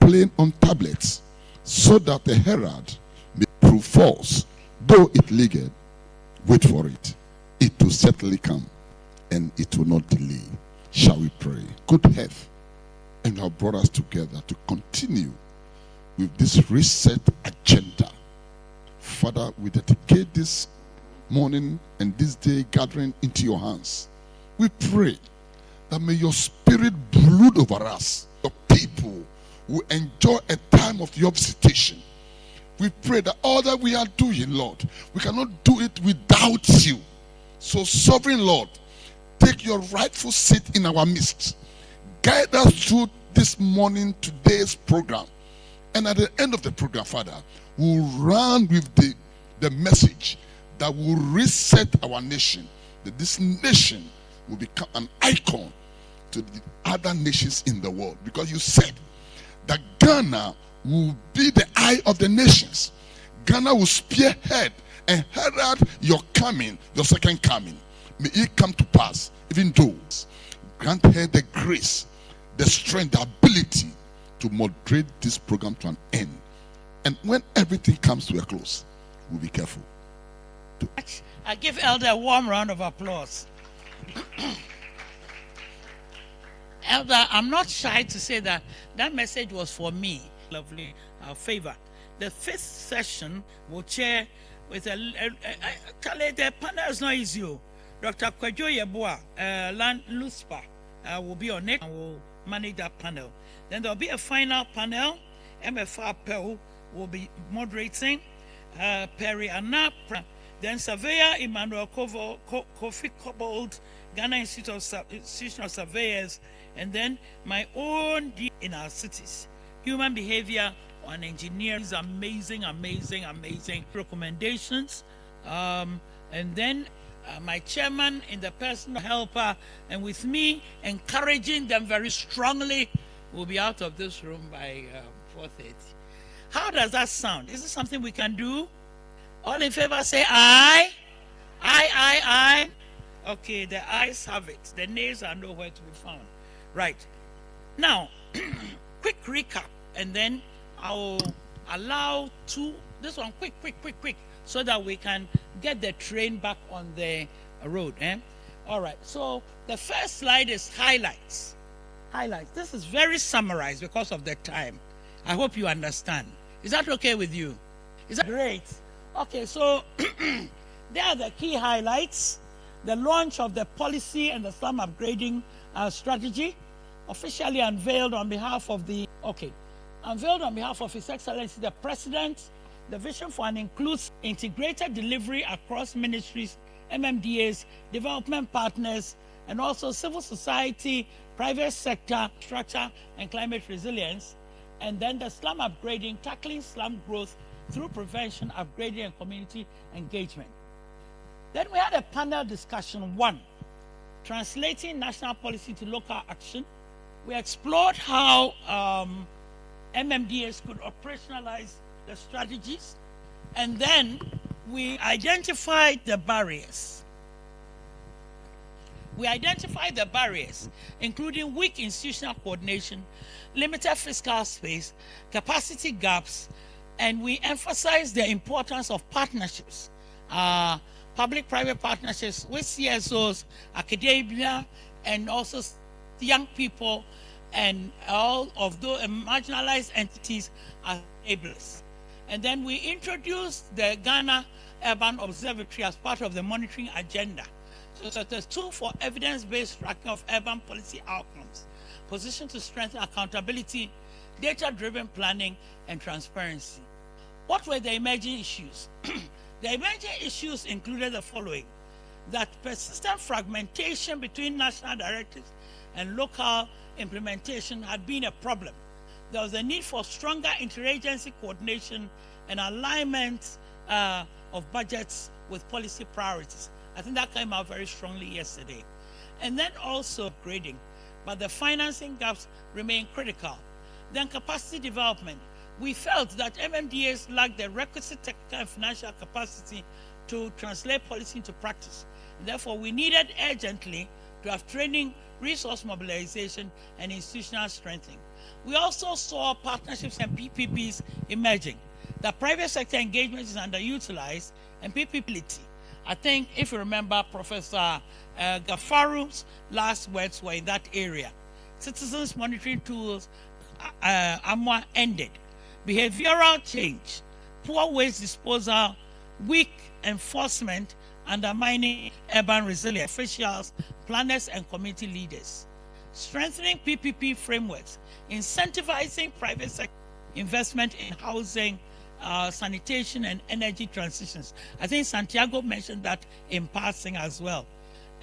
plain on tablets, so that the herald may prove false. Though it lingered, wait for it. It will certainly come, and it will not delay. Shall we pray? Good health, and our brought us together to continue with this reset agenda. Father, we dedicate this morning and this day gathering into your hands. We pray that may your spirit brood over us. Your people will enjoy a time of your visitation. We pray that all that we are doing, Lord, we cannot do it without you. So, sovereign Lord, take your rightful seat in our midst. Guide us through this morning, today's program. And at the end of the program, Father, we'll run with the message that will reset our nation. That this nation will become an icon to the other nations in the world. Because you said that Ghana will be the eye of the nations. Ghana will spearhead and herald your coming, your second coming. May it come to pass. Even those, grant her the grace, the strength, the ability to moderate this program to an end. And when everything comes to a close, we'll be careful. I give Elder a warm round of applause. Elder, I'm not shy to say that message was for me. Lovely favor. The fifth session will chair with the panel is not easy. Dr. Kwadwo Yeboah, Land Luspa, will be on it and will manage that panel. Then there will be a final panel. MFR Pearl will be moderating. Perry Anap, then Surveyor Emmanuel Kofi Kobold, Ghana Institution of Surveyors, and then my own in our cities. Human behavior on engineering is amazing recommendations. And then my chairman in the personal helper, and with me encouraging them very strongly, will be out of this room by 4:30. How does that sound? Is it something we can do? All in favor say aye. Aye. Okay, the ayes have it. The nays are nowhere to be found. Right. Now, quick recap, and then I'll allow this one quick, so that we can get the train back on the road. All right, so the first slide is highlights. This is very summarized because of the time. I hope you understand. Is that okay with you? Is that great? Okay, so there are the key highlights. The launch of the policy and the SLUM upgrading strategy, officially unveiled on behalf of His Excellency the President, the vision for an inclusive, integrated delivery across ministries, MMDAs, development partners, and also civil society, private sector, structure, and climate resilience. And then the SLUM upgrading, tackling slum growth through prevention, upgrading, and community engagement. Then we had a panel discussion 1, translating national policy to local action. We explored how MMDAs could operationalize the strategies, and then we identified the barriers. Including weak institutional coordination, limited fiscal space, capacity gaps, and we emphasized the importance of partnerships, public-private partnerships with CSOs, academia, and also young people, and all of those marginalized entities as enablers. And then we introduced the Ghana Urban Observatory as part of the monitoring agenda. So it's a tool for evidence-based tracking of urban policy outcomes, positioned to strengthen accountability, data-driven planning, and transparency. What were the emerging issues? The emerging issues included the following: that persistent fragmentation between national directives and local implementation had been a problem. There was a need for stronger interagency coordination and alignment of budgets with policy priorities. I think that came out very strongly yesterday. And then also upgrading, but the financing gaps remain critical. Then capacity development. We felt that MMDAs lacked the requisite technical and financial capacity to translate policy into practice. Therefore, we needed urgently to have training, resource mobilization, and institutional strengthening. We also saw partnerships and PPPs emerging. The private sector engagement is underutilized, and PPP. I think if you remember, Professor Gafaru's last words were in that area. Citizens monitoring tools, AMWA ended. Behavioral change, poor waste disposal, weak enforcement, undermining urban resilience, officials, planners, and community leaders. Strengthening PPP frameworks, incentivizing private sector investment in housing, sanitation, and energy transitions. I think Santiago mentioned that in passing as well.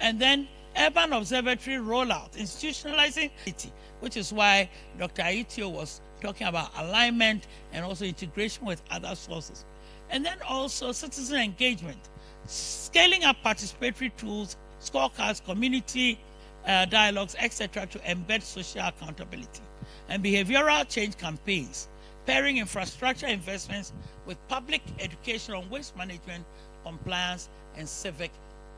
And then urban observatory rollout, institutionalizing it, which is why Dr. Aitio was talking about alignment and also integration with other sources. And then also citizen engagement, scaling up participatory tools, scorecards, community dialogues, etc., to embed social accountability. And behavioral change campaigns, pairing infrastructure investments with public education on waste management, compliance, and civic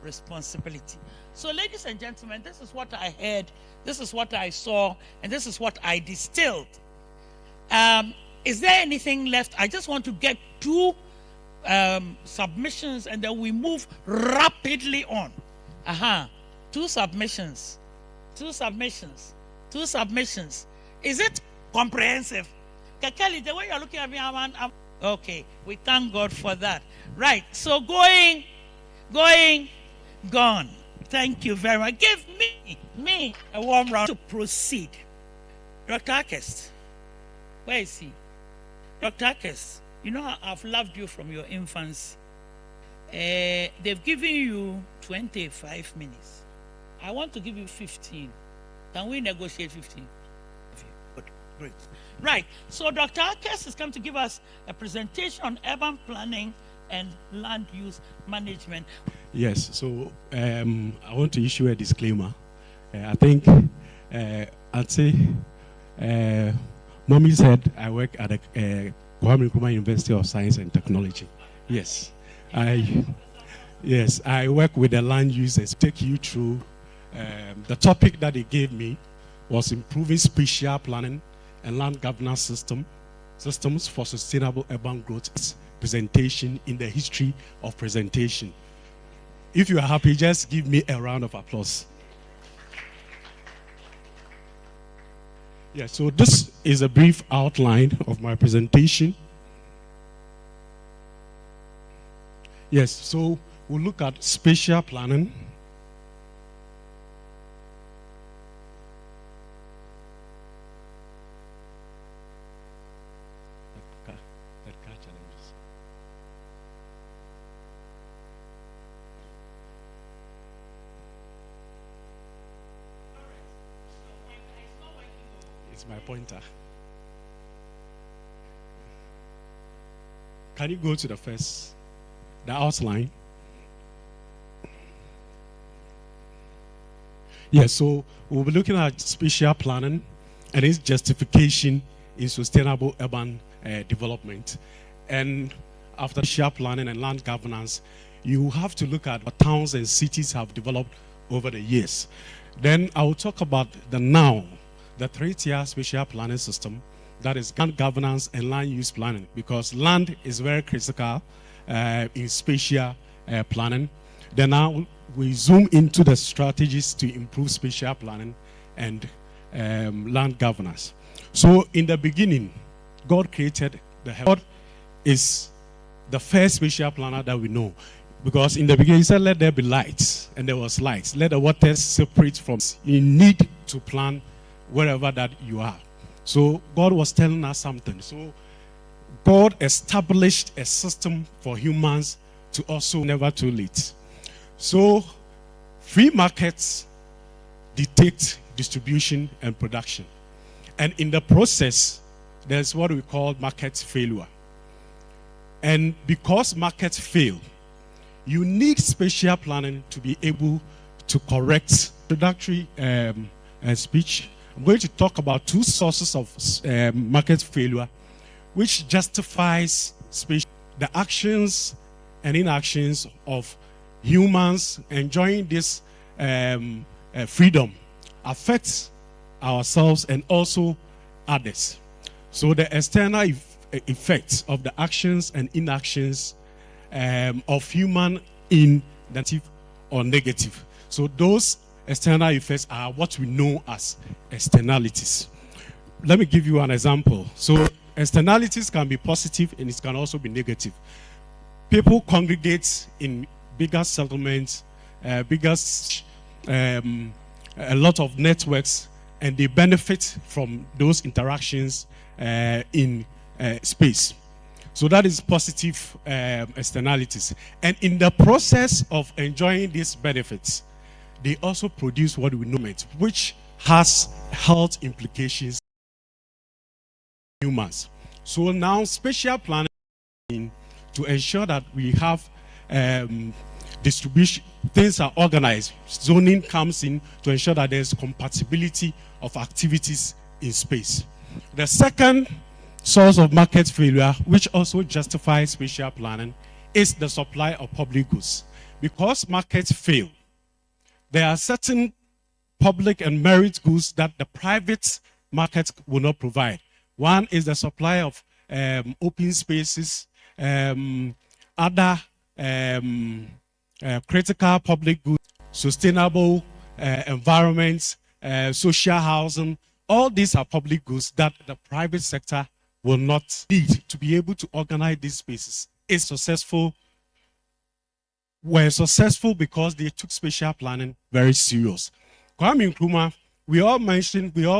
responsibility. So, ladies and gentlemen, this is what I heard, this is what I saw, and this is what I distilled. Is there anything left? I just want to get two submissions, and then we move rapidly on. Two submissions. Is it comprehensive? Kelly, the way you're looking at me, I'm okay. We thank God for that. Right. So gone. Thank you very much. Give me a warm round to proceed. Dr. Akest, where is he? Dr. Akest, you know I've loved you from your infancy. They've given you 25 minutes. I want to give you 15. Can we negotiate 15? Good, great. Right, so Dr. Akest is come to give us a presentation on urban planning and land use management. Yes, so I want to issue a disclaimer. I think I'd say Mommy said I work at the Kwame Nkrumah University of Science and Technology. Yes, I work with the land users. Take you through the topic that they gave me was improving spatial planning and land governance systems for sustainable urban growth. Presentation in the history of presentation. If you are happy, just give me a round of applause. Yeah, so this is a brief outline of my presentation. Yes, so we'll look at spatial planning. My pointer. Can you go to the outline? Yes, so we'll be looking at spatial planning and its justification in sustainable urban development. And after spatial planning and land governance, you have to look at what towns and cities have developed over the years. Then I will talk about the now. The three-tier spatial planning system, that is land governance and land use planning, because land is very critical in spatial planning. Then now we zoom into the strategies to improve spatial planning and land governance. So in the beginning, God created the heaven. God is the first spatial planner that we know, because in the beginning he said, let there be lights, and there was lights. Let the waters separate from. You need to plan wherever that you are. So God was telling us something. So God established a system for humans to also never too late. So free markets dictate distribution and production. And in the process, there's what we call market failure. And because markets fail, you need spatial planning to be able to correct introductory speech. I'm going to talk about two sources of market failure, which justifies the actions and inactions of humans enjoying this freedom affects ourselves and also others. So the external effects of the actions and inactions of human in negative or negative. So those external effects are what we know as externalities. Let me give you an example. So externalities can be positive and it can also be negative. People congregate in bigger settlements, a lot of networks, and they benefit from those interactions in space. So that is positive externalities. And in the process of enjoying these benefits, they also produce what we know, which has health implications for humans. So now spatial planning to ensure that we have distribution, things are organized. Zoning comes in to ensure that there's compatibility of activities in space. The second source of market failure, which also justifies spatial planning, is the supply of public goods. Because markets fail, there are certain public and merit goods that the private market will not provide. One is the supply of open spaces, other critical public goods, sustainable environments, social housing. All these are public goods that the private sector will not need to be able to organize these spaces. Were successful because they took spatial planning very serious. Kwame Nkrumah, we all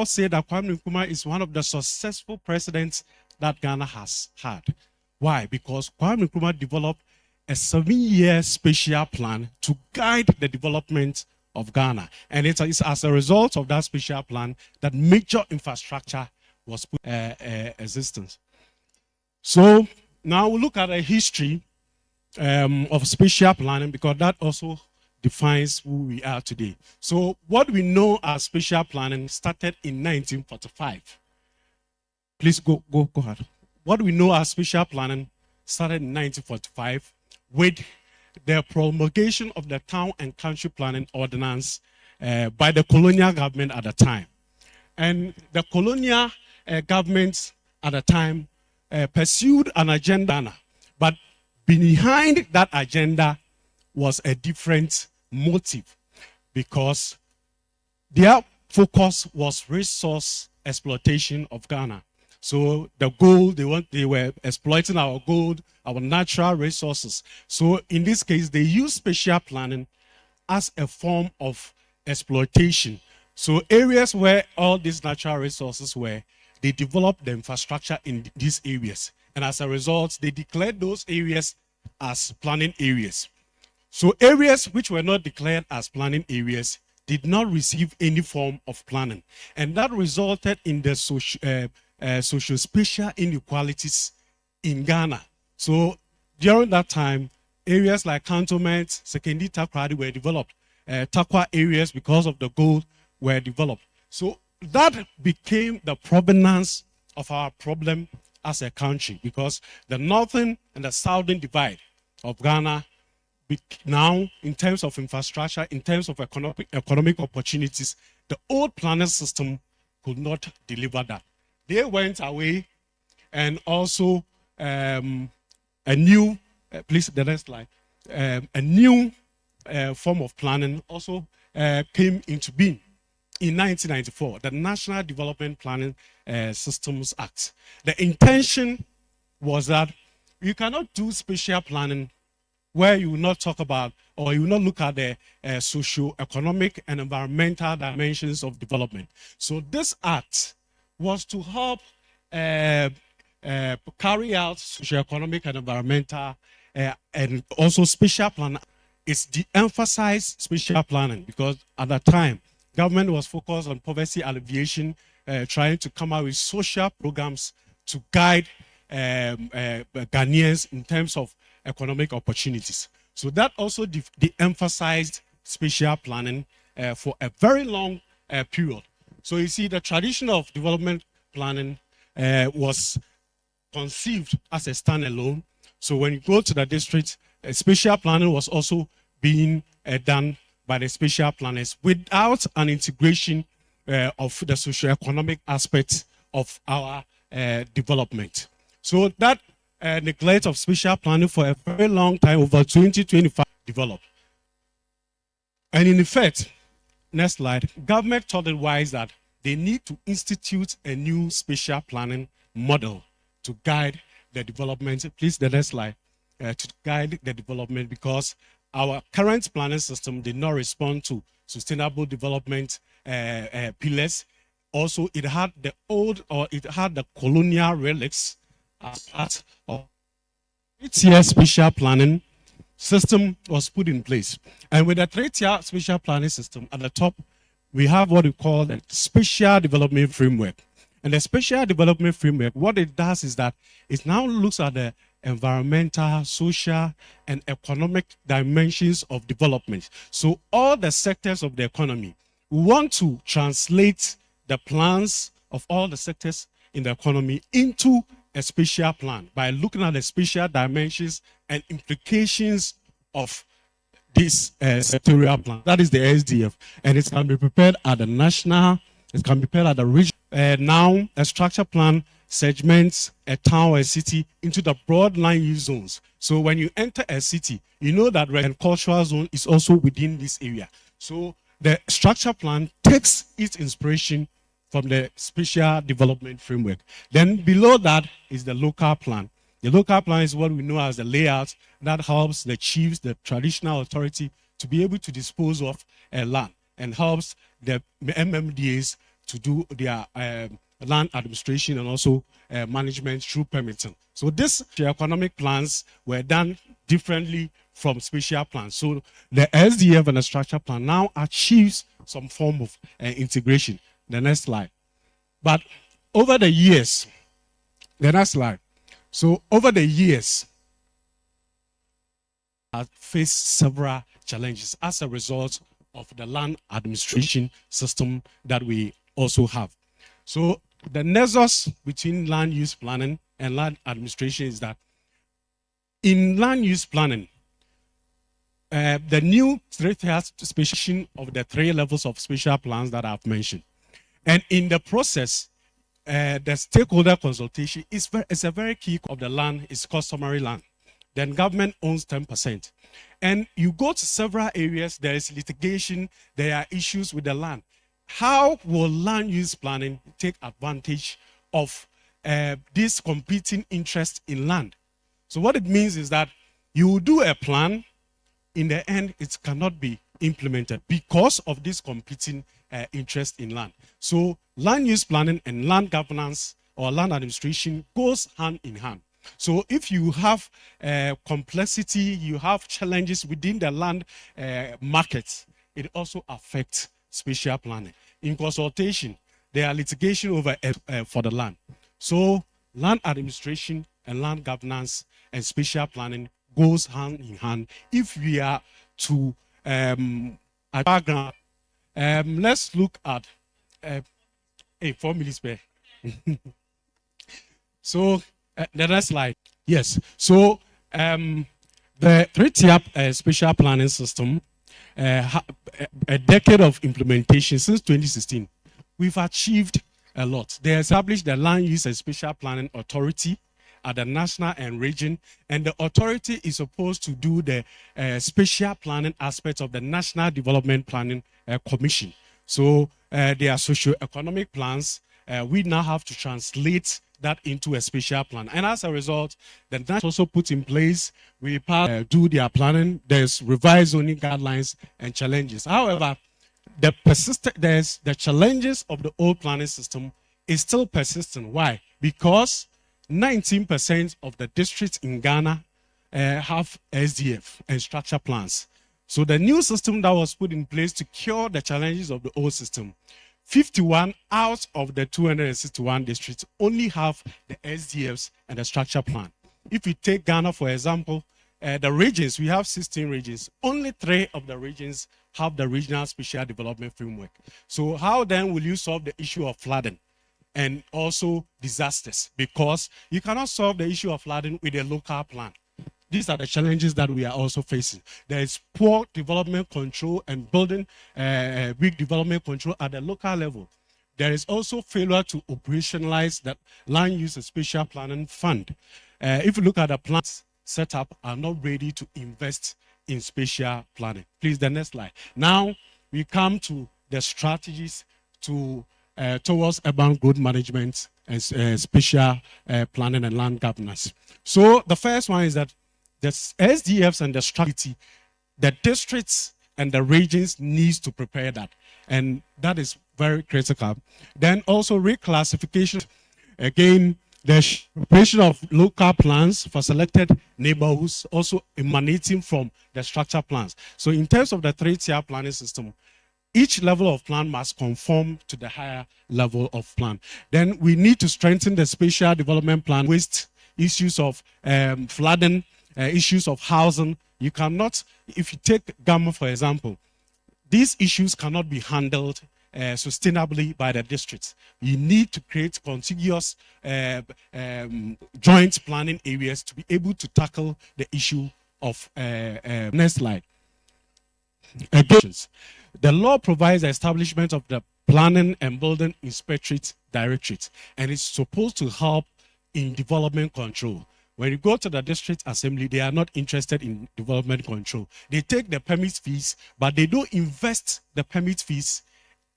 say that Kwame Nkrumah is one of the successful presidents that Ghana has had. Why? Because Kwame Nkrumah developed a 7-year spatial plan to guide the development of Ghana. And it is as a result of that spatial plan that major infrastructure was put in existence. So now we look at a history of spatial planning, because that also defines who we are today. So what we know as spatial planning started in 1945. Please go ahead. What we know as spatial planning started in 1945 with the promulgation of the Town and Country Planning Ordinance by the colonial government at the time. And the colonial government at the time pursued an agenda, but behind that agenda was a different motive, because their focus was resource exploitation of Ghana. So the gold, they were exploiting our gold, our natural resources. So in this case, they used spatial planning as a form of exploitation. So areas where all these natural resources were, they developed the infrastructure in these areas. And as a result, they declared those areas as planning areas. So areas which were not declared as planning areas did not receive any form of planning. And that resulted in the social-spatial inequalities in Ghana. So during that time, areas like Cantonment, Sekendi, Takrady were developed. Takwa areas, because of the gold, were developed. So that became the provenance of our problem as a country, because the northern and the southern divide of Ghana now, in terms of infrastructure, in terms of economic opportunities, the old planning system could not deliver that. They went away, and also a new, please, the next slide, a new form of planning also came into being in 1994, the National Development Planning Systems Act. The intention was that you cannot do spatial planning where you will not talk about, or you will not look at the socio-economic and environmental dimensions of development. So this act was to help carry out socio-economic and environmental and also spatial planning. It's de-emphasized spatial planning, because at that time, government was focused on poverty alleviation, trying to come out with social programs to guide Ghanaians in terms of economic opportunities. So that also de-emphasized spatial planning for a very long period. So you see, the tradition of development planning was conceived as a standalone. So when you go to the district, spatial planning was also being done by the spatial planners without an integration of the socio-economic aspects of our development. So that neglect of spatial planning for a very long time, over 2025, developed. And in effect, next slide, government thought it wise that they need to institute a new spatial planning model to guide the development. Please, the next slide, to guide the development, because our current planning system did not respond to sustainable development pillars. Also, it had the colonial relics as part of its spatial planning system was put in place. And with the 3-tier spatial planning system at the top, we have what we call the spatial development framework. And the spatial development framework, what it does is that it now looks at the environmental, social, and economic dimensions of development. So all the sectors of the economy, we want to translate the plans of all the sectors in the economy into a spatial plan by looking at the spatial dimensions and implications of this sectorial plan. That is the SDF. And it can be prepared at the national, it can be prepared at the region. Now, a structure plan segments a town or a city into the broad land use zones. So when you enter a city, you know that the agricultural zone is also within this area. So the structure plan takes its inspiration from the spatial development framework. Then below that is the local plan. The local plan is what we know as the layout that helps the chiefs, the traditional authority, to be able to dispose of land, and helps the MMDAs to do their land administration and also management through permitting. So these economic plans were done differently from spatial plans. So the SDF and the structure plan now achieves some form of integration. The next slide. But over the years, the next slide. So over the years, I've faced several challenges as a result of the land administration system that we also have. So the nexus between land use planning and land administration is that in land use planning, the new specialization of the 3 levels of spatial plans that I've mentioned. And in the process, the stakeholder consultation is a very key of the land, is customary land. Then government owns 10%. And you go to several areas, there is litigation, there are issues with the land. How will land use planning take advantage of this competing interest in land? So what it means is that you will do a plan, in the end, it cannot be implemented because of this competing interest in land. So land use planning and land governance or land administration goes hand in hand. So if you have complexity, you have challenges within the land market, it also affects spatial planning. In consultation, there are litigation over for the land. So land administration and land governance and spatial planning goes hand in hand. If we are to a background, let's look at 4 minutes per. So the next slide. Yes. So the 3-tier spatial planning system, a decade of implementation since 2016, we've achieved a lot. They established the Land Use and Spatial Planning Authority at the national and region, and the authority is supposed to do the spatial planning aspects of the National Development Planning Commission. So their socio-economic plans, we now have to translate that into a spatial plan. And as a result, the NAC also put in place, we do their planning, there's revised zoning guidelines and challenges. However, the challenges of the old planning system is still persistent. Why? Because 19% of the districts in Ghana have SDF and structure plans. So the new system that was put in place to cure the challenges of the old system, 51 out of the 261 districts only have the SDFs and the structure plan. If you take Ghana, for example, the regions, we have 16 regions. Only 3 of the regions have the regional spatial development framework. So how then will you solve the issue of flooding and also disasters? Because you cannot solve the issue of flooding with a local plan. these are the challenges that we are also facing. There is poor development control and building weak development control at the local level. There is also failure to operationalize the land use and spatial planning fund. If you look at the plans set up, are not ready to invest in spatial planning. Please, the next slide. Now we come to the strategies to towards urban growth management and spatial planning and land governance. So the first one is that the SDFs and the strategy, the districts and the regions needs to prepare that, and that is very critical. Then also reclassification, again, the preparation of local plans for selected neighborhoods also emanating from the structure plans. So in terms of the 3-tier planning system, each level of plan must conform to the higher level of plan. Then we need to strengthen the spatial development plan, waste issues of flooding, issues of housing. You cannot, if you take Gamma for example, these issues cannot be handled sustainably by the districts. You need to create contiguous joint planning areas to be able to tackle the issue of next slide. The law provides the establishment of the Planning and Building Inspectorate Directorate, and it's supposed to help in development control. When you go to the district assembly, they are not interested in development control. They take the permit fees, but they don't invest the permit fees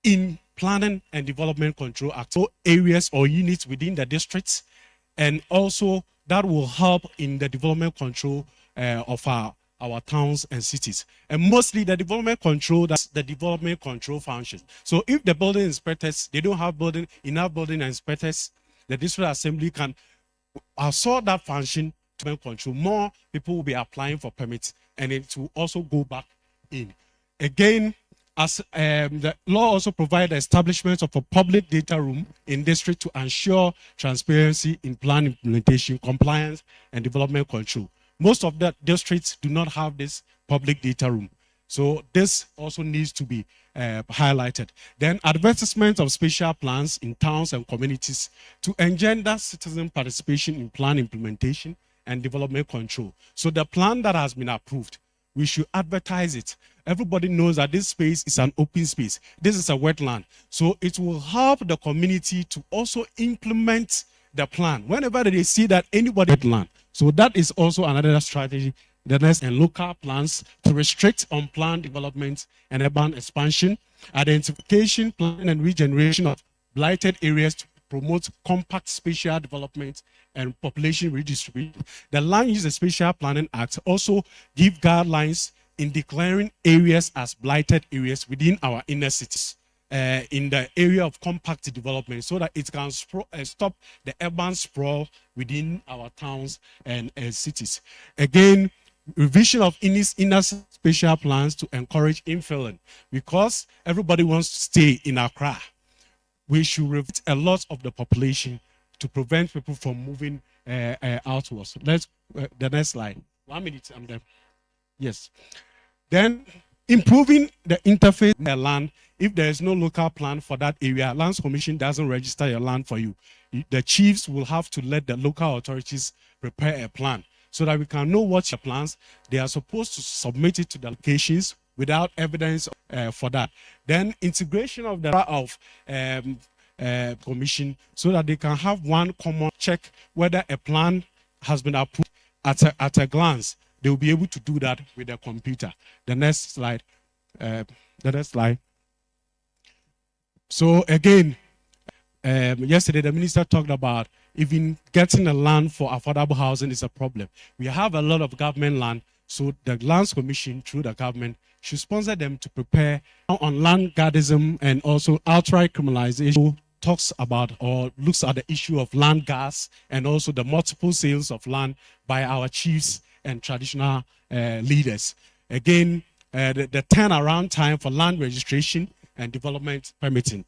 in planning and development control areas or units within the districts, and also that will help in the development control of our towns and cities. And mostly the development control, that's the development control functions. So if the building inspectors, they don't have enough building inspectors, the district assembly can outsource that function to control. More people will be applying for permits, and it will also go back in. Again, as the law also provides the establishment of a public data room in district to ensure transparency in plan implementation, compliance, and development control. Most of the districts do not have this public data room. So this also needs to be highlighted. Then advertisement of spatial plans in towns and communities to engender citizen participation in plan implementation and development control. So the plan that has been approved, we should advertise it. Everybody knows that this space is an open space. This is a wetland. So it will help the community to also implement the plan whenever they see that anybody wetland. So that is also another strategy. The next and local plans to restrict unplanned development and urban expansion, identification, planning, and regeneration of blighted areas to promote compact spatial development and population redistribution. The Land Use and Spatial Planning Act also gives guidelines in declaring areas as blighted areas within our inner cities in the area of compact development, so that it can stop the urban sprawl within our towns and cities. Again, revision of inner spatial plans to encourage infilling, because everybody wants to stay in Accra. We should revisit a lot of the population to prevent people from moving outwards. Let's the next slide. 1 minute, I'm there. Yes. Then improving the interface with the land. If there is no local plan for that area, Lands Commission doesn't register your land for you. The chiefs will have to let the local authorities prepare a plan so that we can know what's your plans. They are supposed to submit it to the locations without evidence for that. Then integration of the commission so that they can have one common check whether a plan has been approved at a glance. They will be able to do that with a computer. The next slide. So again, yesterday the minister talked about even getting a land for affordable housing is a problem. We have a lot of government land, so the Lands Commission through the government should sponsor them to prepare on land guardism, and also outright criminalization talks about or looks at the issue of land gas and also the multiple sales of land by our chiefs and traditional leaders. Again, the turnaround time for land registration and development permitting.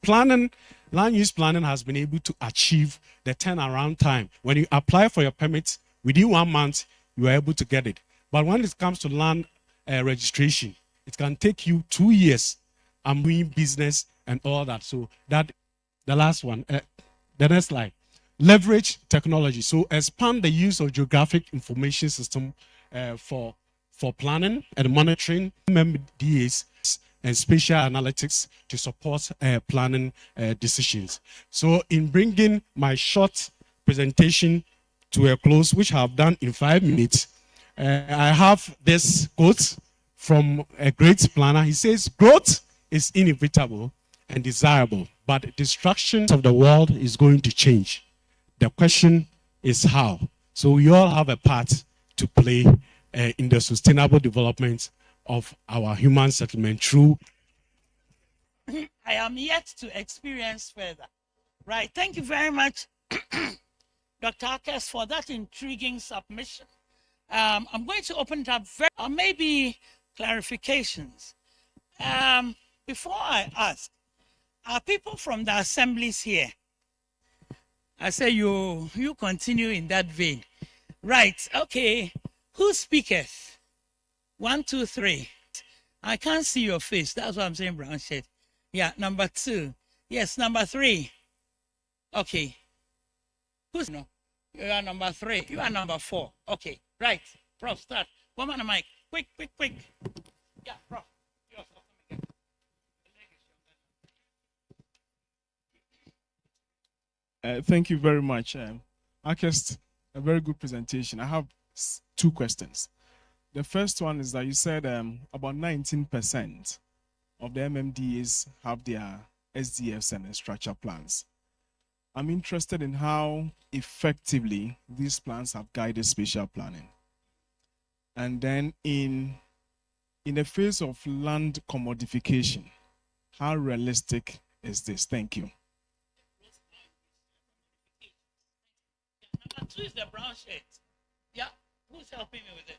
Land use planning has been able to achieve the turnaround time. When you apply for your permit, within 1 month, you are able to get it. But when it comes to land registration, it can take you 2 years. I'm doing business and all that. So that, the last one, the next slide. Leverage technology. So expand the use of geographic information system for planning and monitoring MMDAs and spatial analytics to support planning decisions. So in bringing my short presentation to a close, which I have done in 5 minutes, I have this quote from a great planner. He says, growth is inevitable and desirable, but destruction of the world is going to change. The question is how. So we all have a part to play in the sustainable development of our human settlement through. I am yet to experience further. Right. Thank you very much, Dr. Akes, for that intriguing submission. I'm going to open it up or maybe clarifications. Before I ask, are people from the assemblies here? I say you continue in that vein. Right. Okay. Who speaketh? 1, 2, 3. I can't see your face. That's what I'm saying, brown shirt. Yeah, number 2. Yes, number 3. Okay. Who's no? You are number 3. You are number 4. Okay. Right. Prof, start. One on the mic. Quick. Yeah, Prof. Yours. Thank you very much. Akes, a very good presentation. I have 2 questions. The first one is that you said about 19% of the MMDAs have their SDFs and their structure plans. I'm interested in how effectively these plans have guided spatial planning. And then in the phase of land commodification, how realistic is this? Thank you. Number 2 is the brown shirt. Yeah, who's helping me with it?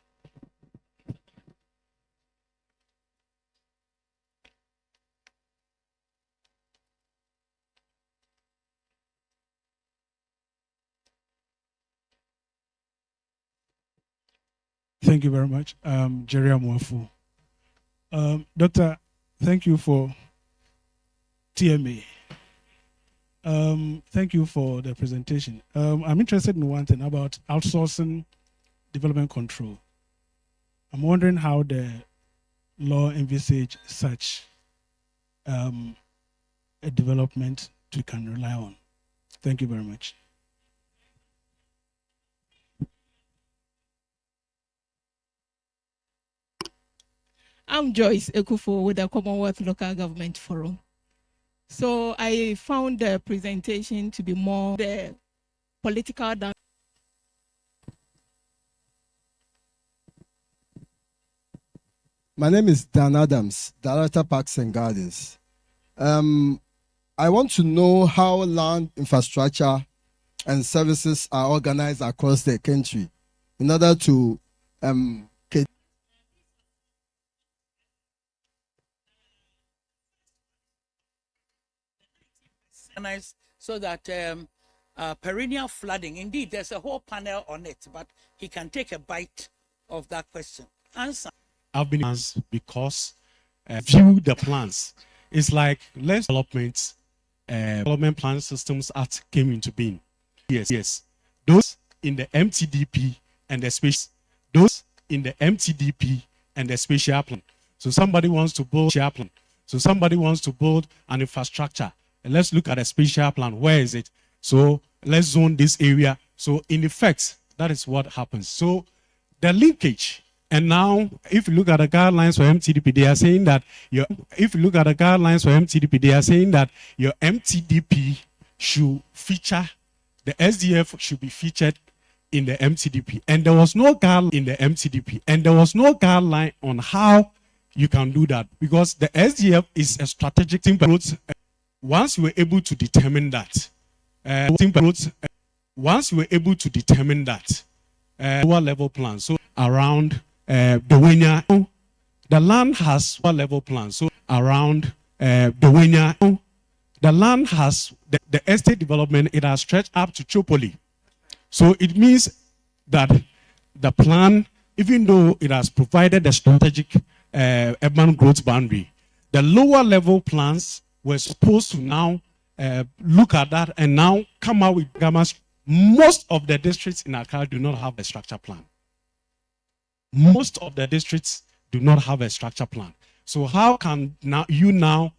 Thank you very much, Jerry Amwafu. Doctor, thank you for TMA. Thank you for the presentation. I'm interested in one thing about outsourcing development control. I'm wondering how the law envisage such a development we can rely on. Thank you very much. I'm Joyce Ekufo with the Commonwealth Local Government Forum. So I found the presentation to be more the political than. My name is Dan Adams, Director Parks and Gardens. I want to know how land infrastructure and services are organized across the country in order to so that perennial flooding, indeed, there's a whole panel on it, but he can take a bite of that question. Answer. I've been asked because view the plans. It's like less development plan systems act came into being. Yes. Those in the MTDP and the space, those in the MTDP and the spatial plan. So somebody wants to build spatial plan. So somebody wants to build an infrastructure. And let's look at a spatial plan. Where is it? So let's zone this area. So in effect, that is what happens. So the linkage. And now, if you look at the guidelines for MTDP, they are saying that your MTDP should feature, the SDF should be featured in the MTDP. And there was no guideline in the MTDP. And there was no guideline on how you can do that. Because the SDF is a strategic thing. Once you were able to determine that, lower level plan, so around the land has lower level plan, so around the land has the estate development, it has stretched up to Chopoli. So it means that the plan, even though it has provided the strategic urban growth boundary, the lower level plans were supposed to now look at that and now come out with gammas. Most of the districts in Accra do not have a structure plan. most of the districts do not have a structure plan. So how can you be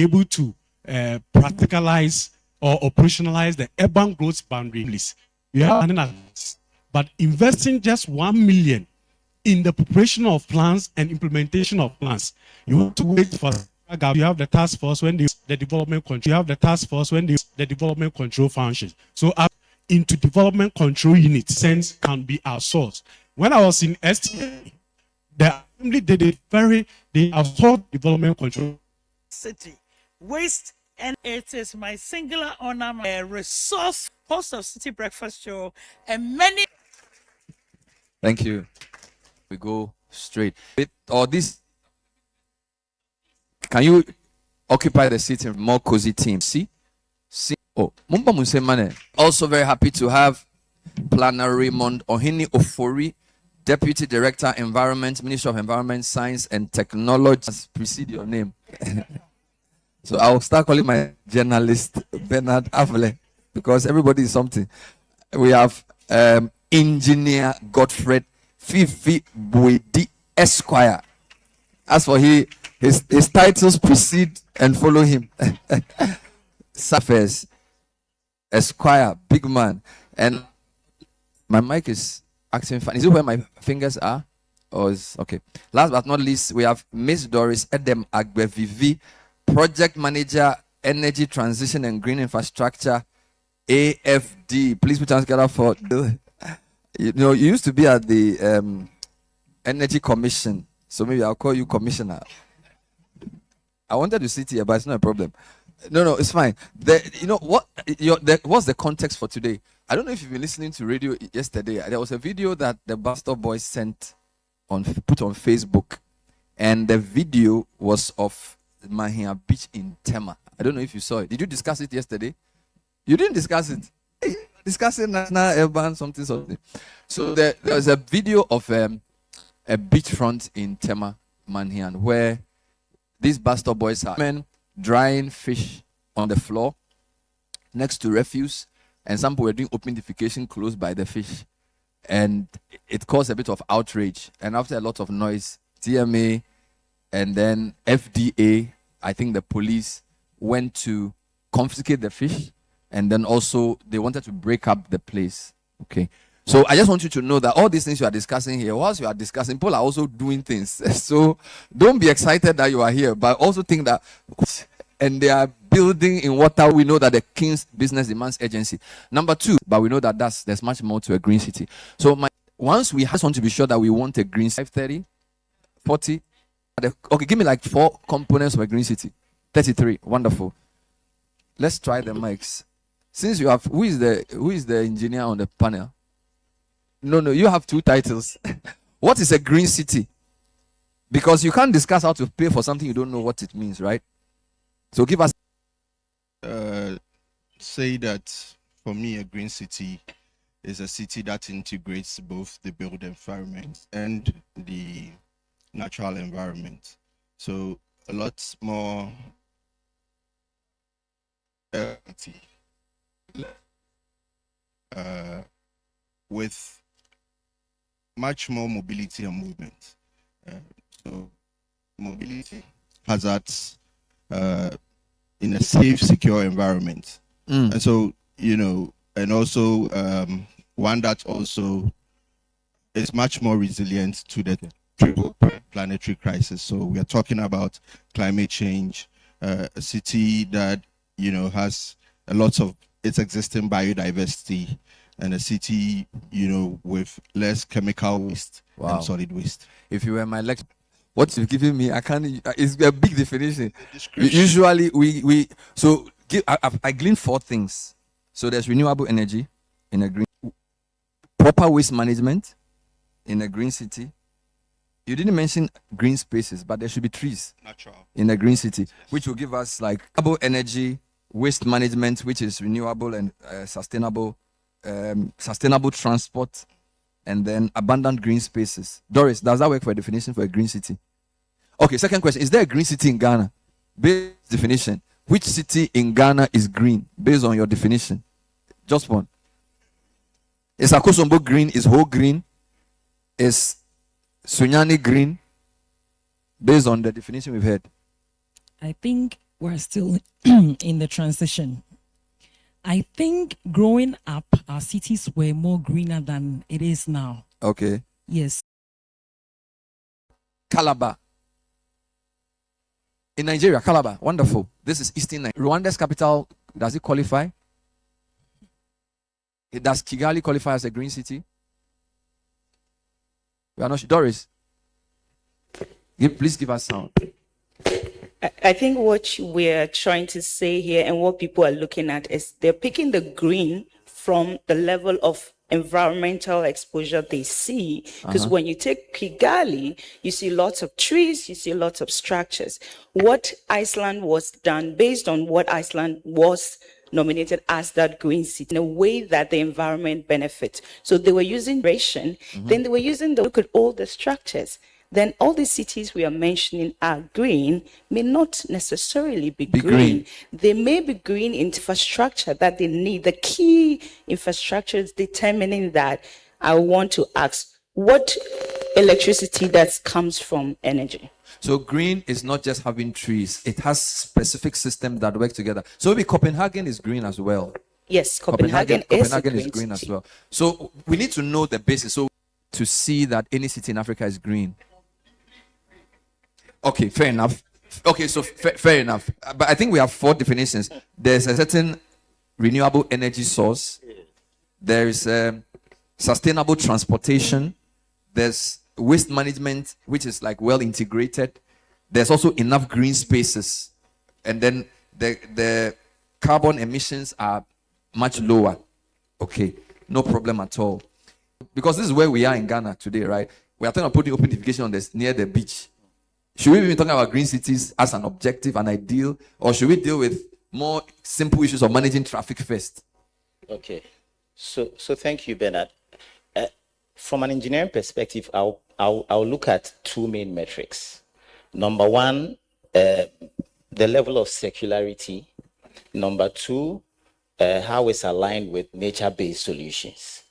able to practicalize or operationalize the urban growth boundaries? You have but investing just 1 million in the preparation of plans and implementation of plans, you have to wait for. You have the task force when the development control. You have the task force when the development control functions. So into development control unit sense can be outsourced. When I was in STA, the assembly did it they outsourced development control. City waste, and it is my singular honor, my resource host of City Breakfast Show, and many. Thank you. We go straight. Or this. Can you occupy the seat in more cozy team? See? Oh, Mumba Musemane. Also very happy to have Planner Raymond Ohini Ofori, Deputy Director, Environment, Ministry of Environment, Science and Technology. Precede your name. So I'll start calling my journalist Bernard Avle, because everybody is something. We have Engineer Godfred Fifi Buedi Esquire. As for his titles precede and follow him. Surface Esquire, big man. And my mic is acting fine. Is it where my fingers are? Or is okay. Last but not least, we have Miss Doris Edem Agbevivi, Project Manager, Energy Transition and Green Infrastructure, AFD. Please put your hands together for you used to be at the Energy Commission, so maybe I'll call you Commissioner. I wanted to sit here, but it's not a problem. No, it's fine. What's the context for today? I don't know if you've been listening to radio yesterday. There was a video that the Bastard Boys put on Facebook, and the video was of Mahia Beach in Tema. I don't know if you saw it. Did you discuss it yesterday? You didn't discuss it. Discussing national urban something. So there was a video of a beachfront in Tema, Manhian, where these Bastard Boys are men drying fish on the floor next to refuse, and some people were doing open defecation close by the fish, and it caused a bit of outrage. And after a lot of noise, TMA and then FDA, I think the police, went to confiscate the fish, and then also they wanted to break up the place. Okay, so I just want you to know that all these things you are discussing here, whilst you are discussing, people are also doing things. So don't be excited that you are here, but also think that, and they are building in water. We know that the King's Business Demands Agency. Number two, but we know that there's much more to a green city. So once we just want to be sure that we want a green 530, 40. Okay, give me like 4 components of a green city. 33, wonderful. Let's try the mics. Since you have, who is the engineer on the panel? No, you have 2 titles. What is a green city? Because you can't discuss how to pay for something you don't know what it means, right? So give us. Say that for me, a green city is a city that integrates both the built environment and the natural environment. So a lot more with much more mobility and movement. So mobility hazards in a safe, secure environment. And so, and also one that also is much more resilient to the triple planetary crisis. So we are talking about climate change, a city that, has a lot of its existing biodiversity, and a city, with less chemical waste and solid waste. If you were my lecturer, what you've given me, I can't. It's a big definition. Usually, I gleaned 4 things. So there's renewable energy in a green, proper waste management in a green city. You didn't mention green spaces, but there should be trees in a green city, which will give us like renewable energy, waste management, which is renewable and sustainable transport, and then abundant green spaces. Doris, does that work for a definition for a green city? Okay, second question. Is there a green city in Ghana? Based definition. Which city in Ghana is green based on your definition? Just one. Is Akosombo green? Is Ho green? Is Sunyani green based on the definition we've heard? I think we're still in the transition. I think growing up, our cities were more greener than it is now. Okay. Yes. Calabar. In Nigeria, Calabar. Wonderful. This is Eastern Nigeria. Rwanda's capital, does it qualify? Does Kigali qualify as a green city? We are not sure. Doris, please give us sound. I think what we're trying to say here and what people are looking at is they're picking the green from the level of environmental exposure they see. Because when you take Kigali, you see lots of trees, you see lots of structures. What Iceland was done based on what Iceland was nominated as that green city in a way that the environment benefits. So they were using ration, then they were using look at all the structures. Then all the cities we are mentioning are green, may not necessarily be green. They may be green infrastructure that they need. The key infrastructure is determining that. I want to ask, what electricity that comes from energy? So green is not just having trees. It has specific systems that work together. So maybe Copenhagen is green as well. Yes, Copenhagen is green as well. So we need to know the basis. So to see that any city in Africa is green. Okay, fair enough. Okay, so fair enough. But I think we have 4 definitions. There's a certain renewable energy source. There is sustainable transportation. There's waste management, which is like well integrated. There's also enough green spaces. And then the carbon emissions are much lower. Okay, no problem at all. Because this is where we are in Ghana today, right? We are talking about putting open defecation on this near the beach. Should we be talking about green cities as an objective, an ideal, or should we deal with more simple issues of managing traffic first? Okay, so thank you, Bernard. From an engineering perspective, I'll look at 2 main metrics. Number 1, the level of circularity. Number 2, how it's aligned with nature-based solutions.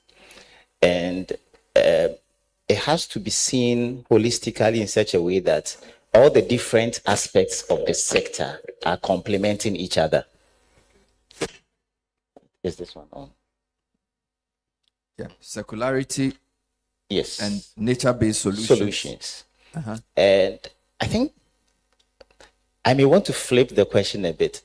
And it has to be seen holistically in such a way that all the different aspects of the sector are complementing each other. Is this one on? Yeah, circularity. Yes. And nature-based solutions. And I think I may want to flip the question a bit.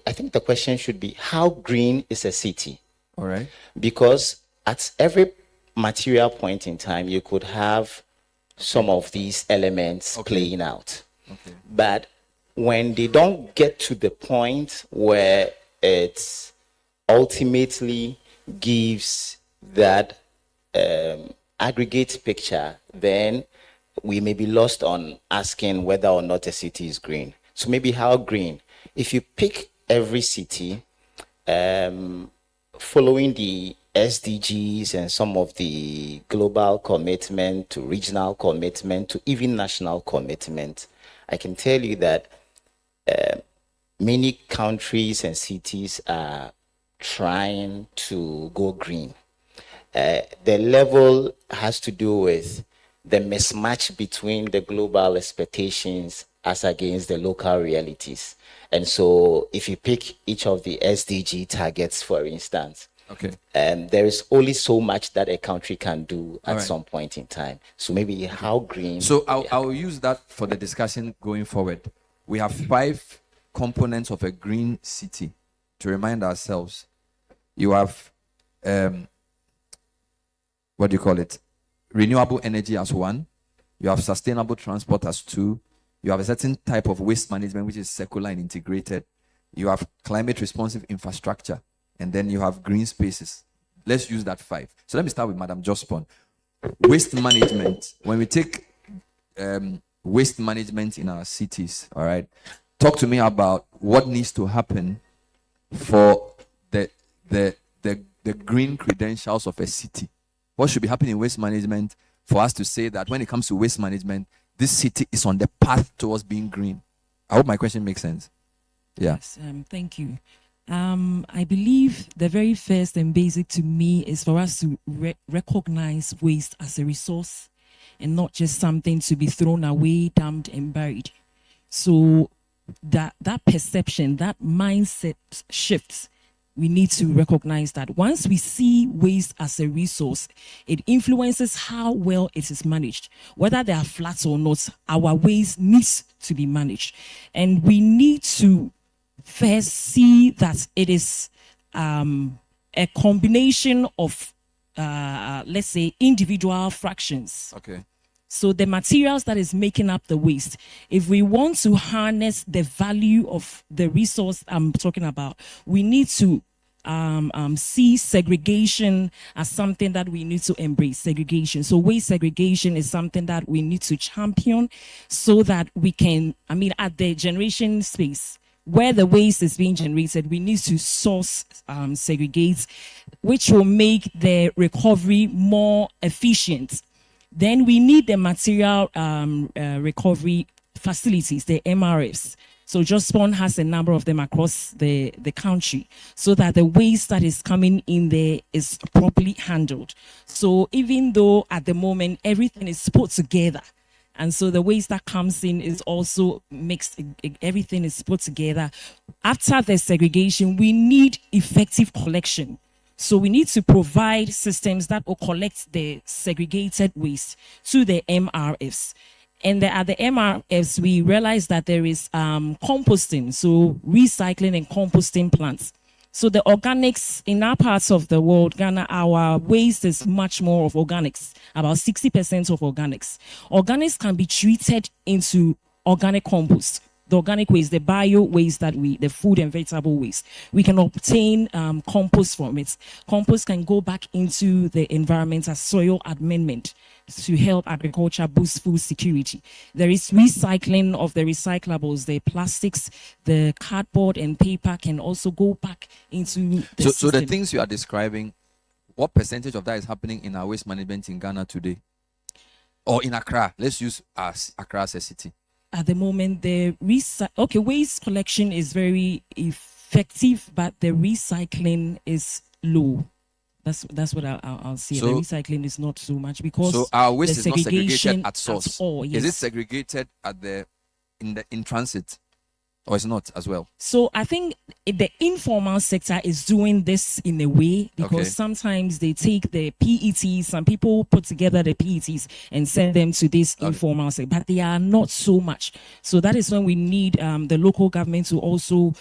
I think the question should be, how green is a city? All right. Because at every material point in time, you could have some of these elements playing out. Okay. But when they don't get to the point where it ultimately gives that aggregate picture, then we may be lost on asking whether or not a city is green. So maybe how green? If you pick every city, following the SDGs and some of the global commitment to regional commitment to even national commitment, I can tell you that many countries and cities are trying to go green. The level has to do with the mismatch between the global expectations as against the local realities. And so if you pick each of the SDG targets, for instance, there is only so much that a country can do at some point in time. So maybe how green. So I'll use that for the discussion going forward. We have 5 components of a green city to remind ourselves. You have, what do you call it? Renewable energy as 1. You have sustainable transport as 2. You have a certain type of waste management, which is circular and integrated. You have climate responsive infrastructure. And then you have green spaces. Let's use that 5. So let me start with Madam Jospon. Waste management. When we take waste management in our cities, all right, talk to me about what needs to happen for the green credentials of a city. What should be happening in waste management for us to say that when it comes to waste management, this city is on the path towards being green? I hope my question makes sense. Yeah. Yes, thank you. I believe the very first and basic to me is for us to recognize waste as a resource and not just something to be thrown away, dumped, and buried. So that perception, that mindset shifts. We need to recognize that once we see waste as a resource, it influences how well it is managed. Whether they are flats or not, our waste needs to be managed. And we need to first see that it is a combination of, let's say, individual fractions. Okay. So the materials that is making up the waste, if we want to harness the value of the resource I'm talking about, we need to see segregation as something that we need to embrace. Segregation. So waste segregation is something that we need to champion so that we can, at the generation space, where the waste is being generated, we need to source, segregate, which will make the recovery more efficient. Then we need the material recovery facilities, the MRFs. So JustPon has a number of them across the country so that the waste that is coming in there is properly handled. So even though at the moment everything is put together, and so the waste that comes in is also mixed, everything is put together. After the segregation, we need effective collection. So we need to provide systems that will collect the segregated waste to the MRFs. And at the MRFs, we realize that there is composting, so recycling and composting plants. So the organics in our parts of the world, Ghana, our waste is much more of organics, about 60% of organics. Organics can be treated into organic compost. The organic waste, the bio waste the food and vegetable waste, we can obtain compost from it. Compost can go back into the environment as soil amendment to help agriculture boost food security. There is recycling of the recyclables, the plastics, the cardboard and paper can also go back into the So the things you are describing, what percentage of that is happening in our waste management in Ghana today? Or in Accra? Let's use Accra as a city. At the moment, the waste collection is very effective, but the recycling is low. That's what I'll say. So, the recycling is not so much because so our waste is not segregated at source. At all, yes. Is it segregated in transit? Or it's not as well? So I think the informal sector is doing this in a way because sometimes they take the PETs, some people put together the PETs and send them to this informal sector, but they are not so much. So that is when we need the local government to also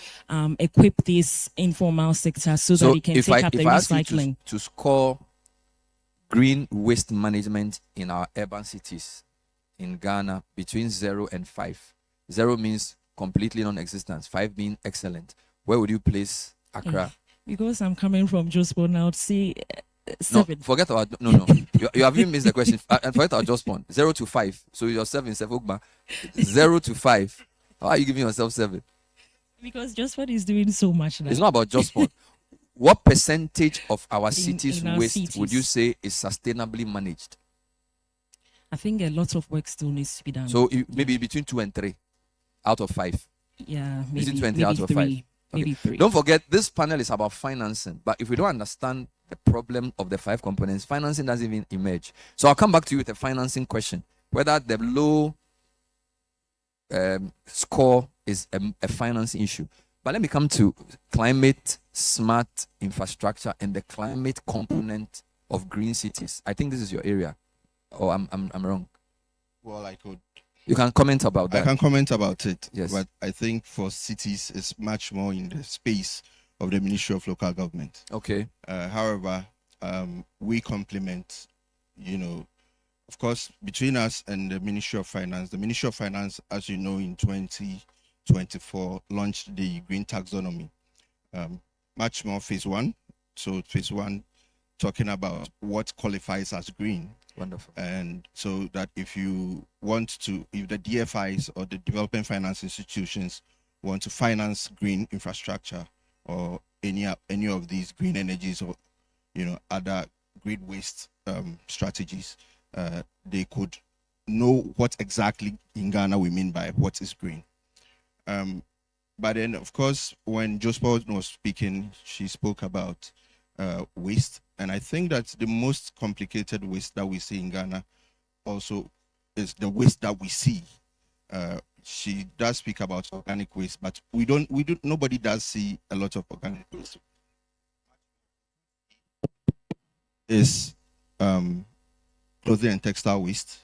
equip this informal sector so that it can take up the recycling. To score green waste management in our urban cities in Ghana between 0 and 5. 0 means completely non-existence, 5 being excellent. Where would you place Accra? Because I'm coming from JustPon, now, say 7. No, forget our no. You have even missed the question. And forget our JustPon. 0 to 5. So you're 7, 0 to 5. How are you giving yourself 7? Because JustPon is doing so much now. It's not about JustPon. What percentage of our cities' waste would you say is sustainably managed? I think a lot of work still needs to be done. So maybe between 2 and 3. Out of 5. Yeah, maybe 20 out of 5. Okay. Maybe 3. Don't forget, this panel is about financing. But if we don't understand the problem of the 5 components, financing doesn't even emerge. So I'll come back to you with a financing question. Whether the low score is a financing issue. But let me come to climate smart infrastructure and the climate component of green cities. I think this is your area. Or I'm wrong. Well, I could. You can comment about that. I can comment about it. Yes. But I think for cities, it's much more in the space of the Ministry of Local Government. Okay. However, we complement, of course, between us and the Ministry of Finance. The Ministry of Finance, as you know, in 2024, launched the Green Taxonomy. Much more phase 1. So phase 1, talking about what qualifies as green. Wonderful. And so that if the DFIs or the development finance institutions want to finance green infrastructure or any of these green energies or other green waste strategies, they could know what exactly in Ghana we mean by what is green. but then, of course, when Josport was speaking, she spoke about waste. And I think that the most complicated waste that we see in Ghana also is the waste that we see. She does speak about organic waste, but nobody does see a lot of organic waste. Is clothing and textile waste,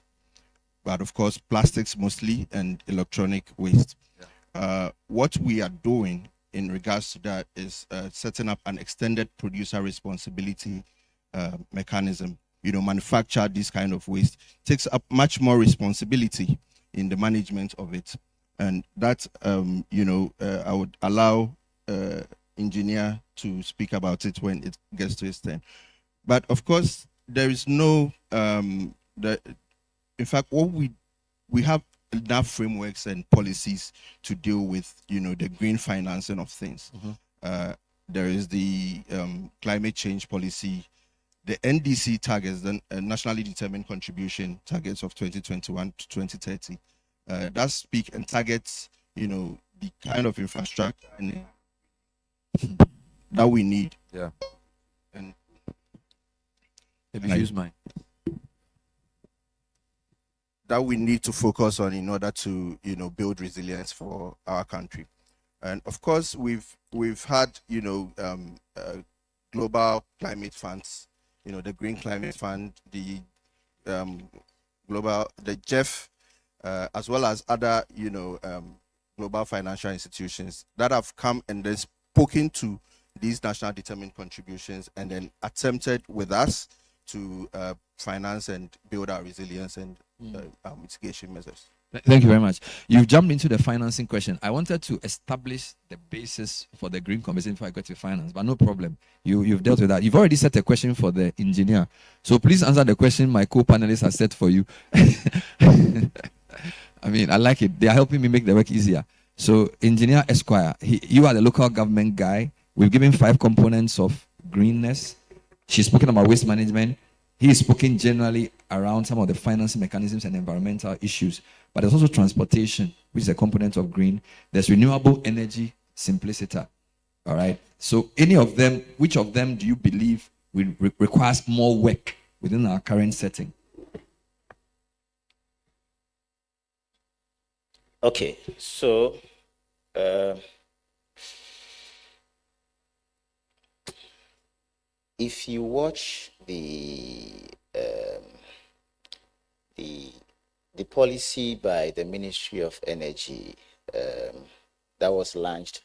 but of course plastics mostly, and electronic waste. What we are doing in regards to that is setting up an extended producer responsibility mechanism. Manufacture this kind of waste takes up much more responsibility in the management of it, and that I would allow engineer to speak about it when it gets to his turn. But of course, there is no in fact, what we have enough frameworks and policies to deal with the green financing of things. There is the climate change policy, the NDC targets, the nationally determined contribution targets of 2021 to 2030. That speak and targets the kind of infrastructure that we need. Yeah. And use mine. That we need to focus on in order to build resilience for our country. And of course, we've had global climate funds, the Green Climate Fund, the Jeff, as well as other global financial institutions that have come and then spoken to these national determined contributions and then attempted with us to finance and build our resilience and mitigation measures. Thank you very much. You've jumped into the financing question. I wanted to establish the basis for the green conversation before I got to finance, but no problem. You've dealt with that. You've already set a question for the engineer. So please answer the question my co-panelists have set for you. I mean, I like it. They are helping me make the work easier. So, Engineer Esquire, you are the local government guy. We've given 5 components of greenness. She's spoken about waste management. He is speaking generally around some of the financing mechanisms and environmental issues. But there's also transportation, which is a component of green. There's renewable energy simpliciter. All right. So, any of them, which of them do you believe requires more work within our current setting? Okay, so if you watch the policy by the Ministry of Energy that was launched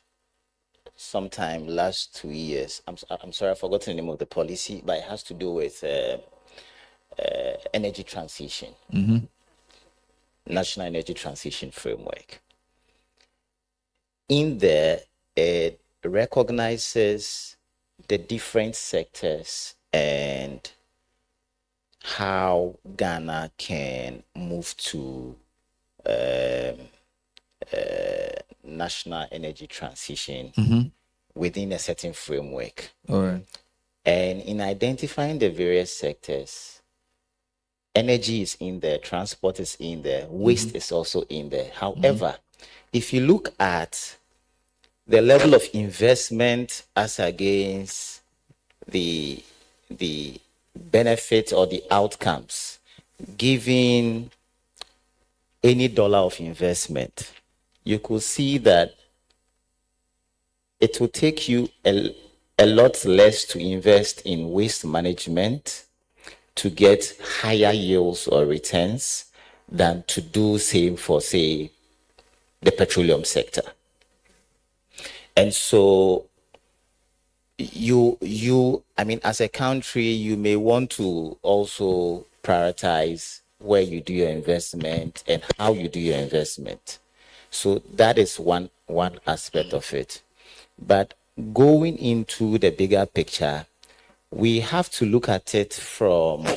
sometime last 2 years, I'm sorry, I forgot the name of the policy, but it has to do with energy transition. National Energy Transition Framework. In there, it recognizes the different sectors and how Ghana can move to national energy transition within a certain framework. All right. And in identifying the various sectors, energy is in there, transport is in there, waste is also in there. However, if you look at the level of investment as against the benefit or the outcomes, given any dollar of investment, you could see that it will take you a lot less to invest in waste management to get higher yields or returns than to do same for, say, the petroleum sector. And so I mean, as a country, you may want to also prioritize where you do your investment and how you do your investment. So that is one aspect of it. But going into the bigger picture, we have to look at it from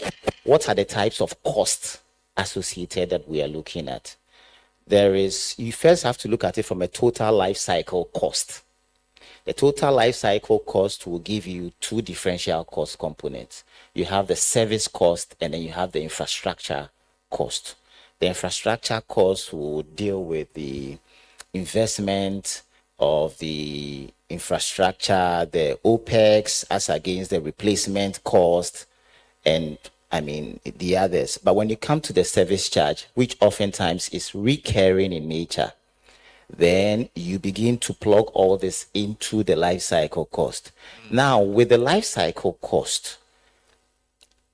what are the types of costs associated that we are looking at. You first have to look at it from a total life cycle cost. The total life cycle cost will give you 2 differential cost components. You have the service cost and then you have the infrastructure cost. The infrastructure cost will deal with the investment of the infrastructure, the OPEX as against the replacement cost, and I mean the others. But when you come to the service charge, which oftentimes is recurring in nature, then you begin to plug all this into the life cycle cost. Now, with the life cycle cost,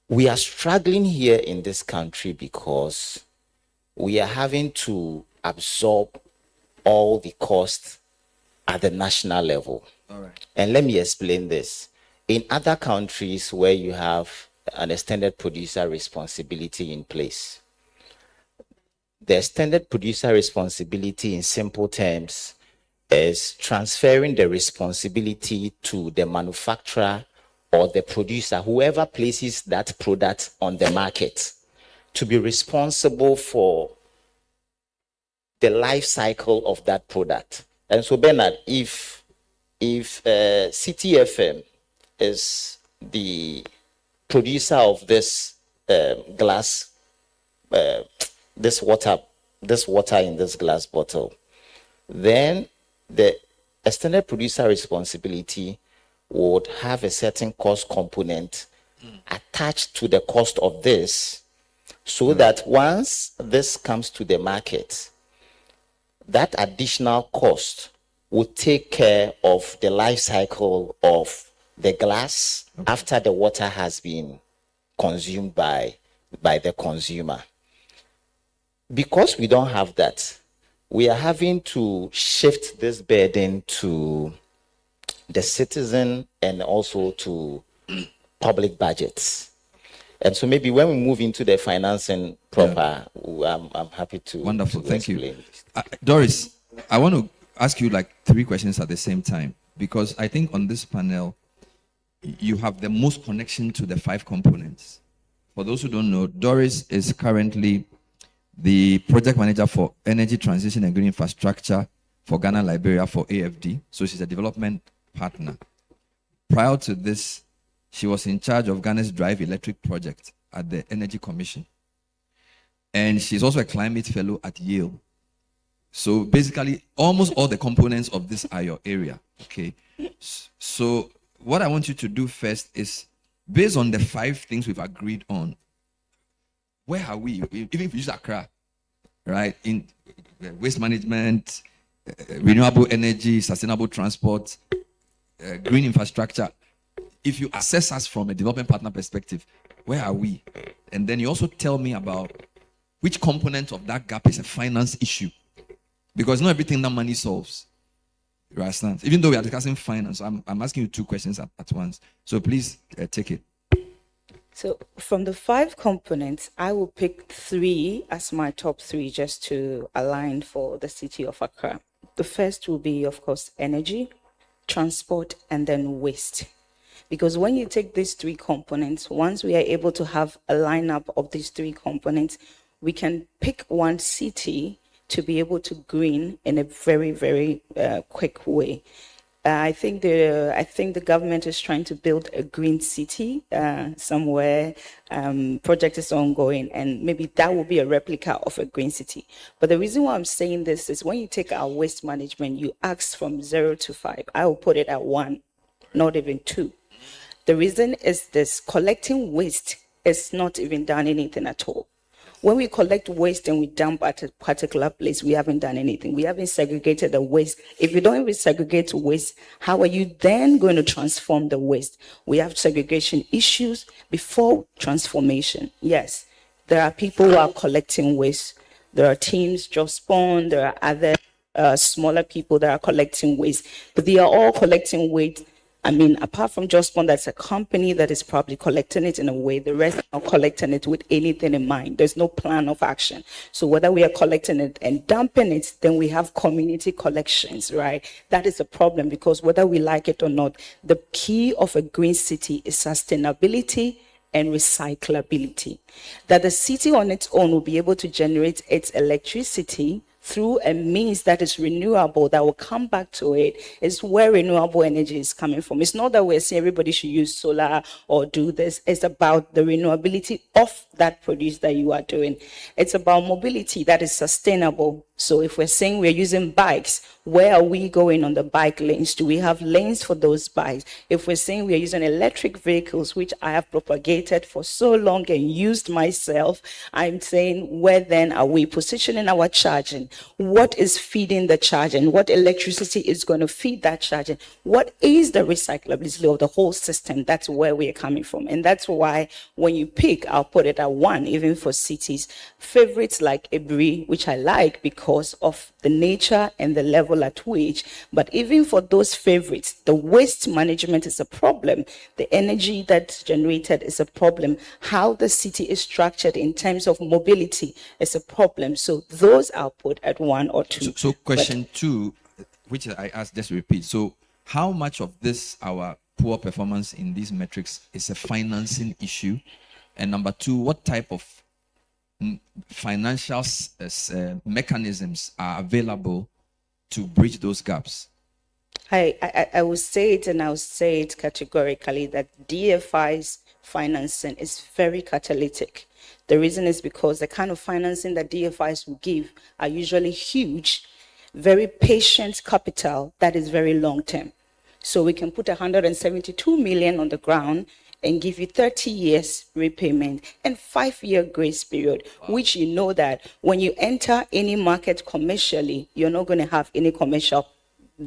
we are struggling here in this country because we are having to absorb all the costs at the national level. All right. And let me explain this. In other countries where you have an extended producer responsibility in place, the extended producer responsibility in simple terms is transferring the responsibility to the manufacturer or the producer, whoever places that product on the market, to be responsible for the life cycle of that product. And so, Bernard, if CTFM is the producer of this glass, this water in this glass bottle, then the extended producer responsibility would have a certain cost component attached to the cost of this, so that once this comes to the market, that additional cost would take care of the life cycle of the glass after the water has been consumed by the consumer. Because we don't have that, we are having to shift this burden to the citizen and also to public budgets. And so maybe when we move into the financing proper, I'm happy to. Wonderful, to thank you. explain. Doris, I want to ask you like 3 questions at the same time, because I think on this panel, you have the most connection to the 5 components. For those who don't know, Doris is currently the project manager for energy transition and green infrastructure for Ghana, Liberia for AFD. So she's a development partner. Prior to this, she was in charge of Ghana's Drive Electric project at the Energy Commission. And she's also a climate fellow at Yale. So basically, almost all the components of this are your area. Okay. So what I want you to do first is, based on the 5 things we've agreed on, where are we? Even if we use Accra, right? In waste management, renewable energy, sustainable transport, green infrastructure. If you assess us from a development partner perspective, where are we? And then you also tell me about which component of that gap is a finance issue. Because not everything that money solves. You understand? Even though we are discussing finance, I'm asking you 2 questions at once. So please take it. So from the 5 components, I will pick 3 as my top 3 just to align for the city of Accra. The first will be, of course, energy, transport, and then waste. Because when you take these 3 components, once we are able to have a lineup of these 3 components, we can pick one city to be able to green in a very, very quick way. I think the government is trying to build a green city somewhere. Project is ongoing, and maybe that will be a replica of a green city. But the reason why I'm saying this is when you take our waste management, you ask from 0 to 5. I will put it at 1, not even 2. The reason is this: collecting waste is not even done anything at all. When we collect waste and we dump at a particular place, we haven't done anything. We haven't segregated the waste. If you don't even segregate waste, how are you then going to transform the waste? We have segregation issues before transformation. Yes, there are people who are collecting waste. There are teams, Just Spawn, there are other smaller people that are collecting waste, but they are all collecting waste. I mean, apart from Just Spawn, that's a company that is probably collecting it in a way. The rest are not collecting it with anything in mind. There's no plan of action. So whether we are collecting it and dumping it, then we have community collections, right? That is a problem, because whether we like it or not, the key of a green city is sustainability and recyclability. That the city on its own will be able to generate its electricity through a means that is renewable, that will come back to it, is where renewable energy is coming from. It's not that we're saying everybody should use solar or do this. It's about the renewability of that produce that you are doing. It's about mobility that is sustainable. So if we're saying we're using bikes, where are we going on the bike lanes? Do we have lanes for those bikes? If we're saying we're using electric vehicles, which I have propagated for so long and used myself, I'm saying, where then are we positioning our charging? What is feeding the charging? What electricity is going to feed that charging? What is the recyclability of the whole system? That's where we're coming from. And that's why when you pick, I'll put it at 1, even for cities. Favorites like Ebri, which I like because of the nature and the level at which, but even for those favorites, the waste management is a problem. The energy that's generated is a problem. How the city is structured in terms of mobility is a problem. So those I'll put at 1 or 2. So question 2, which I asked, just to repeat. So how much of this, our poor performance in these metrics, is a financing issue? And number 2, what type of financial mechanisms are available to bridge those gaps? I will say it, and I'll say it categorically, that DFI's financing is very catalytic. The reason is because the kind of financing that DFIs will give are usually huge, very patient capital that is very long term. So we can put 172 million on the ground and give you 30 years repayment and 5-year grace period, which you know that when you enter any market commercially, you're not going to have any commercial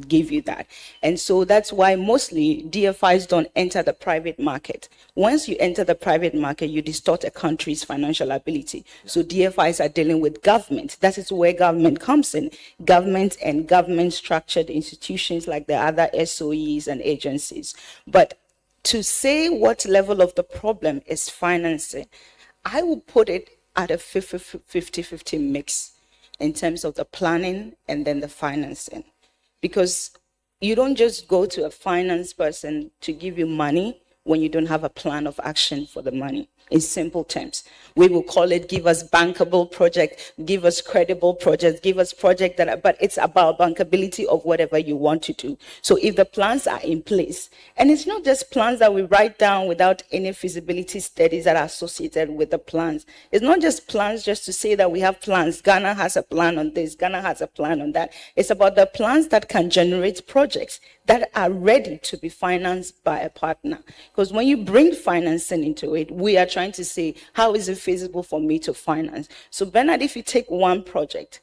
give you that. And so that's why mostly DFIs don't enter the private market. Once you enter the private market, you distort a country's financial ability. So DFIs are dealing with government. That is where government comes in. Government and government structured institutions like the other SOEs and agencies. But to say what level of the problem is financing, I will put it at a 50-50 mix in terms of the planning and then the financing. Because you don't just go to a finance person to give you money when you don't have a plan of action for the money. In simple terms, we will call it, give us bankable project, give us credible projects, give us project that, but it's about bankability of whatever you want to do. So if the plans are in place, and it's not just plans that we write down without any feasibility studies that are associated with the plans. It's not just plans just to say that we have plans. Ghana has a plan on this, Ghana has a plan on that. It's about the plans that can generate projects that are ready to be financed by a partner. Because when you bring financing into it, we are trying to say, how is it feasible for me to finance? So Bernard, if you take one project,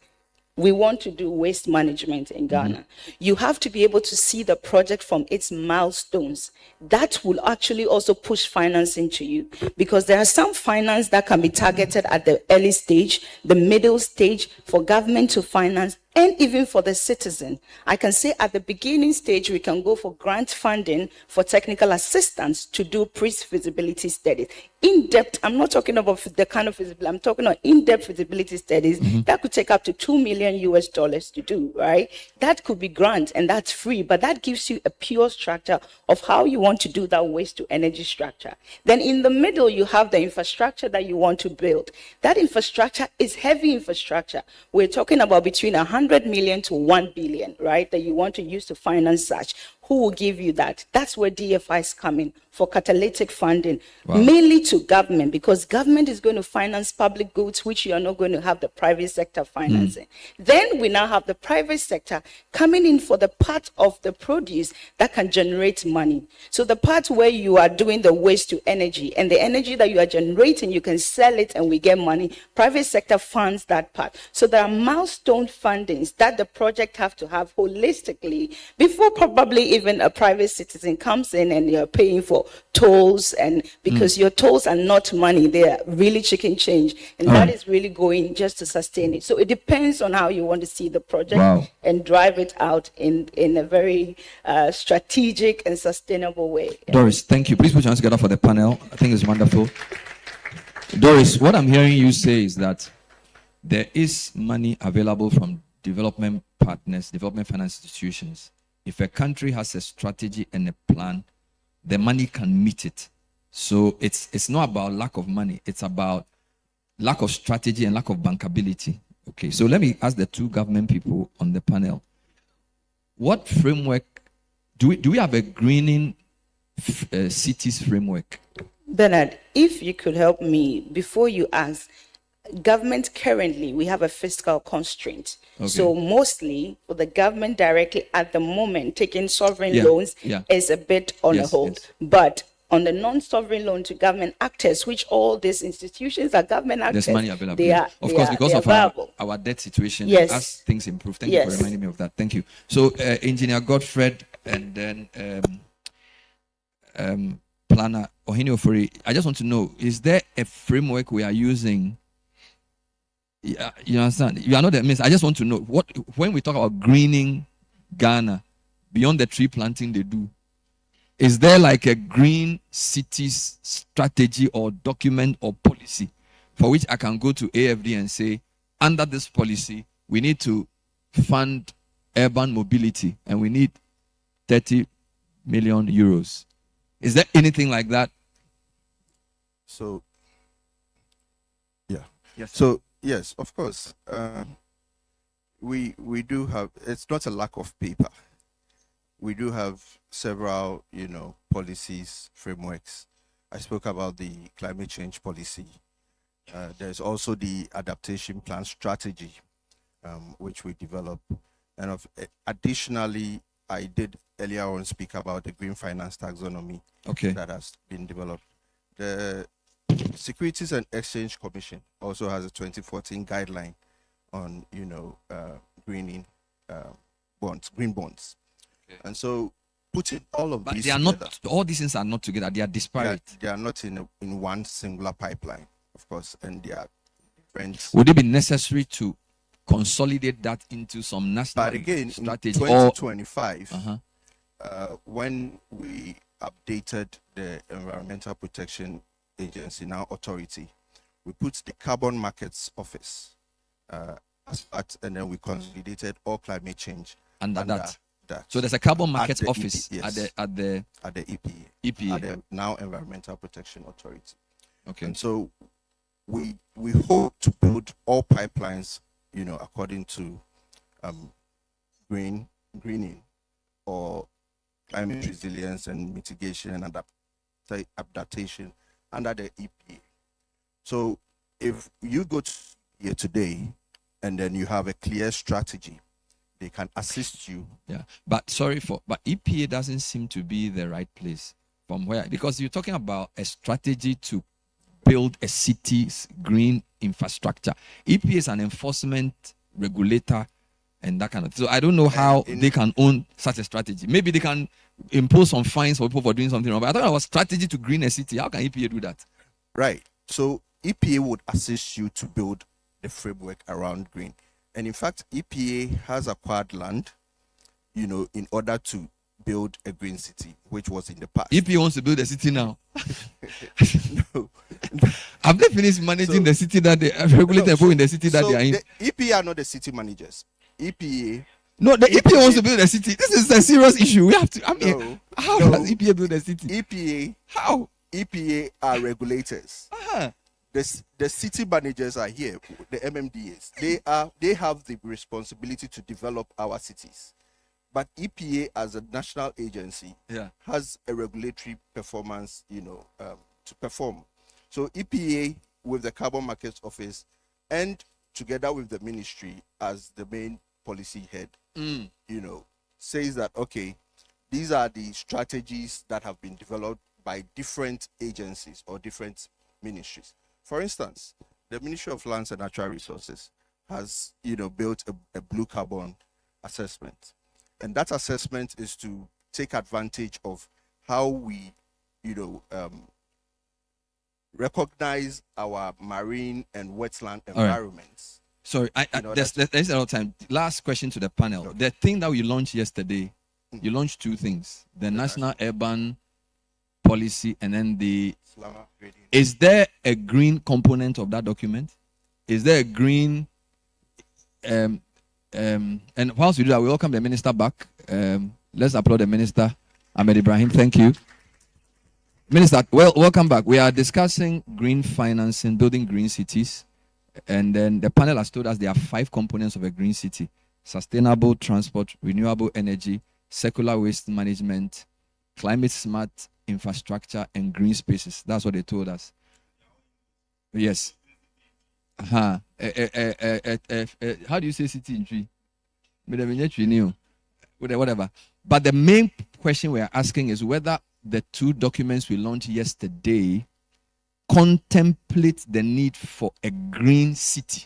we want to do waste management in Ghana. You have to be able to see the project from its milestones. That will actually also push financing to you, because there are some finance that can be targeted at the early stage, the middle stage, for government to finance, and even for the citizen. I can say at the beginning stage, we can go for grant funding for technical assistance to do pre-feasibility studies. In-depth, I'm not talking about the kind of feasibility, I'm talking about in-depth feasibility studies that could take up to $2 million to do, right? That could be grant, and that's free, but that gives you a pure structure of how you want to do that waste to energy structure. Then in the middle, you have the infrastructure that you want to build. That infrastructure is heavy infrastructure. We're talking about between 100 million to 1 billion, right? That you want to use to finance such. Who will give you that? That's where DFIs come in for catalytic funding, mainly to government, because government is going to finance public goods, which you are not going to have the private sector financing. Then we now have the private sector coming in for the part of the produce that can generate money. So the part where you are doing the waste to energy, and the energy that you are generating, you can sell it and we get money. Private sector funds that part. So there are milestone fundings that the project have to have holistically before probably even a private citizen comes in and you're paying for tolls, and because your tolls are not money, they are really chicken change, and that is really going just to sustain it. So it depends on how you want to see the project and drive it out in a very strategic and sustainable way. Doris, thank you. Please put your hands together for the panel. I think it's wonderful. Doris, what I'm hearing you say is that there is money available from development partners, development finance institutions. If a country has a strategy and a plan, the money can meet it. So it's not about lack of money. It's about lack of strategy and lack of bankability. Okay, so let me ask the two government people on the panel. What framework do we have a greening cities framework? Bernard, if you could help me before you ask, government currently, we have a fiscal constraint. Okay. So mostly for the government directly at the moment, taking sovereign Yeah, loans yeah. is a bit on Yes, a hold. yes. But on the non-sovereign loan to government actors, which all these institutions are government actors, There's money available. they are, of they course, are, because they are of viable. our debt situation, Yes. as things improve. Thank you for Yes. reminding me of that. Thank you. So, Engineer Godfred and then Planner Ohini Ofori, I just want to know, is there a framework we are using? Yeah, you understand? You are not the minister. I just want to know, when we talk about greening Ghana, beyond the tree planting they do, is there like a green cities strategy or document or policy for which I can go to AFD and say, under this policy, we need to fund urban mobility and we need 30 million euros? Is there anything like that? So, yeah. Yes. So, yes, of course. We do have, it's not a lack of paper. We do have several, policies, frameworks. I spoke about the climate change policy. There's also the adaptation plan strategy, which we develop. And additionally, I did earlier on speak about the green finance taxonomy that has been developed. The Securities and Exchange Commission also has a 2014 guideline on, greening bonds, green bonds. Okay. And so putting all of these they are together, not, all these things are not together, they are disparate. They are not in one singular pipeline, of course, and they are different. Would it be necessary to consolidate that into some national strategy? In 2025, when we updated the Environmental Protection Agency, now authority, we put the Carbon Markets Office as part, and then we consolidated all climate change under that. So there's a Carbon Markets Office yes, at the EPA, at the now Environmental Protection Authority. Okay. And so we hope to build all pipelines, according to greening or climate resilience and mitigation and adaptation under the EPA. So if you go to here today and then you have a clear strategy, they can assist you. Yeah, but EPA doesn't seem to be the right place from where, because you're talking about a strategy to build a city's green infrastructure. EPA is an enforcement regulator and that kind of thing. So I don't know how they can own such a strategy. Maybe they can impose some fines for people for doing something wrong. But I thought it was strategy to green a city. How can EPA do that? Right. So EPA would assist you to build the framework around green. And in fact, EPA has acquired land, in order to build a green city, which was in the past. EPA wants to build a city now. No. Have they finished managing the city that they have regulated in the city that they are in? The EPA are not the city managers. EPA. No, the EPA wants to build a city. This is a serious issue. We have to. How does EPA build a city? EPA. How? EPA are regulators. Uh-huh. The city managers are here, the MMDAs. They have the responsibility to develop our cities. But EPA as a national agency has a regulatory performance, to perform. So EPA with the Carbon Markets Office and together with the ministry as the main policy head, says that, okay, these are the strategies that have been developed by different agencies or different ministries. For instance, the Ministry of Lands and Natural Resources has, built a blue carbon assessment. And that assessment is to take advantage of how we, recognize our marine and wetland environments. Sorry, there's a lot of time. Last question to the panel. Okay. The thing that we launched yesterday, you launched two things: the National Urban Policy and then the. Is there a green component of that document? Is there a green? And whilst we do that, we welcome the minister back. Let's applaud the minister, Ahmed Ibrahim. Thank you. Minister, welcome back. We are discussing green financing, building green cities. And then the panel has told us there are 5 components of a green city: sustainable transport, renewable energy, circular waste management, climate smart infrastructure, and green spaces. That's what they told us. Yes. How do you say city in tree? Whatever. But the main question we are asking is whether the 2 documents we launched yesterday contemplate the need for a green city.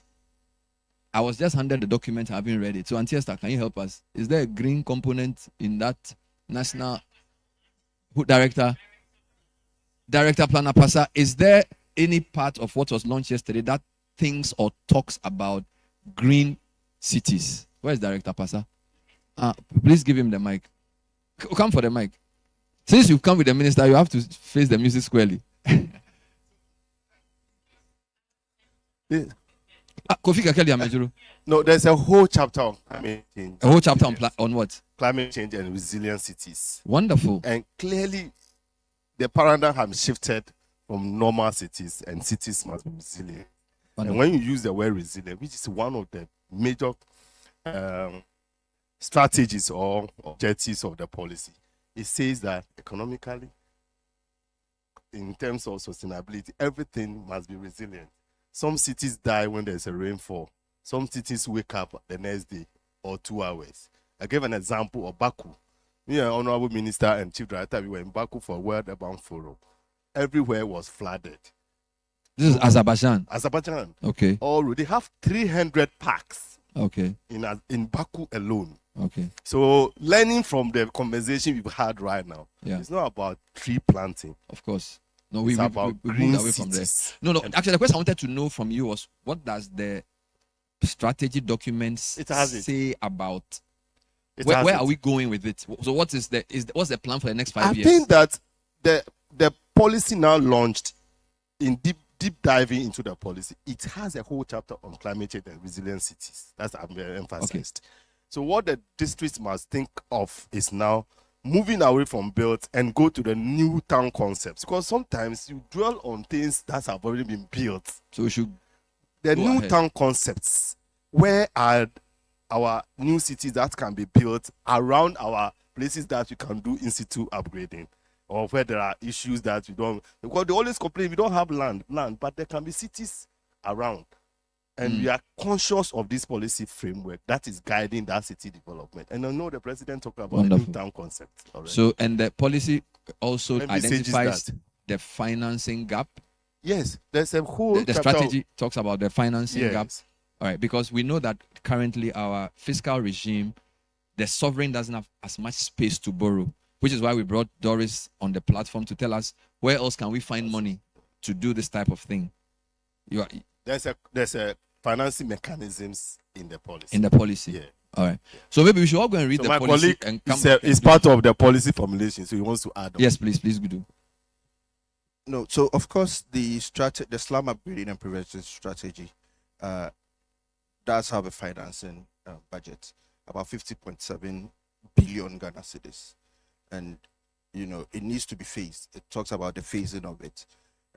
I was just handed the document, I haven't read it. So, Auntie Esther, can you help us? Is there a green component in that national director planner Pasa? Is there any part of what was launched yesterday that thinks or talks about green cities? Where is Director Pasa? Please give him the mic. Come for the mic. Since you've come with the minister, you have to face the music squarely. Kofi Kakeli Amejuru. No, there's a whole chapter on climate change. A whole chapter on what? Climate change and resilient cities. Wonderful. And clearly, the paradigm has shifted from normal cities, and cities must be resilient. Wonderful. And when you use the word resilient, which is one of the major strategies or objectives of the policy, it says that economically, in terms of sustainability, everything must be resilient. Some cities die when there's a rainfall. Some cities wake up the next day or 2 hours. I gave an example of Baku. Me and Honorable Minister and Chief Director, we were in Baku for a World Urban Forum. Everywhere was flooded. This is Azerbaijan. Azerbaijan. Okay. Already have 300 parks. Okay. In Baku alone. Okay. So learning from the conversation we've had right now, it's not about tree planting. Of course. No, it's about green moved away from there. No. Actually, the question I wanted to know from you was, what does the strategy documents say about? Where are we going with it? So what's the plan for the next 5 years? I think that the policy now launched in deep diving into the policy. It has a whole chapter on climate change and resilient cities. That's emphasized. Okay. So what the districts must think of is now moving away from built and go to the new town concepts, because sometimes you dwell on things that have already been built. So we should the new town concepts. Where are our new cities that can be built around our places that we can do in situ upgrading, or where there are issues that we don't, because they always complain we don't have land, but there can be cities around. And we are conscious of this policy framework that is guiding that city development. And I know the president talked about the new town concept already. So, and the policy also identifies the financing gap. Yes, there's a whole the strategy talks about the financing gap. All right, because we know that currently our fiscal regime, the sovereign doesn't have as much space to borrow, which is why we brought Doris on the platform to tell us where else can we find money to do this type of thing. There's a financing mechanisms in the policy. In the policy. Yeah. All right. So maybe we should all go and read the policy and come back. It's part of the policy formulation, so he wants to add on. Yes, please do. No, so of course the SLUM upgrading and prevention strategy does have a financing budget, about 50.7 billion Ghana cedis, and it needs to be phased. It talks about the phasing of it,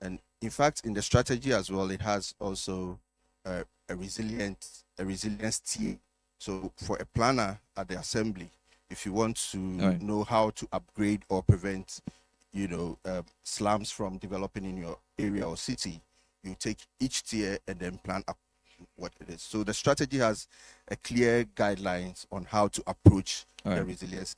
and in fact in the strategy as well, it has also a resilience TA. So for a planner at the assembly, if you want to know how to upgrade or prevent slums from developing in your area or city, you take each tier and then plan up what it is. So the strategy has a clear guidelines on how to approach the resilience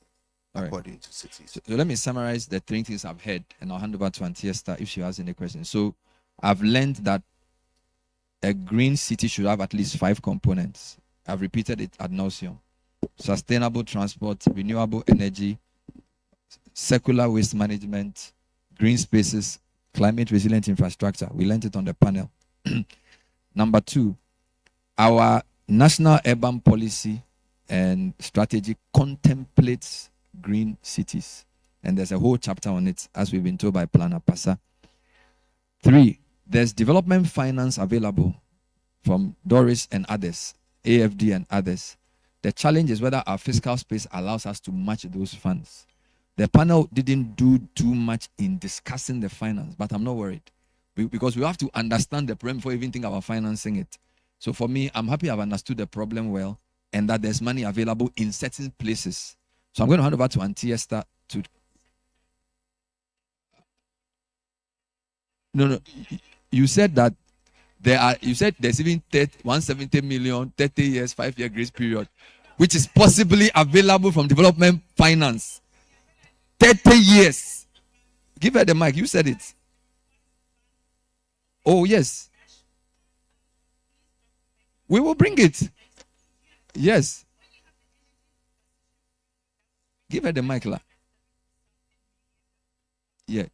according to cities. So let me summarize the 3 things I've heard, and I'll hand over to Auntie Esther if she has any questions. So I've learned that a green city should have at least 5 components. I've repeated it ad nauseum: sustainable transport, renewable energy, circular waste management, green spaces, climate resilient infrastructure. We learned it on the panel. Number 2, our national urban policy and strategy contemplates green cities. And there's a whole chapter on it, as we've been told by Planner Pasa. 3, there's development finance available from Doris and others, AFD and others. The challenge is whether our fiscal space allows us to match those funds. The panel didn't do too much in discussing the finance, but I'm not worried, because we have to understand the problem before we even think about financing it. So for me, I'm happy I've understood the problem well and that there's money available in certain places. So I'm going to hand over to Auntie Esther to... No. You said that you said there's even 170 million, 30 years, 5-year grace period, which is possibly available from development finance. 30 years. Give her the mic. You said it. Oh, yes. We will bring it. Yes. Give her the mic, La. Yeah.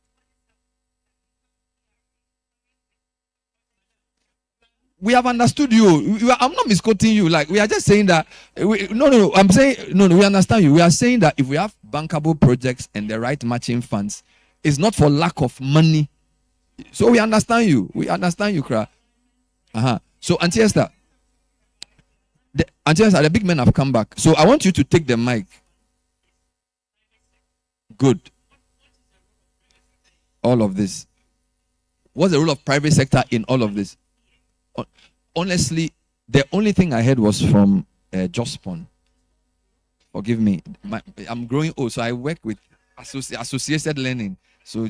We have understood you. I'm not misquoting you. Like, we are just saying that. No. I'm saying, no, we understand you. We are saying that if we have bankable projects and the right matching funds, it's not for lack of money. So we understand you. We understand you, Kra. So, Auntie Esther, the big men have come back. So I want you to take the mic. Good. All of this. What's the role of private sector in all of this? Honestly, the only thing I heard was from Jospon. Forgive me. I'm growing old, so I work with associated learning. So,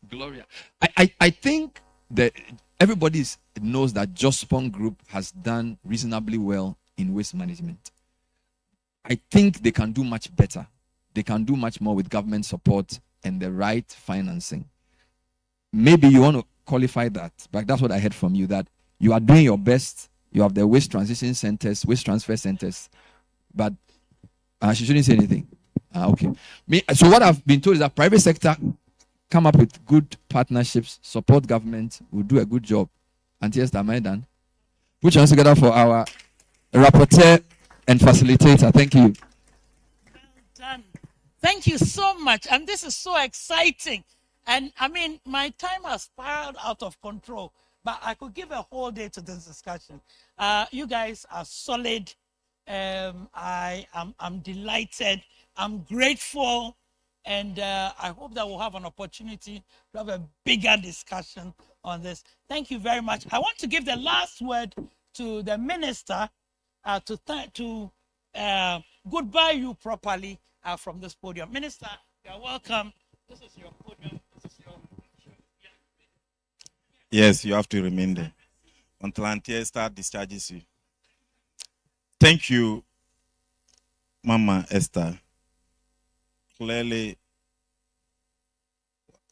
Gloria. I think that everybody knows that Jospon Group has done reasonably well in waste management. I think they can do much better. They can do much more with government support and the right financing. Maybe you want to qualify that, but that's what I heard from you, that you are doing your best. You have the waste transition centers, waste transfer centers, but she shouldn't say anything. Okay. So what I've been told is that private sector come up with good partnerships, support government, will do a good job. Auntie Esther, am I done? Put your hands together for our rapporteur and facilitator. Thank you. Well done. Thank you so much. And this is so exciting. And I mean, my time has spiraled out of control, but I could give a whole day to this discussion. You guys are solid. I'm delighted. I'm grateful. And I hope that we'll have an opportunity to have a bigger discussion on this. Thank you very much. I want to give the last word to the minister to goodbye you properly from this podium. Minister, you're welcome. This is your podium. This is your... Yes, you have to remain there until Auntie Esther discharges you. Thank you, Mama Esther. Clearly,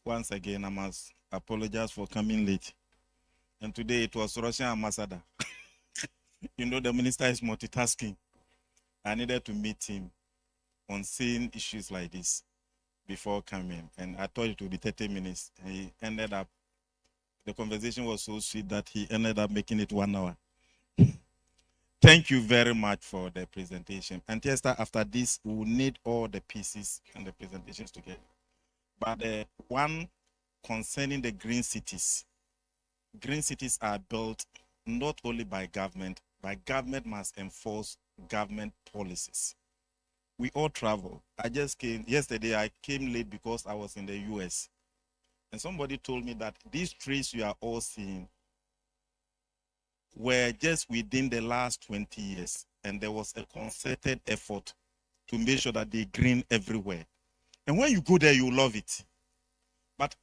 once again, I must apologize for coming late. And today it was Russian ambassador. You know, the minister is multitasking. I needed to meet him on seeing issues like this before coming. And I thought it would be 30 minutes. He ended up, the conversation was so sweet that he ended up making it 1 hour. Thank you very much for the presentation. And Esther, after this, we will need all the pieces and the presentations together. But one concerning the green cities are built not only by government, but government must enforce government policies. We all travel. Yesterday I came late because I was in the US. And somebody told me that these trees you are all seeing were just within the last 20 years. And there was a concerted effort to make sure that they green everywhere. And when you go there, you love it. But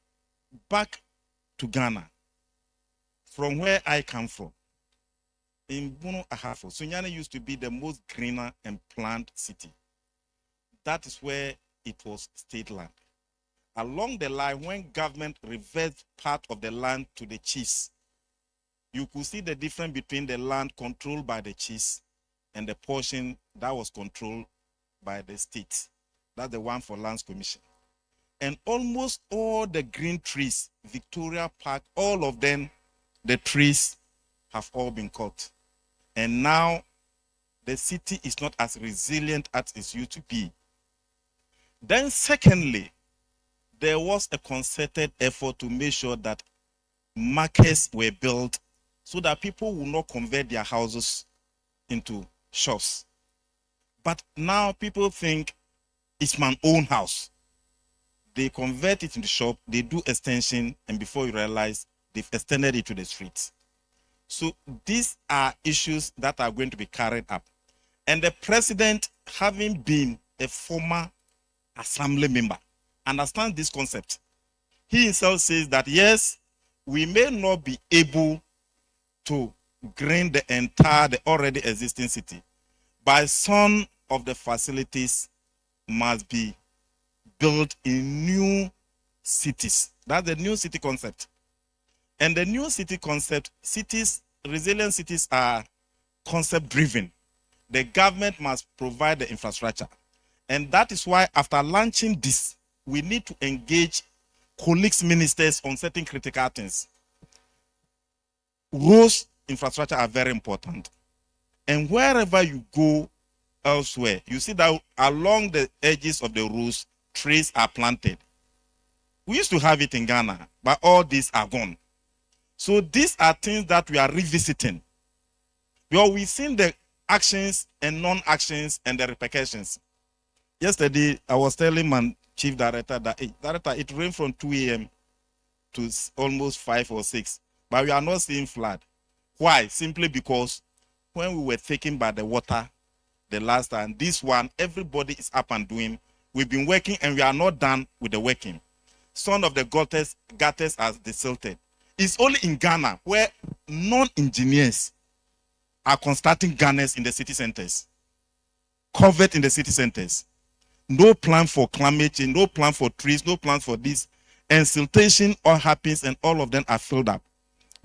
back to Ghana, from where I come from, in Bono Ahafo, Sunyani used to be the most greener and planned city. That is where it was state land. Along the line, when government reversed part of the land to the chiefs, you could see the difference between the land controlled by the chiefs and the portion that was controlled by the state. That's the one for Lands Commission. And almost all the green trees, Victoria Park, all of them, the trees have all been cut. And now the city is not as resilient as it used to be. Then secondly, there was a concerted effort to make sure that markets were built so that people will not convert their houses into shops. But now people think it's my own house. They convert it into shop, they do extension, and before you realize, they've extended it to the streets. So these are issues that are going to be carried up. And the president, having been a former assembly member, understands this concept. He himself says that, yes, we may not be able to green the already existing city, but some of the facilities must be built in new cities. That's the new city concept. And the new city concept, resilient cities are concept driven. The government must provide the infrastructure. And that is why after launching this, we need to engage colleagues, ministers on certain critical things. Roads, infrastructure are very important. And wherever you go elsewhere, you see that along the edges of the roads, trees are planted. We used to have it in Ghana, but all these are gone. So these are things that we are revisiting. Well, we've seen the actions and non-actions and the repercussions. Yesterday, I was telling my chief director that, hey, director, it rained from 2 a.m. to almost 5 or 6, but we are not seeing flood. Why? Simply because when we were taken by the water the last time, this one, everybody is up and doing. We've been working and we are not done with the working. Some of the gutters are desilted. It's only in Ghana where non-engineers are constructing gunners in the city centers, covered in the city centers. No plan for climate change, no plan for trees, no plan for this. And siltation all happens and all of them are filled up.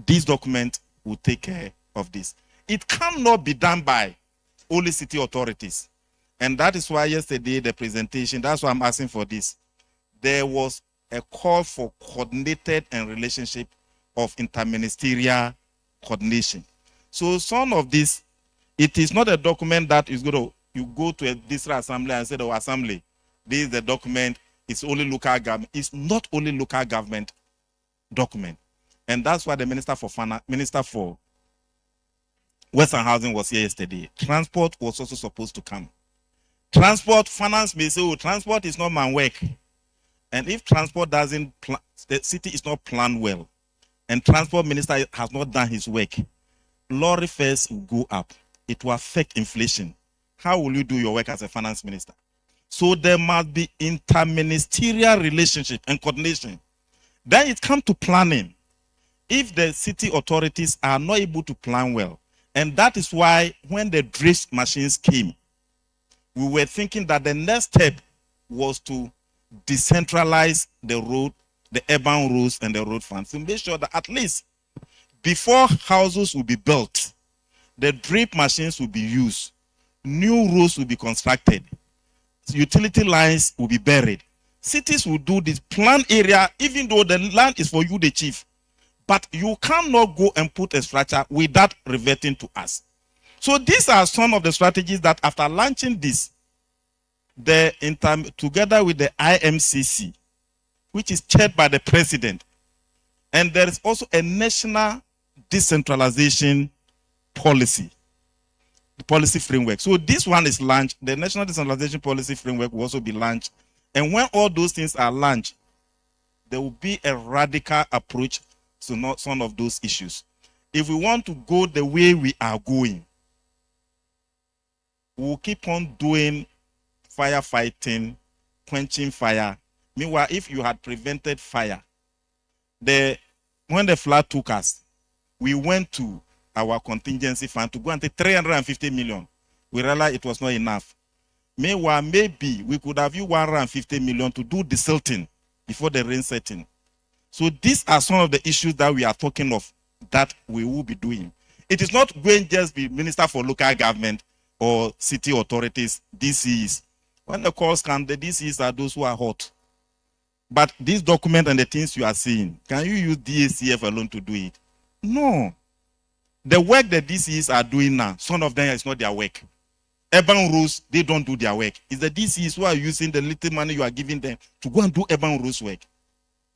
This document will take care of this. It cannot be done by only city authorities. And that is why yesterday the presentation, that's why I'm asking for this. There was a call for coordinated and relationship of interministerial coordination. So some of this, it is not a document that is going to, you go to a district assembly and say, oh, assembly, this is the document, it's only local government. It's not only local government document. And that's why the Minister for Western Housing was here yesterday. Transport was also supposed to come. Transport, finance may say, oh, transport is not my work. And if transport doesn't, the city is not planned well, and transport minister has not done his work, lorry fares will go up. It will affect inflation. How will you do your work as a finance minister? So there must be interministerial relationship and coordination. Then it comes to planning. If the city authorities are not able to plan well, and that is why when the drift machines came, we were thinking that the next step was to decentralize the road, the urban roads and the road funds, to make sure that at least before houses will be built, the drip machines will be used, new roads will be constructed, utility lines will be buried. Cities will do this plan area, even though the land is for you, the chief. But you cannot go and put a structure without reverting to us. So these are some of the strategies that after launching this, together with the IMCC, which is chaired by the president, and there is also a national decentralization policy, the policy framework. So this one is launched. The national decentralization policy framework will also be launched. And when all those things are launched, there will be a radical approach to some of those issues. If we want to go the way we are going, we'll keep on doing firefighting, quenching fire. Meanwhile, if you had prevented fire, when the flood took us, we went to our contingency fund to go and take 350 million. We realized it was not enough. Meanwhile, maybe we could have used 150 million to do the silting before the rain set in. So these are some of the issues that we are talking of that we will be doing. It is not going to just be Minister for Local Government or city authorities, DCs. When the calls come, the DCs are those who are hot. But this document and the things you are seeing, can you use DACF alone to do it? No. The work the DCs are doing now, some of them is not their work. Urban rules, they don't do their work. It's the DCs who are using the little money you are giving them to go and do urban rules work.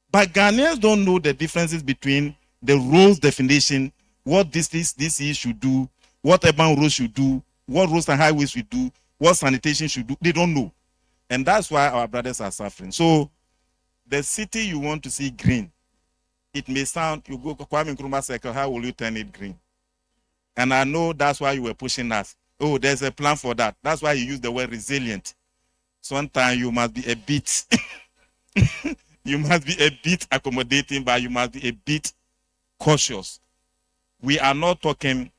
But Ghanaians don't know the differences between the rules definition, what DCs should do, what urban rules should do, what roads and highways should do, what sanitation should do. They don't know. And that's why our brothers are suffering. So the city you want to see green, it may sound, you go to Kwame Nkrumah Circle, how will you turn it green? And I know that's why you were pushing us. Oh, there's a plan for that. That's why you use the word resilient. Sometimes you must be a bit, you must be a bit accommodating, but you must be a bit cautious. We are not talking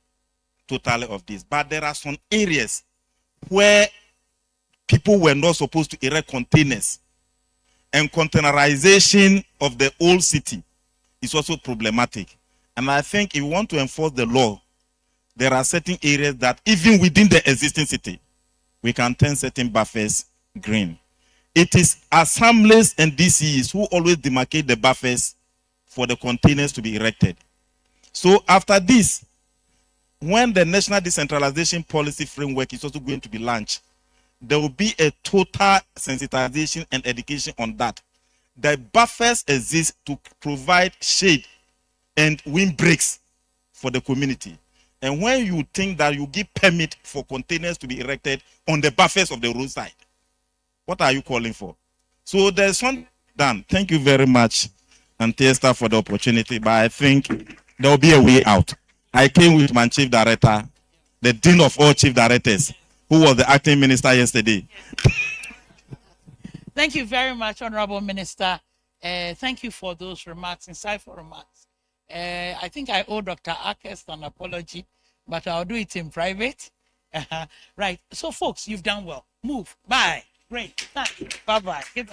totally of this, but there are some areas where people were not supposed to erect containers, and containerization of the old city is also problematic. And I think if you want to enforce the law, there are certain areas that even within the existing city, we can turn certain buffers green. It is assemblies and DCEs who always demarcate the buffers for the containers to be erected. So after this, when the National Decentralization Policy Framework is also going to be launched, there will be a total sensitization and education on that. The buffers exist to provide shade and windbreaks for the community. And when you think that you give permit for containers to be erected on the buffers of the roadside, what are you calling for? So there's one done. Thank you very much, Auntie Esther, for the opportunity. But I think there will be a way out. I came with my chief director, the dean of all chief directors, who was the acting minister yesterday. Thank you very much, Honorable Minister. Thank you for those remarks, insightful remarks. I think I owe Dr. Akest an apology, but I'll do it in private. Right. So, folks, you've done well. Move. Bye. Great. Thank you. Bye-bye. Get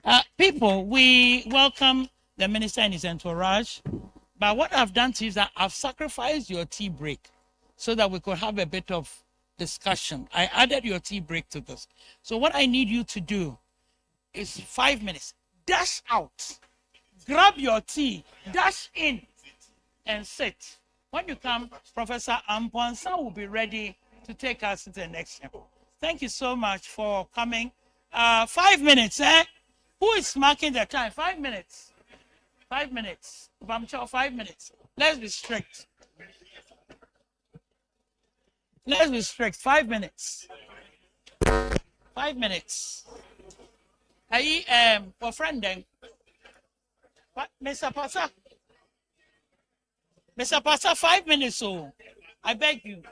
off. People, we welcome the minister and his entourage. But what I've done to you is that I've sacrificed your tea break so that we could have a bit of discussion. I added your tea break to this. So what I need you to do is 5 minutes. Dash out. Grab your tea. Dash in. And sit. When you come, Professor Amponsa will be ready to take us to the next level. Thank you so much for coming. 5 minutes, eh? Who is marking the time? 5 minutes. 5 minutes. 5 minutes. Let's be strict. Let's be strict. 5 minutes. 5 minutes. For friend then. Mr. Pastor. Mr. Pastor, 5 minutes, so I beg you.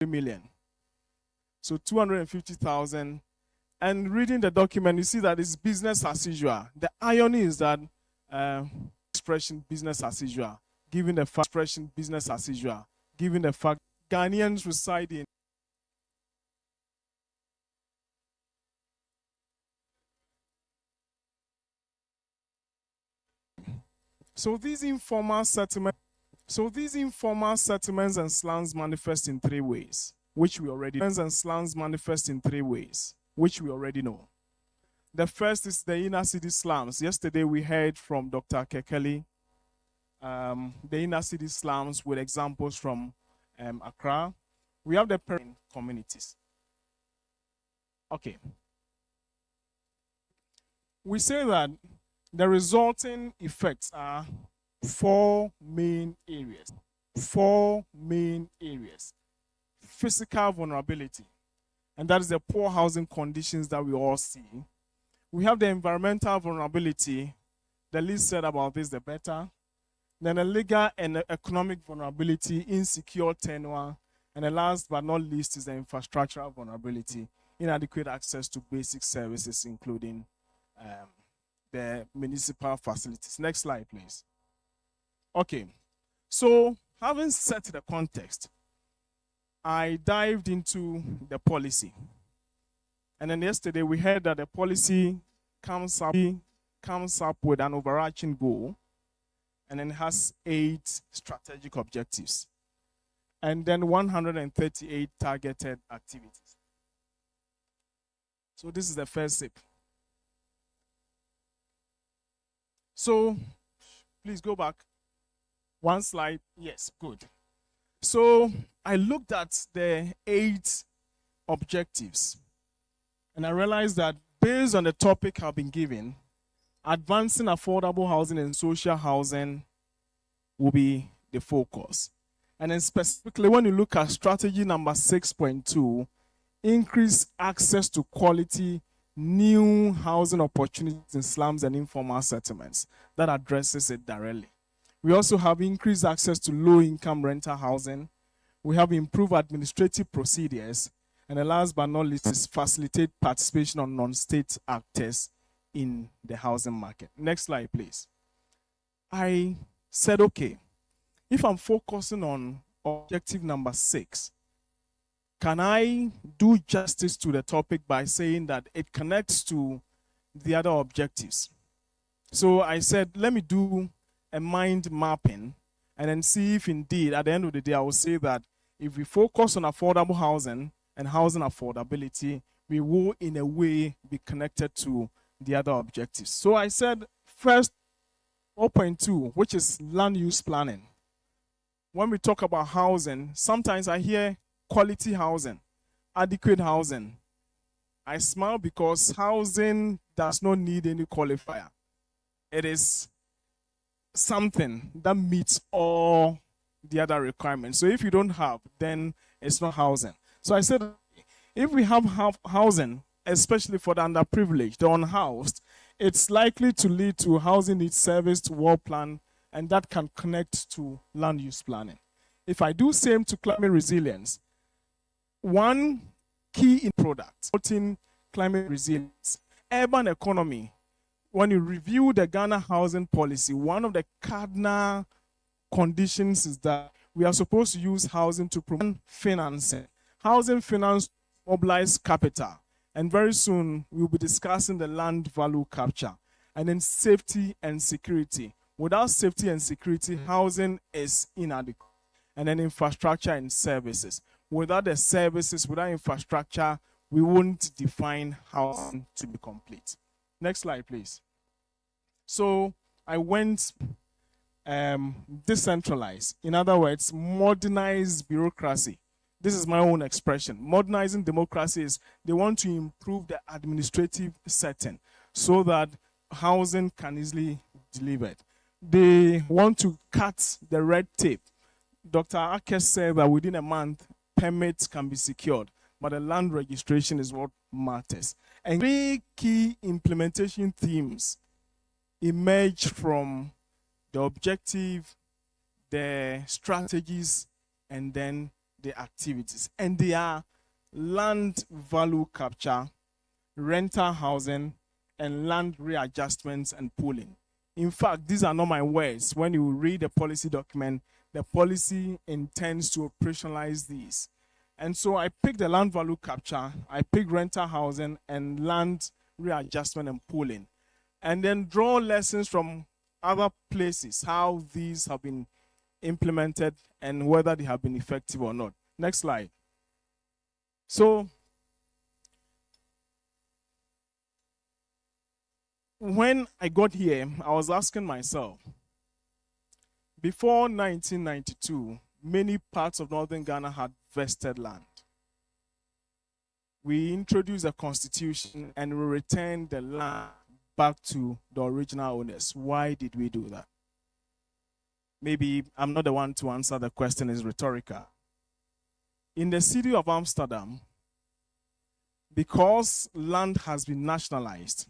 million. So 250,000. And reading the document, you see that it's business as usual. The irony is that expression business as usual, given the fact expression business as usual, given the fact Ghanaians reside in these informal settlements and slums manifest in three ways, which we already know. The first is the inner city slums. Yesterday we heard from Dr. Kekeli, the inner city slums with examples from Accra. We have the parent communities. Okay. We say that the resulting effects are four main areas. Physical vulnerability, and that is the poor housing conditions that we all see. We have the environmental vulnerability. The least said about this, the better. Then the legal and economic vulnerability, insecure tenure, and the last but not least is the infrastructural vulnerability, inadequate access to basic services, including the municipal facilities. Next slide, please. Okay, so having set the context, I dived into the policy. And then yesterday we heard that the policy comes up with an overarching goal, and then has 8 strategic objectives, and then 138 targeted activities. So this is the first sip. So please go back. One slide. Yes, good. So I looked at the 8 objectives, and I realized that based on the topic I've been given, advancing affordable housing and social housing will be the focus. And then specifically, when you look at strategy number 6.2, increase access to quality new housing opportunities in slums and informal settlements, that addresses it directly. We also have increased access to low-income rental housing. We have improved administrative procedures. And the last but not least is facilitate participation of non-state actors in the housing market. Next slide, please. I said, okay, if I'm focusing on objective number 6, can I do justice to the topic by saying that it connects to the other objectives? So I said, let me do a mind mapping and then see if indeed, at the end of the day, I will say that if we focus on affordable housing and housing affordability, we will in a way be connected to the other objectives. So I said, first, 0.2, which is land use planning. When we talk about housing, sometimes I hear quality housing, adequate housing. I smile because housing does not need any qualifier. It is something that meets all the other requirements. So if you don't have, then it's not housing. So I said, if we have housing, especially for the underprivileged, the unhoused, it's likely to lead to housing needs serviced, well planned, and that can connect to land use planning. If I do same to climate resilience, one key in product, supporting climate resilience, urban economy. When you review the Ghana housing policy, one of the cardinal conditions is that we are supposed to use housing to promote financing. Housing finance mobilize capital. And very soon we'll be discussing the land value capture. And then safety and security. Without safety and security, housing is inadequate. And then infrastructure and services. Without the services, without infrastructure, we won't define housing to be complete. Next slide, please. So I went decentralized. In other words, modernize bureaucracy. This is my own expression. Modernizing democracy is they want to improve the administrative setting so that housing can easily be delivered. They want to cut the red tape. Dr. Akes said that within a month, permits can be secured, but the land registration is what matters. And 3 key implementation themes emerge from the objective, the strategies, and then the activities, and they are land value capture, rental housing, and land readjustments and pooling. In fact, these are not my words. When you read the policy document, the policy intends to operationalize these. And so I picked the land value capture, I picked rental housing and land readjustment and pooling, and then draw lessons from other places, how these have been implemented and whether they have been effective or not. Next slide. So when I got here, I was asking myself, before 1992, many parts of northern Ghana had vested land. We introduced a constitution and we returned the land back to the original owners. Why did we do that? Maybe I'm not the one to answer the question, it's rhetorical. In the city of Amsterdam, because land has been nationalized,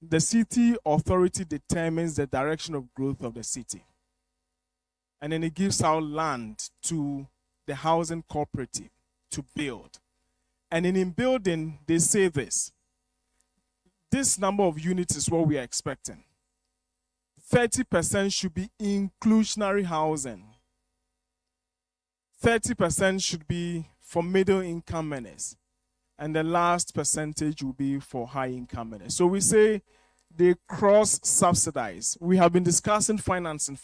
the city authority determines the direction of growth of the city. And then it gives out land to the housing cooperative to build. And in building, they say this number of units is what we are expecting. 30% should be inclusionary housing. 30% should be for middle income earners. And the last percentage will be for high income earners. So we say they cross-subsidize. We have been discussing financing.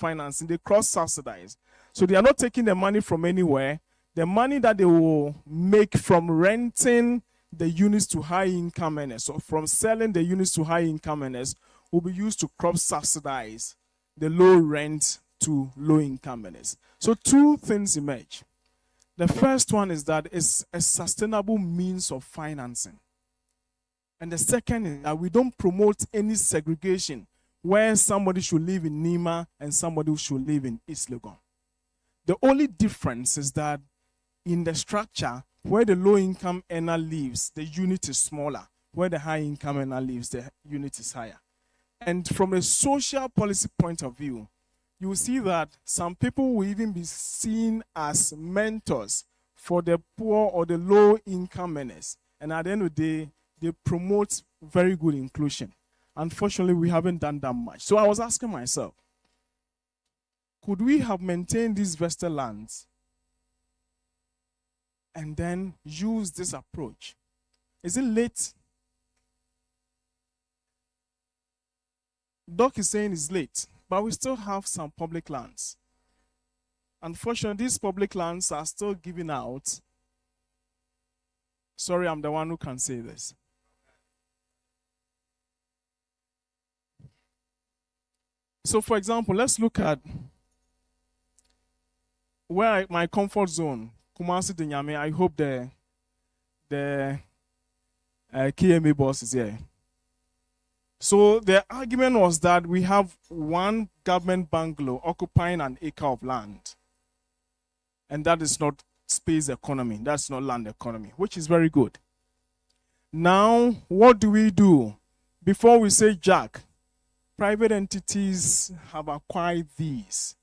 They cross-subsidize. So they are not taking the money from anywhere. The money that they will make from renting the units to high income earners, or from selling the units to high income earners, will be used to cross-subsidize the low rent to low income earners. So two things emerge. The first one is that it's a sustainable means of financing. And the second is that we don't promote any segregation where somebody should live in Nima and somebody should live in East Legon. The only difference is that in the structure, where the low-income earner lives, the unit is smaller. Where the high-income earner lives, the unit is higher. And from a social policy point of view, you will see that some people will even be seen as mentors for the poor or the low-income earners. And at the end of the day, they promote very good inclusion. Unfortunately, we haven't done that much. So I was asking myself, could we have maintained these vested lands and then use this approach? Is it late? Doc is saying it's late, but we still have some public lands. Unfortunately, these public lands are still given out. Sorry, I'm the one who can say this. So, for example, let's look at where my comfort zone, Kumasi Dinyame. I hope the KMA boss is here. So the argument was that we have one government bungalow occupying an acre of land. And that is not space economy. That's not land economy, which is very good. Now, what do we do? Before we say Jack, private entities have acquired these.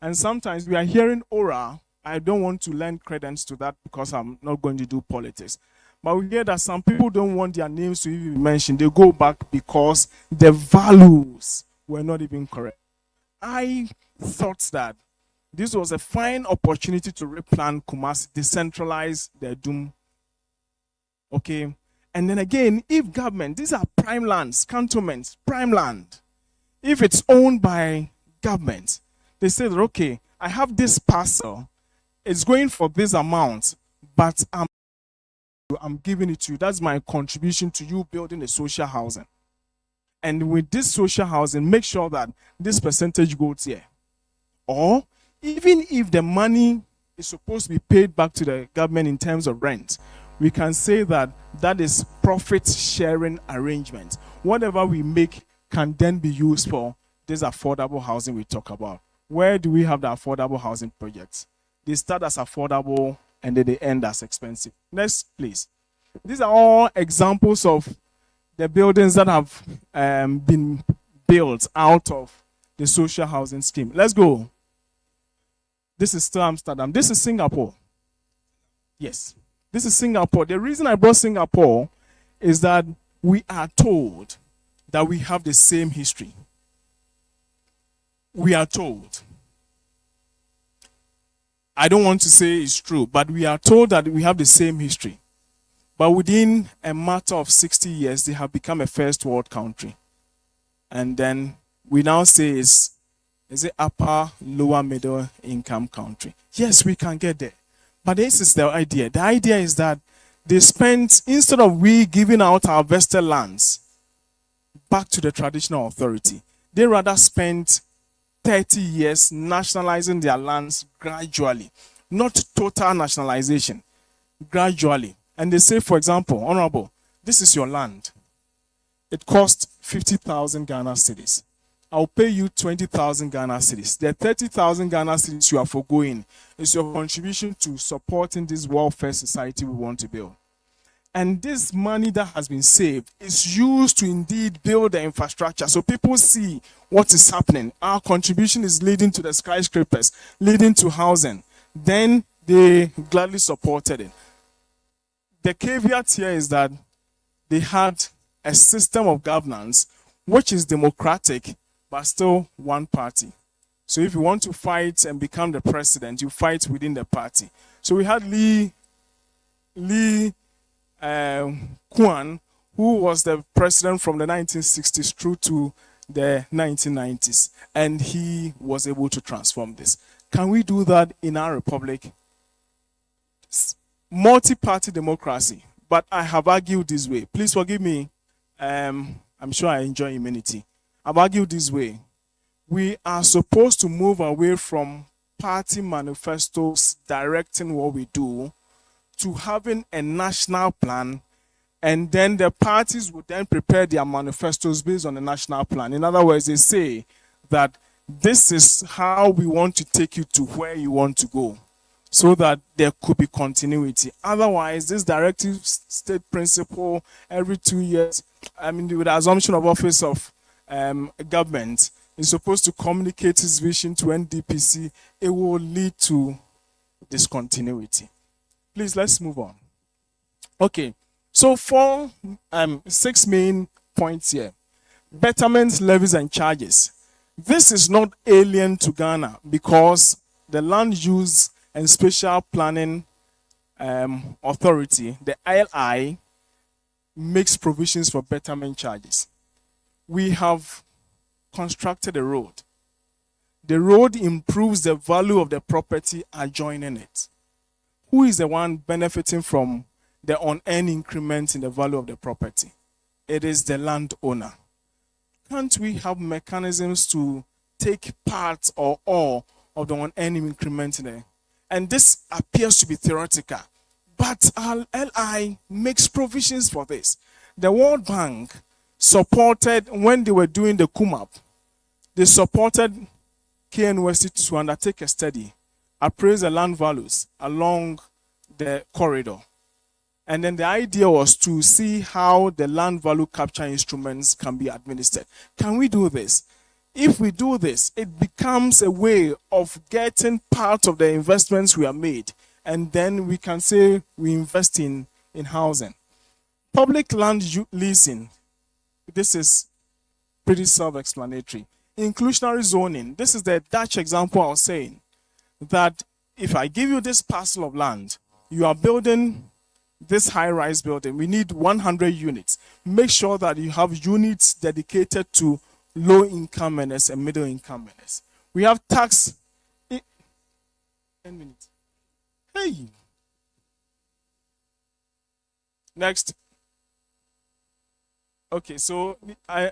And sometimes we are hearing aura. I don't want to lend credence to that because I'm not going to do politics. But we hear that some people don't want their names to even be mentioned. They go back because the values were not even correct. I thought that this was a fine opportunity to replan Kumasi, decentralize their doom. Okay. And then again, if government, these are prime lands, cantonments, prime land. If it's owned by government, they say that, okay, I have this parcel, it's going for this amount, but I'm giving it to you. That's my contribution to you building a social housing. And with this social housing, make sure that this percentage goes here. Or even if the money is supposed to be paid back to the government in terms of rent, we can say that that is profit sharing arrangement. Whatever we make can then be used for this affordable housing we talk about. Where do we have the affordable housing projects? They start as affordable and then they end as expensive. Next, please. These are all examples of the buildings that have been built out of the social housing scheme. Let's go. This is still Amsterdam. This is Singapore. Yes. This is Singapore. The reason I brought Singapore is that we are told that we have the same history. We are told. I don't want to say it's true, but we are told that we have the same history. But within a matter of 60 years, they have become a first world country. And then we now say is it upper, lower, middle income country? Yes, we can get there. But this is the idea. The idea is that they spent, instead of we giving out our vested lands back to the traditional authority, they rather spent 30 years nationalizing their lands gradually, not total nationalization, gradually. And they say, for example, Honorable, this is your land. It cost 50,000 Ghana cedis. I'll pay you 20,000 Ghana cedis. The 30,000 Ghana cedis you are foregoing is your contribution to supporting this welfare society we want to build. And this money that has been saved is used to indeed build the infrastructure. So people see what is happening. Our contribution is leading to the skyscrapers, leading to housing. Then they gladly supported it. The caveat here is that they had a system of governance which is democratic, but still one party. So if you want to fight and become the president, you fight within the party. So we had Lee Kuan, who was the president from the 1960s through to the 1990s, and he was able to transform this. Can we do that in our republic? Multi-party democracy, but I have argued this way. Please forgive me. I'm sure I enjoy immunity. I've argued this way. We are supposed to move away from party manifestos directing what we do to having a national plan, and then the parties would then prepare their manifestos based on the national plan. In other words, they say that this is how we want to take you to where you want to go, so that there could be continuity. Otherwise, this directive state principle every 2 years, with the assumption of office of government, is supposed to communicate his vision to NDPC, it will lead to discontinuity. Please, let's move on. Okay, so 6 main points here. Betterments, levies, and charges. This is not alien to Ghana because the Land Use and Spatial Planning Authority, the ILI, makes provisions for betterment charges. We have constructed a road. The road improves the value of the property adjoining it. Who is the one benefiting from the unearned increment in the value of the property? It is the landowner. Can't we have mechanisms to take part or all of the unearned increment in there? And this appears to be theoretical, but our LI makes provisions for this. The World Bank supported, when they were doing the KUMAP, they supported KNUST to undertake a study, appraise the land values along the corridor. And then the idea was to see how the land value capture instruments can be administered. Can we do this? If we do this, it becomes a way of getting part of the investments we have made, and then we can say we invest in housing. Public land leasing, this is pretty self-explanatory. Inclusionary zoning, this is the Dutch example I was saying, that if I give you this parcel of land, you are building this high-rise building, we need 100 units. Make sure that you have units dedicated to low-income earners and middle-income earners. We have tax. 10 minutes. Hey. Next. Okay, so I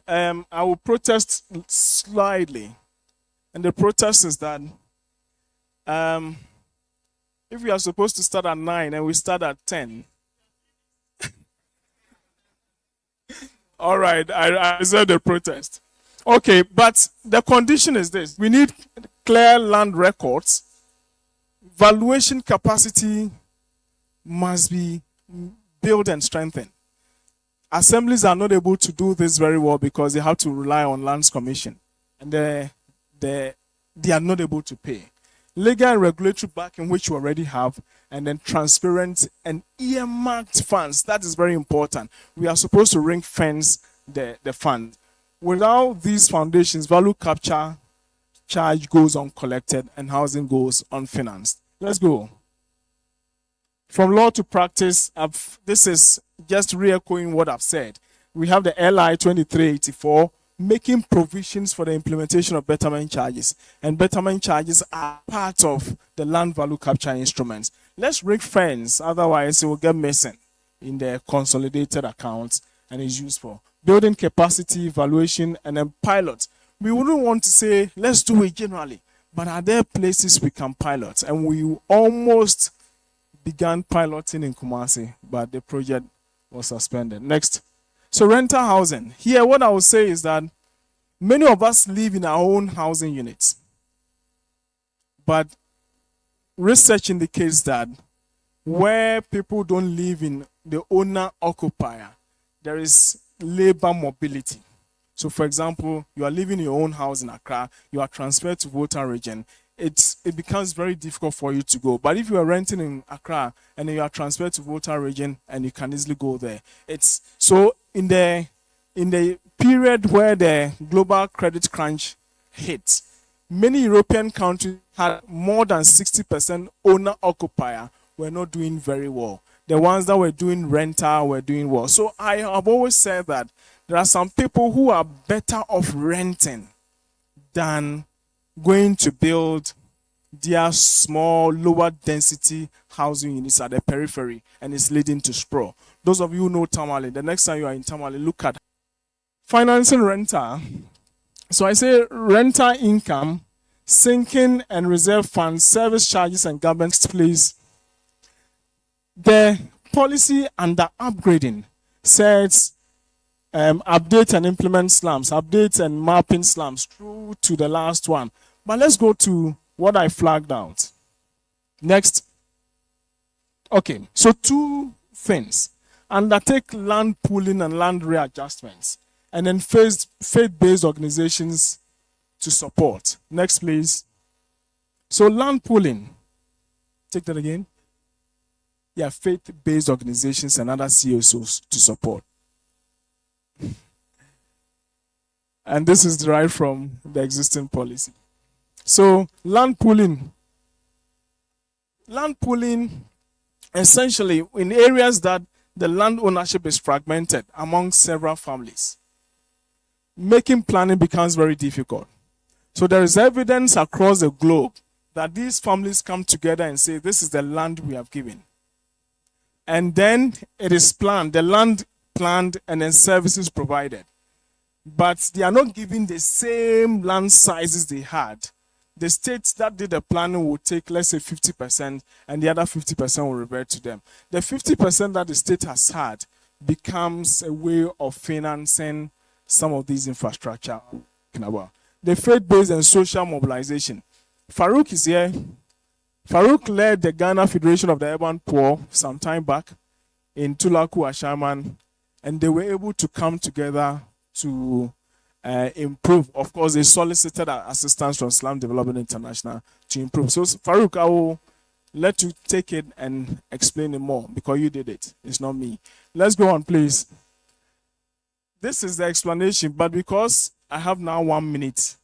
will protest slightly, and the protest is that if we are supposed to start at 9 and we start at 10. All right, I reserve the protest. Okay, but the condition is this. We need clear land records. Valuation capacity must be built and strengthened. Assemblies are not able to do this very well because they have to rely on lands commission. And they are not able to pay. legal and regulatory backing, which you already have, and then transparent and earmarked funds. That is very important. We are supposed to ring fence the fund. Without these foundations, value capture charge goes uncollected and housing goes unfinanced. Let's go. From law to practice, this is just re-echoing what I've said. We have the LI 2384 making provisions for the implementation of betterment charges. And betterment charges are part of the land value capture instruments. Let's ring fence, otherwise it will get missing in the consolidated accounts and is used for building capacity, evaluation, and then pilot. We wouldn't want to say, let's do it generally, but are there places we can pilot? And we almost began piloting in Kumasi, but the project was suspended. Next. So rental housing. Here, what I would say is that many of us live in our own housing units. But research indicates that where people don't live in the owner-occupier, there is labor mobility. So, for example, you are living in your own house in Accra, you are transferred to Volta region, it becomes very difficult for you to go. But if you are renting in Accra and then you are transferred to Volta region and you can easily go there. It's so in the period where the global credit crunch hit, many European countries had more than 60% owner-occupier were not doing very well. The ones that were doing rental were doing well. So I have always said that there are some people who are better off renting than going to build their small, lower density housing units at the periphery, and it's leading to sprawl. Those of you who know Tamale, the next time you are in Tamale, look at financing renter. So I say renter income, sinking and reserve funds, service charges, and government please. The policy under upgrading says update and implement slums, update and mapping slums through to the last one. But let's go to what I flagged out. Next. Okay, so two things. Undertake land pooling and land readjustments, and then faith-based organizations to support. Next, please. So land pooling. Take that again. Yeah, faith-based organizations and other CSOs to support. And this is derived from the existing policy. So land pooling essentially in areas that the land ownership is fragmented among several families, making planning becomes very difficult. So there is evidence across the globe that these families come together and say, this is the land we have given. And then it is planned, the land planned, and then services provided. But they are not given the same land sizes they had. The states that did the planning will take, let's say, 50%, and the other 50% will revert to them. The 50% that the state has had becomes a way of financing some of these infrastructure. The faith-based and social mobilization. Farouk is here. Farouk led the Ghana Federation of the Urban Poor some time back in Tulaku Ashaman, and they were able to come together to improve. Of course, they solicited assistance from SLUM Development International to improve. So, Farouk, I will let you take it and explain it more because you did it. It's not me. Let's go on, please. This is the explanation, but because I have now 1 minute,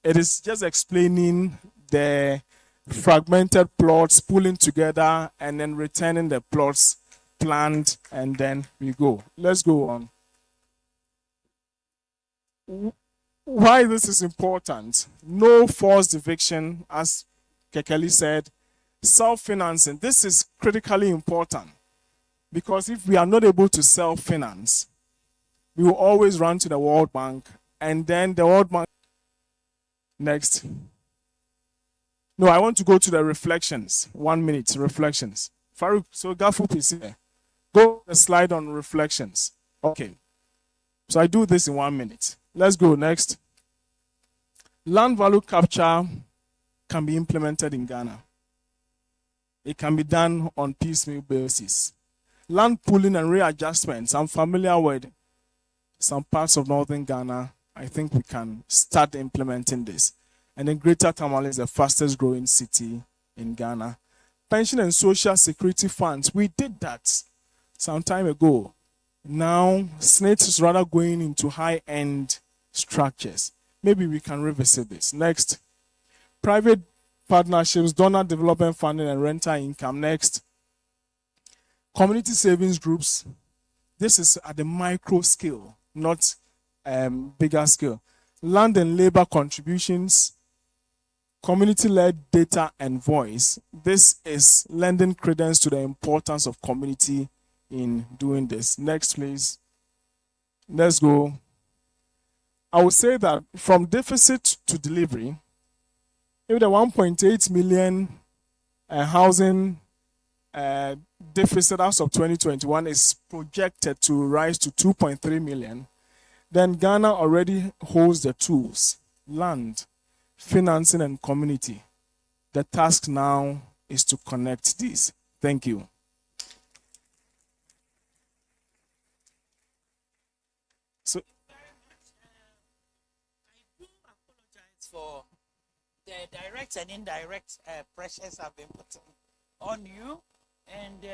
it is just explaining the fragmented plots, pulling together, and then returning the plots planned, and then we go. Let's go on. Why this is important? No forced eviction, as Kekeli said. Self-financing. This is critically important because if we are not able to self-finance, we will always run to the World Bank, and then the World Bank. Next. No, I want to go to the reflections. 1 minute, reflections. Farouk, so Gafu is here. Go to the slide on reflections. Okay. So I do this in 1 minute. Let's go next. Land value capture can be implemented in Ghana. It can be done on piecemeal basis. Land pooling and readjustments. I'm familiar with some parts of northern Ghana. I think we can start implementing this. And then Greater Tamale is the fastest growing city in Ghana. Pension and Social Security funds, we did that some time ago. Now, SNIT is rather going into high-end structures. Maybe we can revisit this. Next, private partnerships, donor development funding, and rental income. Next, community savings groups. This is at the micro scale, not bigger scale. Land and labor contributions, community-led data and voice. This is lending credence to the importance of community in doing this. Next, please. Let's go. I would say that from deficit to delivery, if the 1.8 million housing deficit as of 2021 is projected to rise to 2.3 million, then Ghana already holds the tools: land, financing, and community. The task now is to connect these. Thank you. So, I do apologize for the direct and indirect pressures I've been putting on you. And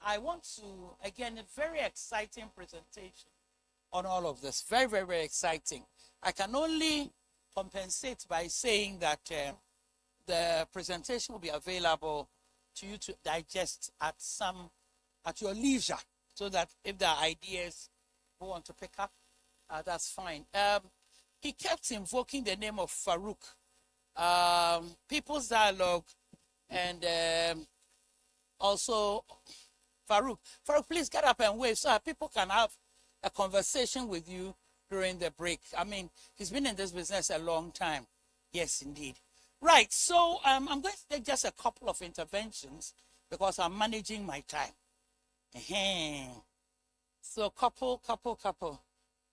I want to, again, a very exciting presentation on all of this. Very, very, very exciting. I can only compensate by saying that the presentation will be available to you to digest at your leisure, so that if there are ideas you want to pick up, that's fine. He kept invoking the name of Farouk, People's Dialogue, and also Farouk. Farouk, please get up and wave so that people can have a conversation with you during the break. I mean, he's been in this business a long time. Yes, indeed. Right, so I'm going to take just a couple of interventions because I'm managing my time. So couple.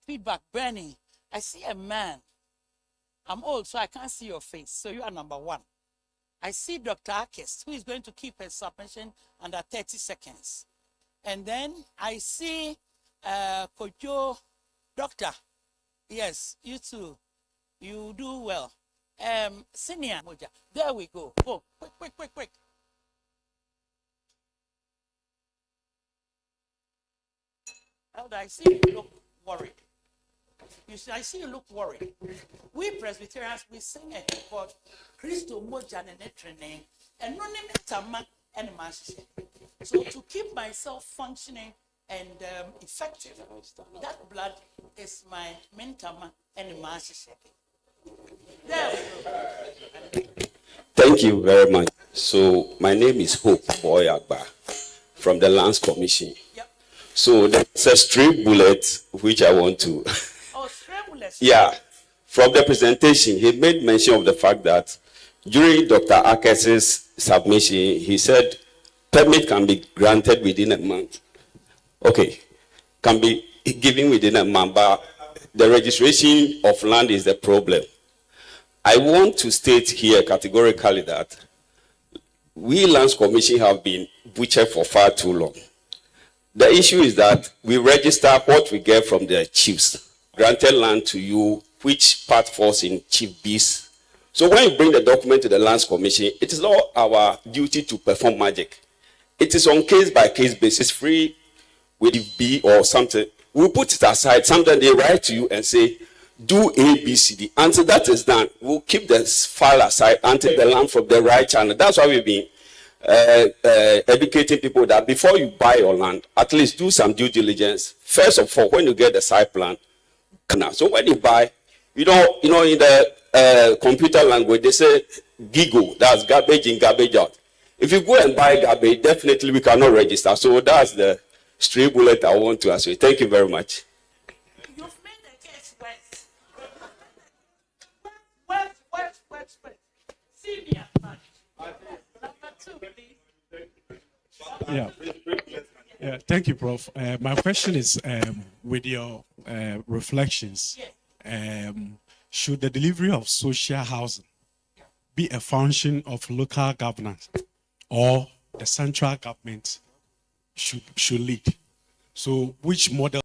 Feedback, Bernie. I see a man. I'm old, so I can't see your face. So you are number one. I see Dr. Akest, who is going to keep his submission under 30 seconds. And then I see Kojo, Doctor. Yes, you too. You do well. Senior Moja. There we go. Go. Quick. Elder, I see you look worried. I see you look worried. We Presbyterians, we sing a hymn called Christo Moja Netrene and Nonimintama and Mashi. So to keep myself functioning and effective, that blood is my Mintama and Mashi. There we go. Thank you very much. So my name is Hope Boyagba from the Lands Commission. Yep. So there's a stray bullet which I want to. Yeah, from the presentation, he made mention of the fact that during Dr. Akes's submission, he said permit can be granted within a month. Okay, can be given within a month, but the registration of land is the problem. I want to state here categorically that we Lands Commission have been butchered for far too long. The issue is that we register what we get from the chiefs. Granted land to you, which part falls in Chief B's. So when you bring the document to the Lands Commission, it is not our duty to perform magic. It is on case-by-case basis, free with B or something. We'll put it aside. Sometimes they write to you and say, do A, B, C, D. Until that is done, we'll keep the file aside until the land from the right channel. That's why we've been educating people that before you buy your land, at least do some due diligence. First of all, when you get the site plan, so when you buy, you know, in the computer language, they say GIGO, that's garbage in, garbage out. If you go and buy garbage, definitely we cannot register. So that's the stray bullet I want to ask you. Thank you very much. You've made the case worse. Senior man. Number two, please. Yeah, thank you, Prof. My question is with your reflections. Should the delivery of social housing be a function of local governance, or the central government should lead? So, which model?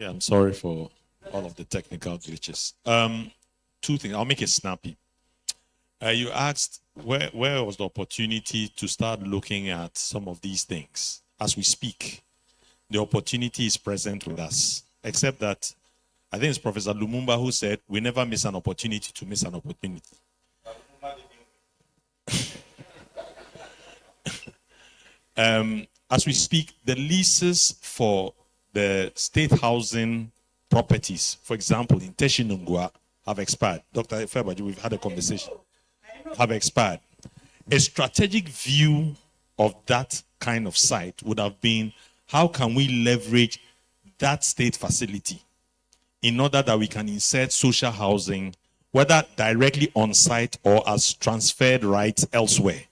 Yeah, I'm sorry for all of the technical glitches. Two things. I'll make it snappy. You asked where was the opportunity to start looking at some of these things. As we speak, the opportunity is present with us, except that I think it's Professor Lumumba who said, we never miss an opportunity to miss an opportunity. As we speak, the leases for the state housing properties, for example, in Teshinungwa, have expired. Dr. Febaji, we've had a conversation, have expired. A strategic view of that kind of site would have been, how can we leverage that state facility in order that we can insert social housing, whether directly on site or as transferred rights elsewhere,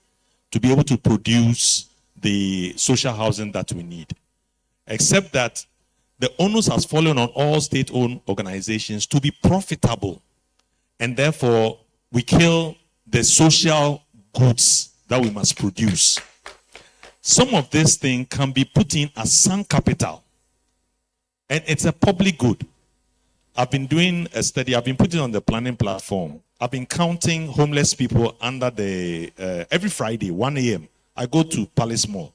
to be able to produce the social housing that we need. Except that the onus has fallen on all state-owned organizations to be profitable, and therefore we kill the social goods that we must produce. Some of this thing can be put in as sunk capital, and it's a public good. I've been doing a study, I've been putting on the planning platform. I've been counting homeless people under the, every Friday, 1 a.m., I go to Palace Mall.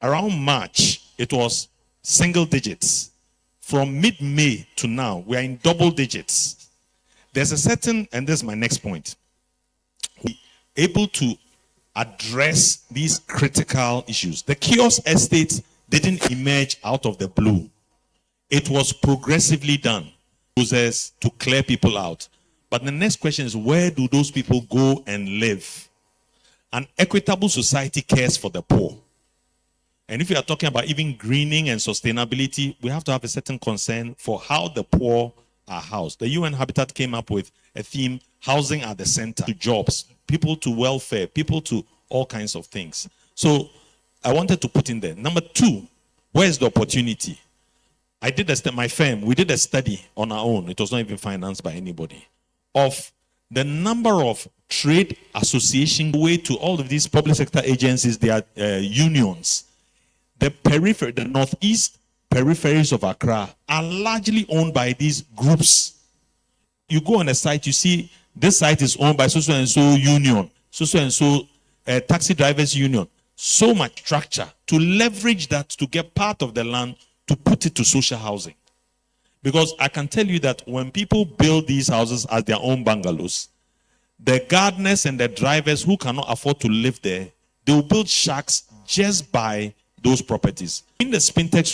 Around March, it was single digits. From mid-May to now, we are in double digits. There's a certain, and this is my next point, we're able to address these critical issues. The kiosk estate didn't emerge out of the blue. It was progressively done, process to clear people out. But the next question is, where do those people go and live? An equitable society cares for the poor. And if you are talking about even greening and sustainability, we have to have a certain concern for how the poor are housed. The UN Habitat came up with a theme, housing at the center, to jobs, people to welfare, people to all kinds of things. So I wanted to put in there. Number two, where's the opportunity? I did my firm, we did a study on our own, it was not even financed by anybody, of the number of trade association way to all of these public sector agencies, their unions. The periphery, the northeast peripheries of Accra are largely owned by these groups. You go on a site, you see this site is owned by so and so union, so and so taxi drivers union. So much structure to leverage that to get part of the land to put it to social housing. Because I can tell you that when people build these houses as their own bungalows, the gardeners and the drivers who cannot afford to live there, they will build shacks just by those properties. In the Spintex,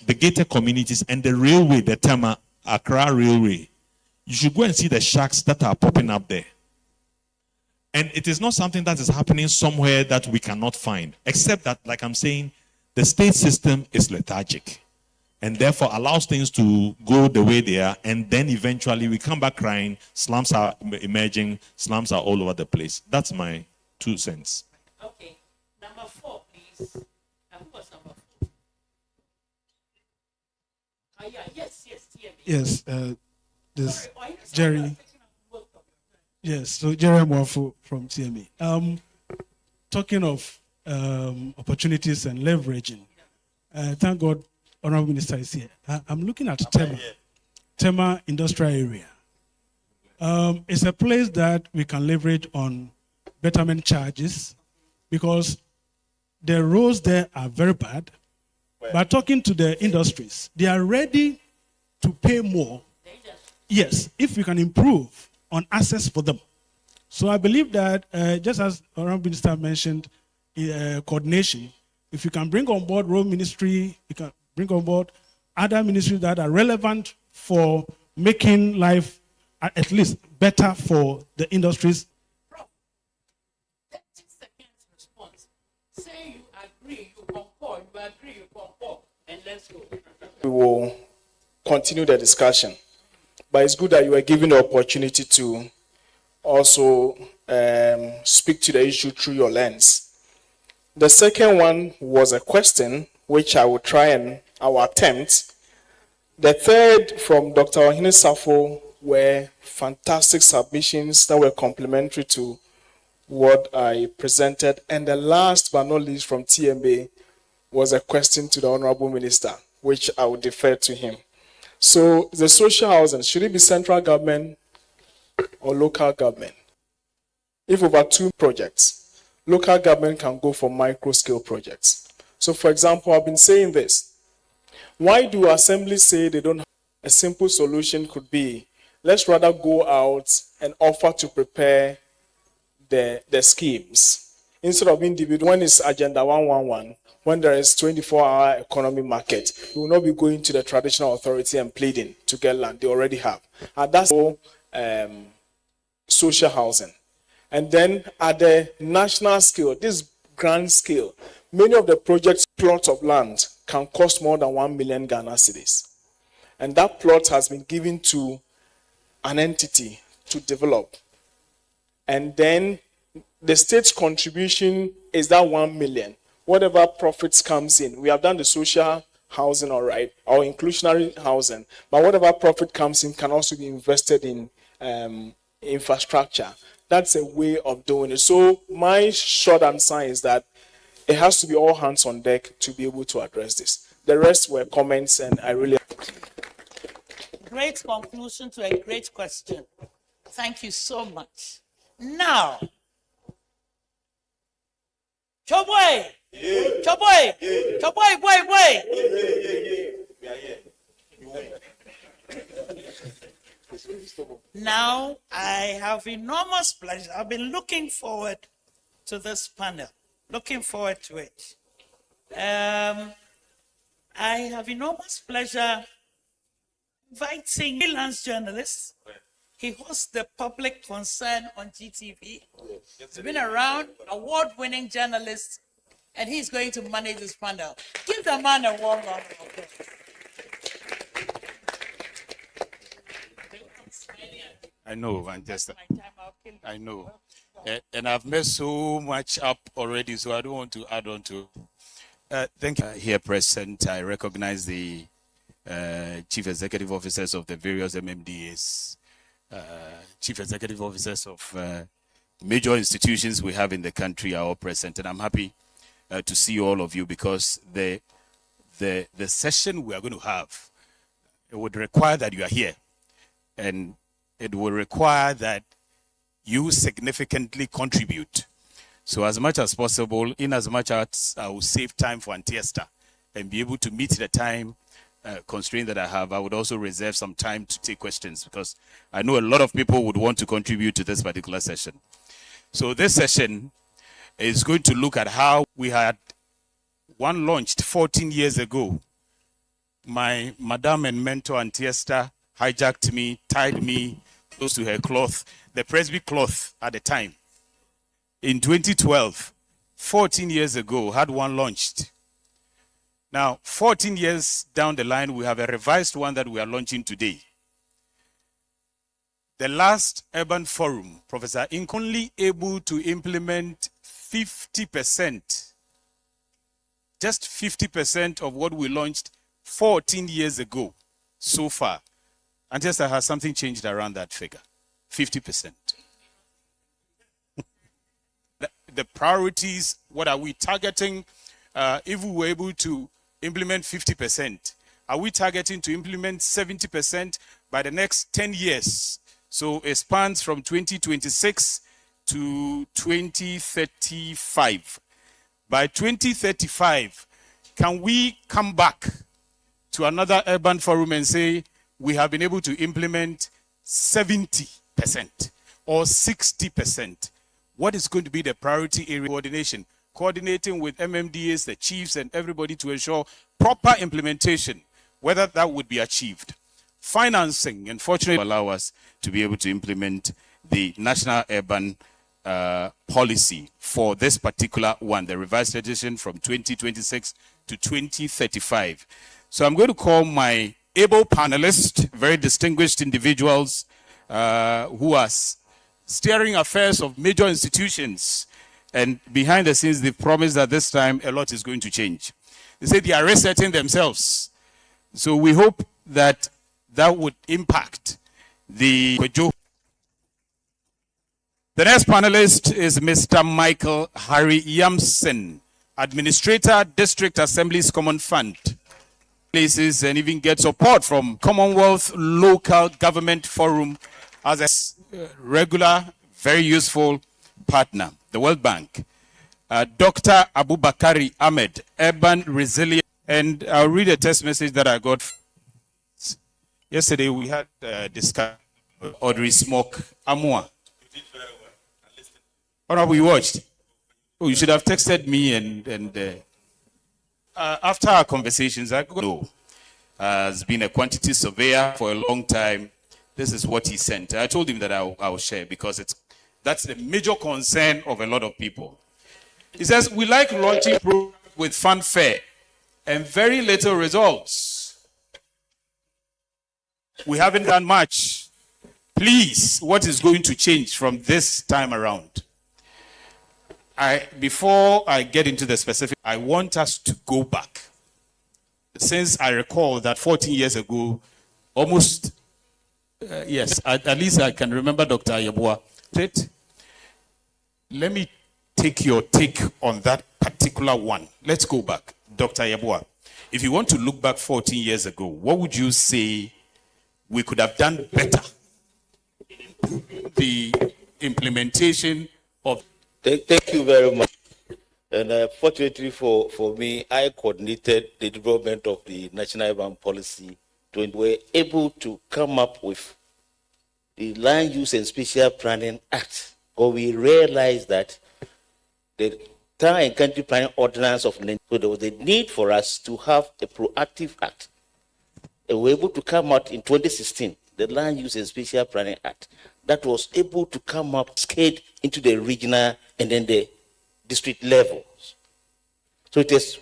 the gated communities and the railway, the Tema Accra Railway, you should go and see the shacks that are popping up there. And it is not something that is happening somewhere that we cannot find, except that, like I'm saying, the state system is lethargic and therefore allows things to go the way they are, and then eventually we come back crying, slums are emerging, slums are all over the place. That's my 2 cents. Okay, number 4, please. Who was number 4? Yes, TMA. Yes, this Jerry. Yes, so Jerry Mwafu from TMA. Talking of opportunities and leveraging, thank God Honorable Minister is here. I'm looking at Tema Industrial Area. It's a place that we can leverage on betterment charges because the roads there are very bad. But talking to the industries, they are ready to pay more. Yes, if we can improve on access for them. So I believe that just as Honorable Minister mentioned, coordination, if you can bring on board road ministry, you can bring on board other ministries that are relevant for making life at least better for the industries. 30 seconds response. Say you agree, you concord, you agree, you concord, and let's go. We will continue the discussion. But it's good that you were given the opportunity to also speak to the issue through your lens. The second one was a question, which I will try and I will attempt. The third from Dr. Ohene Safo were fantastic submissions that were complementary to what I presented. And the last but not least from TMA was a question to the Honorable Minister. which I would defer to him. So the social housing, should it be central government or local government? If over 2 projects, local government can go for micro-scale projects. So for example, I've been saying this. Why do assemblies say they don't have a simple solution? Could be, let's rather go out and offer to prepare the schemes instead of individual. When it's Agenda 111, when there is 24-hour economy market, we will not be going to the traditional authority and pleading to get land. They already have. And that's all social housing. And then at the national scale, this grand scale, many of the projects, plots of land can cost more than 1 million Ghana cedis. And that plot has been given to an entity to develop. And then the state's contribution is that 1 million. Whatever profits comes in, we have done the social housing, all right, or inclusionary housing, but whatever profit comes in can also be invested in infrastructure. That's a way of doing it. So my short answer is that it has to be all hands on deck to be able to address this. The rest were comments, and I really... Great conclusion to a great question. Thank you so much. Now, Choboy! Choboy! Choboy, boy! Now, I have enormous pleasure. I've been looking forward to this panel. Looking forward to it. I have enormous pleasure inviting freelance journalists. He hosts the Public Concern on GTV. He's been around, award-winning journalist, and he's going to manage this panel. Give the man a warm round of applause. I know, Manchester. I know. And I've messed so much up already, so I don't want to add on to. Thank you. Here present, I recognize the chief executive officers of the various MMDAs, chief executive officers of major institutions we have in the country are all present, and I'm happy to see all of you, because the session we are going to have, it would require that you are here, and it will require that you significantly contribute. So as much as possible, in as much as I will save time for Antiesta and be able to meet the time constraint that I have, I would also reserve some time to take questions, because I know a lot of people would want to contribute to this particular session. So this session is going to look at how we had one launched 14 years ago. My madam and mentor Antiesta hijacked me, tied me close to her cloth, the Presby cloth at the time. In 2012, 14 years ago, had one launched. Now, 14 years down the line, we have a revised one that we are launching today. The last urban forum, Professor Inconli able to implement 50%, just 50% of what we launched 14 years ago so far. And just has something changed around that figure, 50%. The priorities, what are we targeting? If we were able to implement 50%, are we targeting to implement 70% by the next 10 years? So it spans from 2026 to 2035. By 2035, can we come back to another urban forum and say we have been able to implement 70% or 60%? What is going to be the priority area coordination? Coordinating with MMDAs, the chiefs, and everybody to ensure proper implementation, whether that would be achieved. Financing, unfortunately, allow us to be able to implement the national urban policy for this particular one, the revised edition from 2026 to 2035. So I'm going to call my able panelists, very distinguished individuals who are steering affairs of major institutions. And behind the scenes, they've promised that this time a lot is going to change. They say they are resetting themselves. So we hope that that would impact the... The next panelist is Mr. Michael Harry Yamson, Administrator, District Assembly's Common Fund. places and even get support from Commonwealth Local Government Forum as a regular, very useful partner, the World Bank. Dr. Abubakari Ahmed, Urban Resilience. And I'll read a text message that I got. Yesterday we had discussed Audrey Smoke Amua. Oh no, we watched. Oh, you should have texted me and after our conversations, I go. Has been a quantity surveyor for a long time. This is what he sent. I told him that I'll share because that's the major concern of a lot of people. He says, we like launching programs with fanfare and very little results. We haven't done much. Please, what is going to change from this time around? Before I get into the specific, I want us to go back. Since I recall that 14 years ago, almost, yes, at least I can remember Dr. Yabua. Let me take your take on that particular one. Let's go back. Dr. Yabua, if you want to look back 14 years ago, what would you say we could have done better? The implementation of... Thank you very much. And fortunately for me, I coordinated the development of the National Urban Policy. We were able to come up with the Land Use and Spatial Planning Act, because we realized that the Town and Country Planning Ordinance of Nigeria, so there was a need for us to have a proactive act. And we were able to come out in 2016, the Land Use and Spatial Planning Act, that was able to come up, scaled into the regional and then the district levels. So it is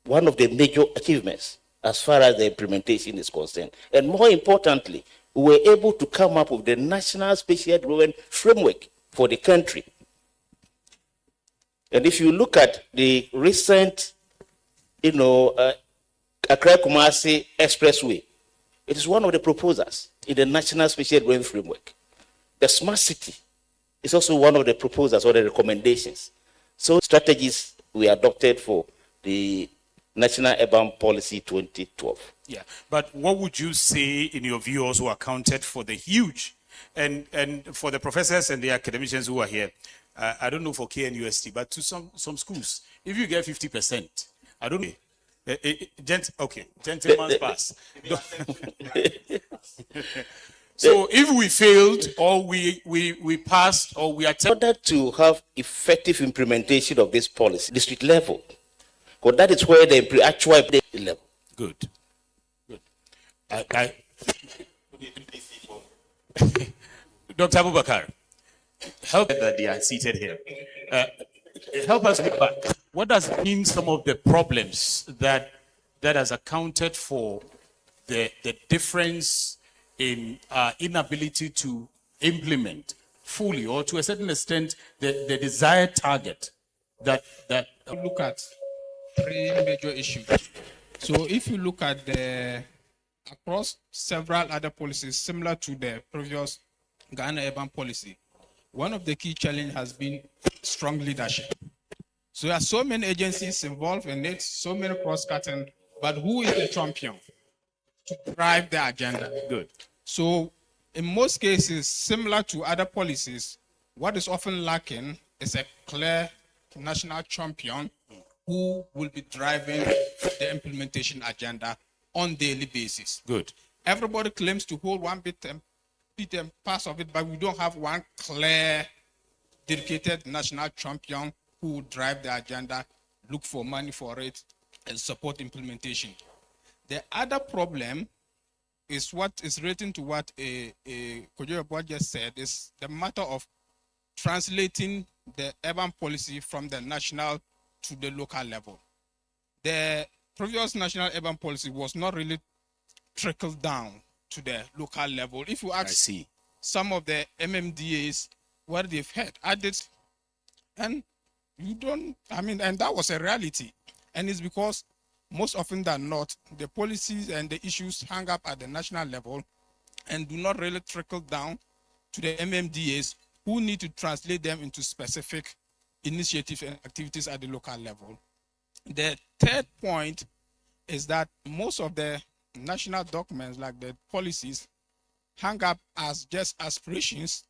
one of the major achievements as far as the implementation is concerned. And more importantly, we were able to come up with the National Spatial Development Framework for the country. And if you look at the recent, Accra-Kumasi Expressway, it is one of the proposals in the National Spatial Development Framework. The smart city is also one of the proposals or the recommendations. So strategies we adopted for the National Urban Policy 2012. Yeah, but what would you say, in your view, also accounted for the huge, and for the professors and the academicians who are here, I don't know for KNUST, but to some schools, if you get 50%, I don't know. Gentleman's pass. So if we failed, or we passed, or we attempted... In order to have effective implementation of this policy, district level, because that is where the actual level. Good. Dr. Abubakar, help that they are seated here. Help us look back. What has been some of the problems that has accounted for the difference in inability to implement fully, or to a certain extent, the desired target that look at three major issues. So if you look at across several other policies similar to the previous Ghana urban policy, one of the key challenges has been strong leadership. So there are so many agencies involved in it, so many cross-cutting, but who is the champion to drive the agenda? Good. So in most cases, similar to other policies, what is often lacking is a clear national champion who will be driving the implementation agenda on daily basis. Good. Everybody claims to hold one bit and pass of it, but we don't have one clear, dedicated national champion who will drive the agenda, look for money for it, and support implementation. The other problem is what is relating to what Kojo just said, is the matter of translating the urban policy from the national to the local level. The previous national urban policy was not really trickled down to the local level. If you ask some of the MMDAs what they've had added, and you don't, and that was a reality. And it's because most often than not, the policies and the issues hang up at the national level and do not really trickle down to the MMDAs, who need to translate them into specific initiatives and activities at the local level. The third point is that most of the national documents, like the policies, hang up as just aspirations,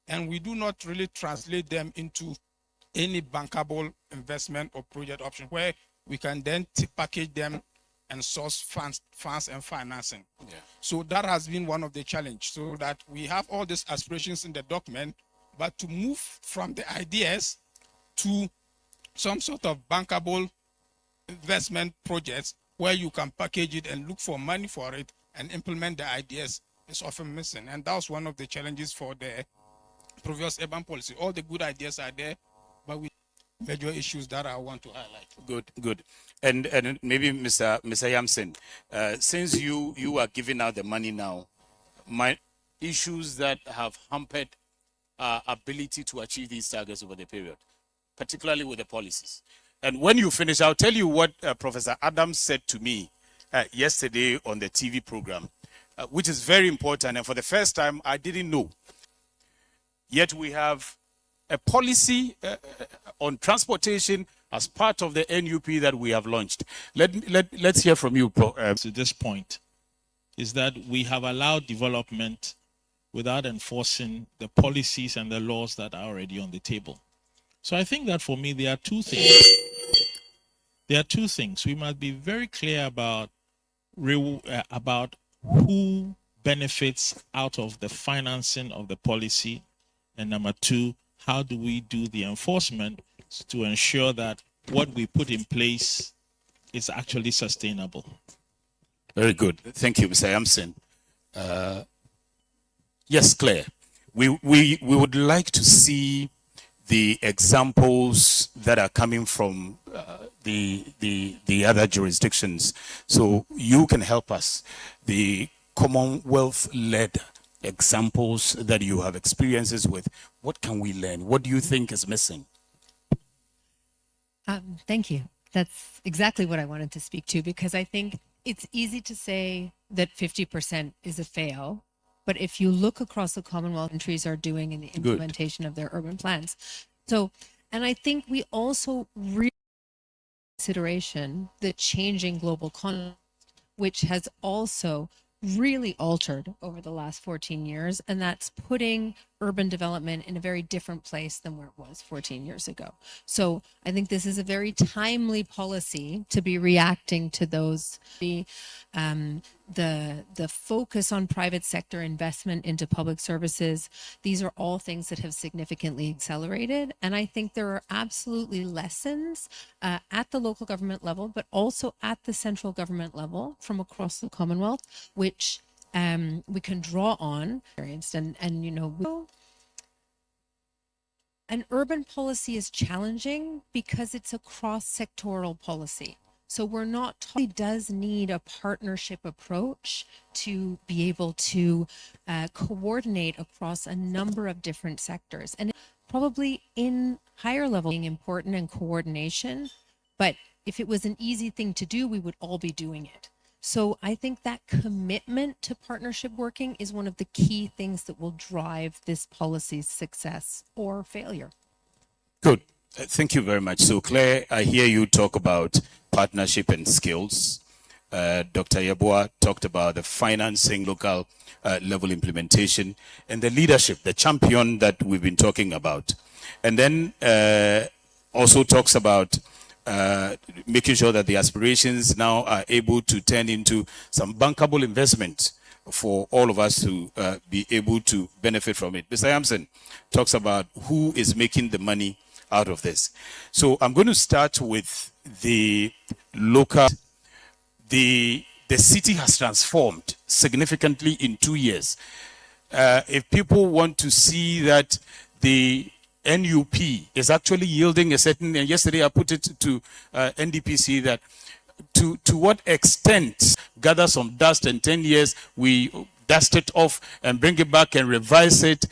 and we do not really translate them into any bankable investment or project option where we can then package them and source funds and financing. Yeah. So that has been one of the challenges, so that we have all these aspirations in the document, but to move from the ideas to some sort of bankable investment projects where you can package it and look for money for it and implement the ideas is often missing. And that was one of the challenges for the previous urban policy. All the good ideas are there, but with major issues that I want to highlight. Good. And maybe Mr. Yamson, since you are giving out the money now, my issues that have hampered our ability to achieve these targets over the period, particularly with the policies. And when you finish, I'll tell you what Professor Adams said to me yesterday on the TV program, which is very important. And for the first time, I didn't know. Yet we have a policy on transportation as part of the NUP that we have launched. Let's hear from you, To this point, is that we have allowed development without enforcing the policies and the laws that are already on the table. So I think that for me, there are two things. There are two things. We must be very clear about who benefits out of the financing of the policy. And number two, how do we do the enforcement to ensure that what we put in place is actually sustainable? Very good. Thank you, Mr. Yamson. Yes, Claire. We would like to see the examples that are coming from the other jurisdictions. So you can help us. The Commonwealth-led examples that you have experiences with. What can we learn? What do you think is missing? Thank you. That's exactly what I wanted to speak to, because I think it's easy to say that 50% is a fail. But if you look across the Commonwealth, countries are doing in the implementation of their urban plans. So, and I think we also really consideration the changing global context, which has also really altered over the last 14 years, and that's putting urban development in a very different place than where it was 14 years ago. So I think this is a very timely policy to be reacting to those, the focus on private sector investment into public services. These are all things that have significantly accelerated, and I think there are absolutely lessons at the local government level, but also at the central government level from across the Commonwealth, which we can draw on. And you know, an urban policy is challenging because it's a cross-sectoral policy. So we're not, it does need a partnership approach to be able to coordinate across a number of different sectors. And probably in higher level being important and coordination, but if it was an easy thing to do, we would all be doing it. So I think that commitment to partnership working is one of the key things that will drive this policy's success or failure. Good. Thank you very much. So Claire, I hear you talk about partnership and skills. Dr. Yeboah talked about the financing, local level implementation, and the leadership, the champion that we've been talking about. And then also talks about making sure that the aspirations now are able to turn into some bankable investment for all of us to be able to benefit from it. Mr. Yamson talks about who is making the money out of this. So I'm going to start with the local. The city has transformed significantly in 2 years. If people want to see that the NUP is actually yielding a certain, and yesterday I put it to NDPC that to what extent gather some dust and 10 years we dust it off and bring it back and revise it,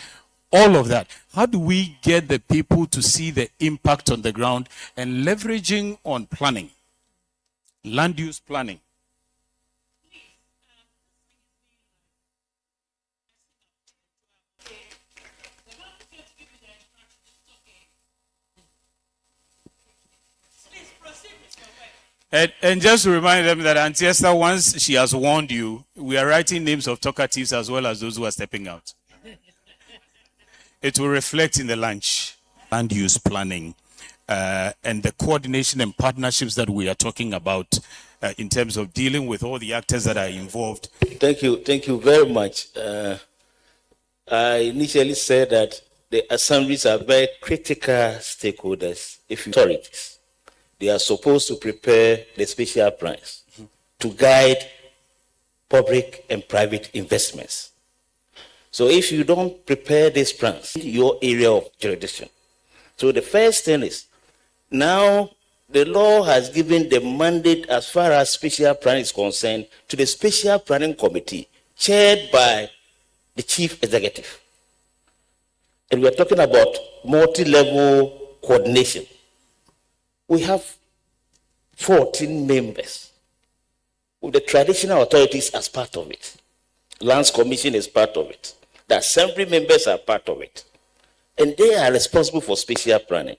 all of that. How do we get the people to see the impact on the ground and leveraging on planning, land use planning? And just to remind them that Auntie Esther, once she has warned you, we are writing names of talkatives as well as those who are stepping out. It will reflect in the lunch. Land use planning and the coordination and partnerships that we are talking about in terms of dealing with all the actors that are involved. Thank you very much. I initially said that the assemblies are very critical stakeholders, authorities. They are supposed to prepare the special plans to guide public and private investments. So if you don't prepare these plans in your area of jurisdiction, so the first thing is, now the law has given the mandate as far as special plan is concerned to the Special Planning Committee chaired by the Chief Executive. And we are talking about multi-level coordination. We have 14 members with the traditional authorities as part of it. Lands Commission is part of it. The assembly members are part of it. And they are responsible for special planning.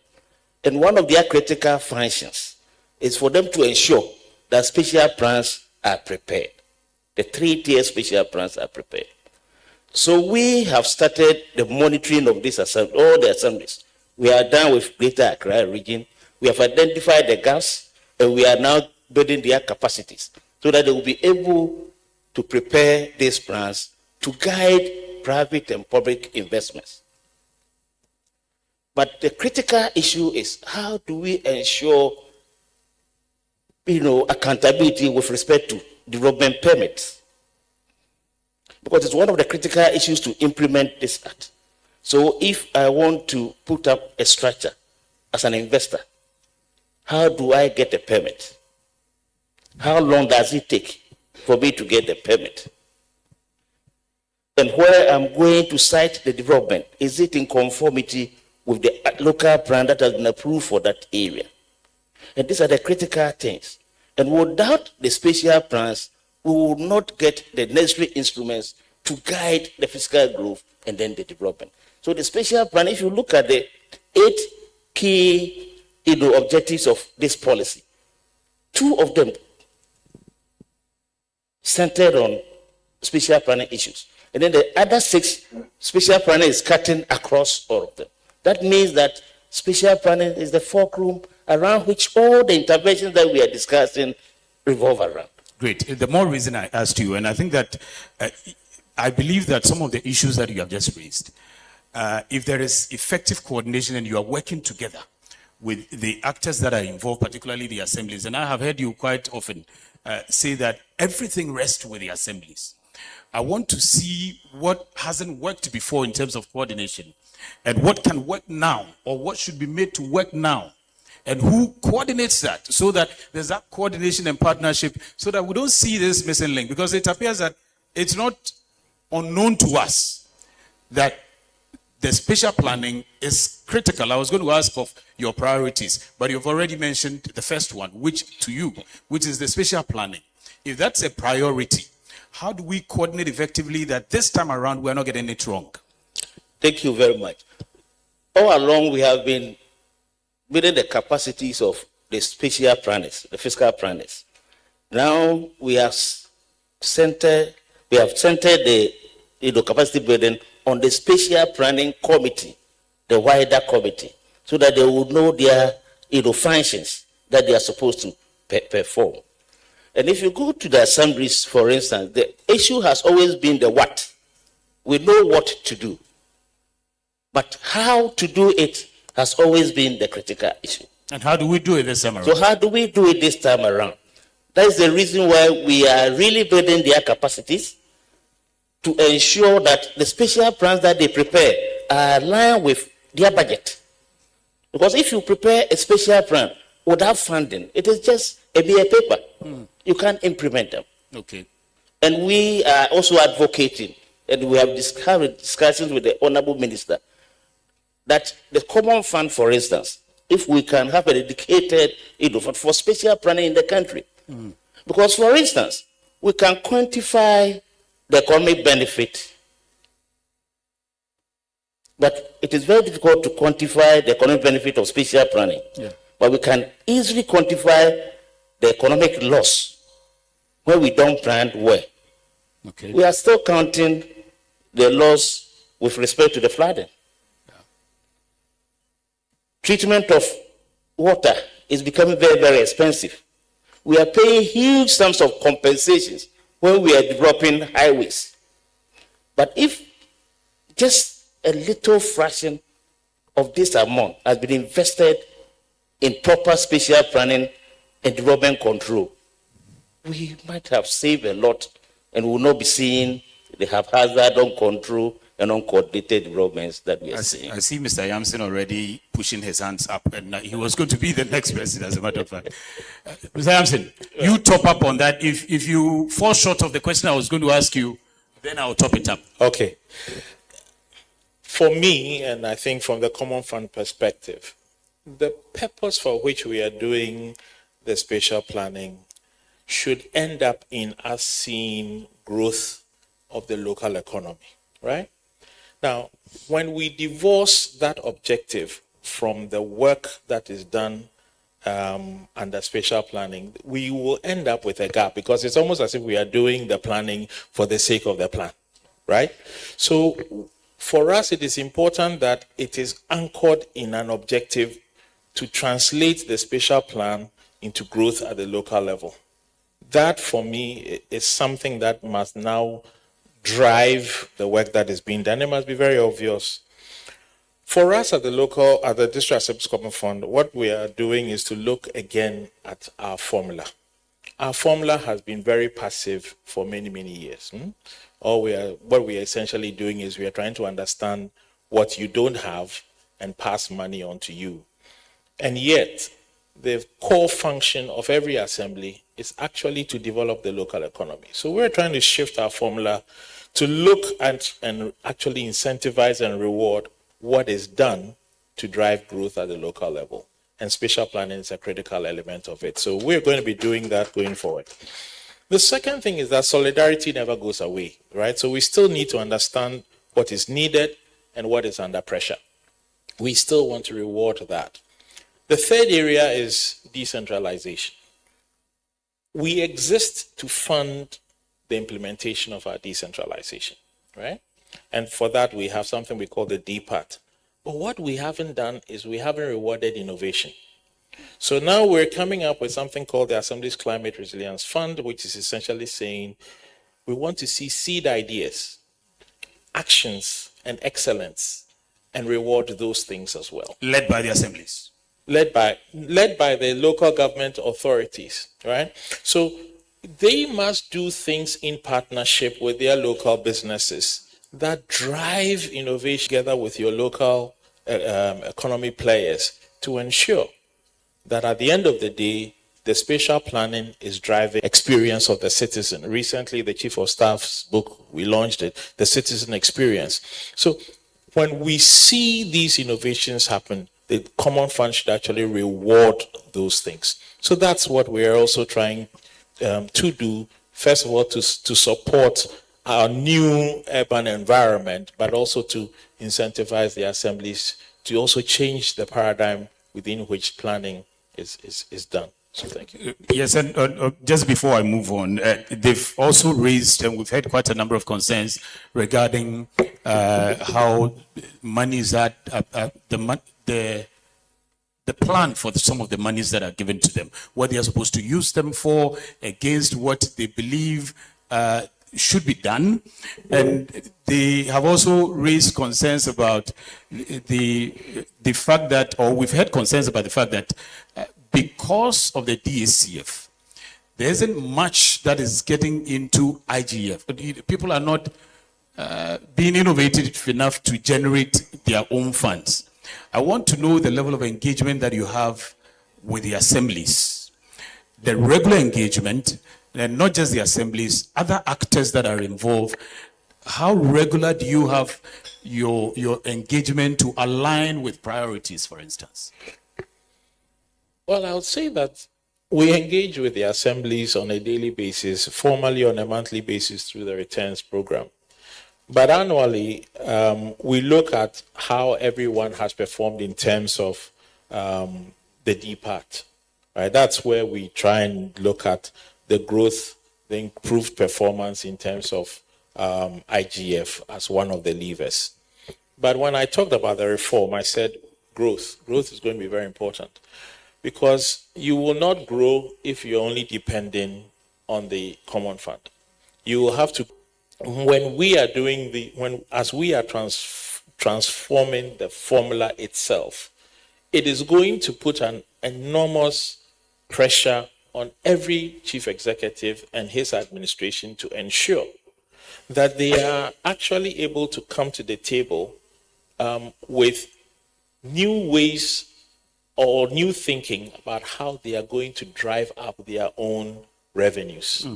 And one of their critical functions is for them to ensure that special plans are prepared. The 3-tier special plans are prepared. So we have started the monitoring of this assembly, all the assemblies. We are done with Greater Accra region. We have identified the gaps, and we are now building their capacities so that they will be able to prepare these plans to guide private and public investments. But the critical issue is, how do we ensure, accountability with respect to development permits? Because it's one of the critical issues to implement this act. So if I want to put up a structure as an investor, how do I get a permit? How long does it take for me to get the permit? And where I'm going to site the development, is it in conformity with the local plan that has been approved for that area? And these are the critical things. And without the special plans, we will not get the necessary instruments to guide the fiscal growth and then the development. So the special plan, if you look at the 8 key objectives of this policy, 2 of them centered on special planning issues. And then the other 6, special planning is cutting across all of them. That means that special planning is the fulcrum around which all the interventions that we are discussing revolve around. Great. The more reason I asked you, and I think that I believe that some of the issues that you have just raised, if there is effective coordination and you are working together with the actors that are involved, particularly the assemblies, and I have heard you quite often say that everything rests with the assemblies. I want to see what hasn't worked before in terms of coordination and what can work now, or what should be made to work now. And who coordinates that, so that there's that coordination and partnership, so that we don't see this missing link, because it appears that it's not unknown to us that the spatial planning is critical. I was going to ask of your priorities, but you've already mentioned the first one, which is the spatial planning. If that's a priority, how do we coordinate effectively that this time around we're not getting it wrong? Thank you very much. All along we have been building the capacities of the spatial planners, the fiscal planners. Now we have centered the capacity building on the spatial planning committee, the wider committee, so that they will know their functions that they are supposed to perform. And if you go to the assemblies, for instance, the issue has always been the what. We know what to do. But how to do it has always been the critical issue. And how do we do it this time around? So how do we do it this time around? That is the reason why we are really building their capacities to ensure that the special plans that they prepare are aligned with their budget. Because if you prepare a special plan without funding, it is just a mere paper. You can't implement them. Okay. And we are also advocating, and we have discussions with the Honorable Minister, that the common fund, for instance, if we can have a dedicated fund for special planning in the country. Because, for instance, we can quantify the economic benefit, but it is very difficult to quantify the economic benefit of special planning. Yeah. But we can easily quantify the economic loss when we don't plan well. Okay. We are still counting the loss with respect to the flooding. Treatment of water is becoming very, very expensive. We are paying huge sums of compensations when we are developing highways. But if just a little fraction of this amount has been invested in proper spatial planning and development control, we might have saved a lot and will not be seeing the haphazard, uncontrolled, and uncoordinated developments that we are seeing. I see Mr. Yamson already pushing his hands up, and he was going to be the next person, as a matter of fact. Mr. Yamson, you top up on that. If you fall short of the question I was going to ask you, then I'll top it up. Okay. For me, and I think from the Common Fund perspective, the purpose for which we are doing the spatial planning should end up in us seeing growth of the local economy, right? Now, when we divorce that objective from the work that is done under spatial planning, we will end up with a gap, because it's almost as if we are doing the planning for the sake of the plan, right? So for us, it is important that it is anchored in an objective to translate the spatial plan into growth at the local level. That, for me, is something that must now drive the work that is being done. It must be very obvious. For us at the District Assembly's Common Fund, what we are doing is to look again at our formula. Our formula has been very passive for many, many years. What we are essentially doing is we are trying to understand what you don't have and pass money on to you. And yet, the core function of every assembly is actually to develop the local economy. So we're trying to shift our formula to look at and actually incentivize and reward what is done to drive growth at the local level. And spatial planning is a critical element of it. So we're going to be doing that going forward. The second thing is that solidarity never goes away, right? So we still need to understand what is needed and what is under pressure. We still want to reward that. The third area is decentralization. We exist to fund the implementation of our decentralization, right? And for that, we have something we call the D part. But what we haven't done is we haven't rewarded innovation. So now we're coming up with something called the Assembly's Climate Resilience Fund, which is essentially saying we want to see seed ideas, actions, and excellence, and reward those things as well. Led by the assemblies. Led by the local government authorities, right? So they must do things in partnership with their local businesses that drive innovation together with your local economy players to ensure that at the end of the day, the spatial planning is driving experience of the citizen. Recently, the Chief of Staff's book, we launched it, The Citizen Experience. So when we see these innovations happen, the Common Fund should actually reward those things. So that's what we're also trying to do, first of all, to support our new urban environment, but also to incentivize the assemblies to also change the paradigm within which planning is done. So thank you. Yes, and just before I move on, they've also raised, and we've had quite a number of concerns regarding how monies that the plan for some of the monies that are given to them, what they are supposed to use them for, against what they believe should be done. And they have also raised concerns about the fact that, or we've had concerns about the fact that because of the DACF, there isn't much that is getting into IGF. People are not being innovative enough to generate their own funds. I want to know the level of engagement that you have with the assemblies, the regular engagement, and not just the assemblies, other actors that are involved. How regular do you have your engagement to align with priorities, for instance? Well, I would say that we engage with the assemblies on a daily basis, formally on a monthly basis through the returns program. But annually, we look at how everyone has performed in terms of the D part, right? That's where we try and look at the growth, the improved performance in terms of IGF as one of the levers. But when I talked about the reform, I said growth. Growth is going to be very important because you will not grow if you're only depending on the common fund. You will have to, when we are doing as we are transforming the formula itself, it is going to put an enormous pressure on every chief executive and his administration to ensure that they are actually able to come to the table with new ways or new thinking about how they are going to drive up their own revenues.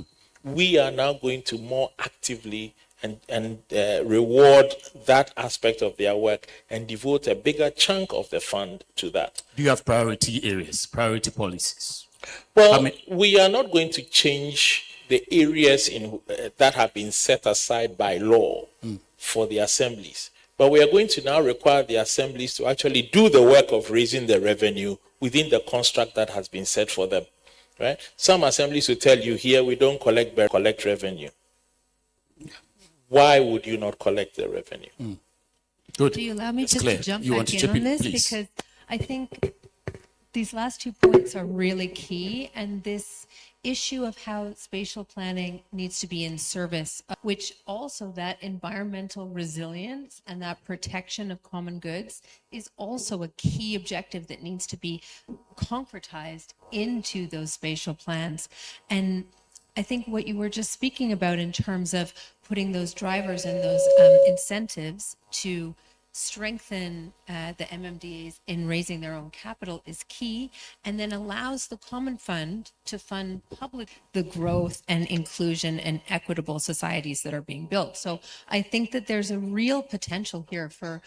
We are now going to more actively and reward that aspect of their work and devote a bigger chunk of the fund to that. Do you have priority areas, priority policies? Well, we are not going to change the areas that have been set aside by law for the assemblies. But we are going to now require the assemblies to actually do the work of raising the revenue within the construct that has been set for them. Right? Some assemblies will tell you here we don't collect revenue. Why would you not collect the revenue? Good. Do you allow me That's just clear. to jump You want back to in chip on this? please. Because I think these last 2 points are really key, and this issue of how spatial planning needs to be in service, which also that environmental resilience and that protection of common goods is also a key objective that needs to be concretized into those spatial plans. And I think what you were just speaking about in terms of putting those drivers and those incentives to strengthen the MMDAs in raising their own capital is key, and then allows the common fund to fund the growth and inclusion and equitable societies that are being built. So I think that there's a real potential here for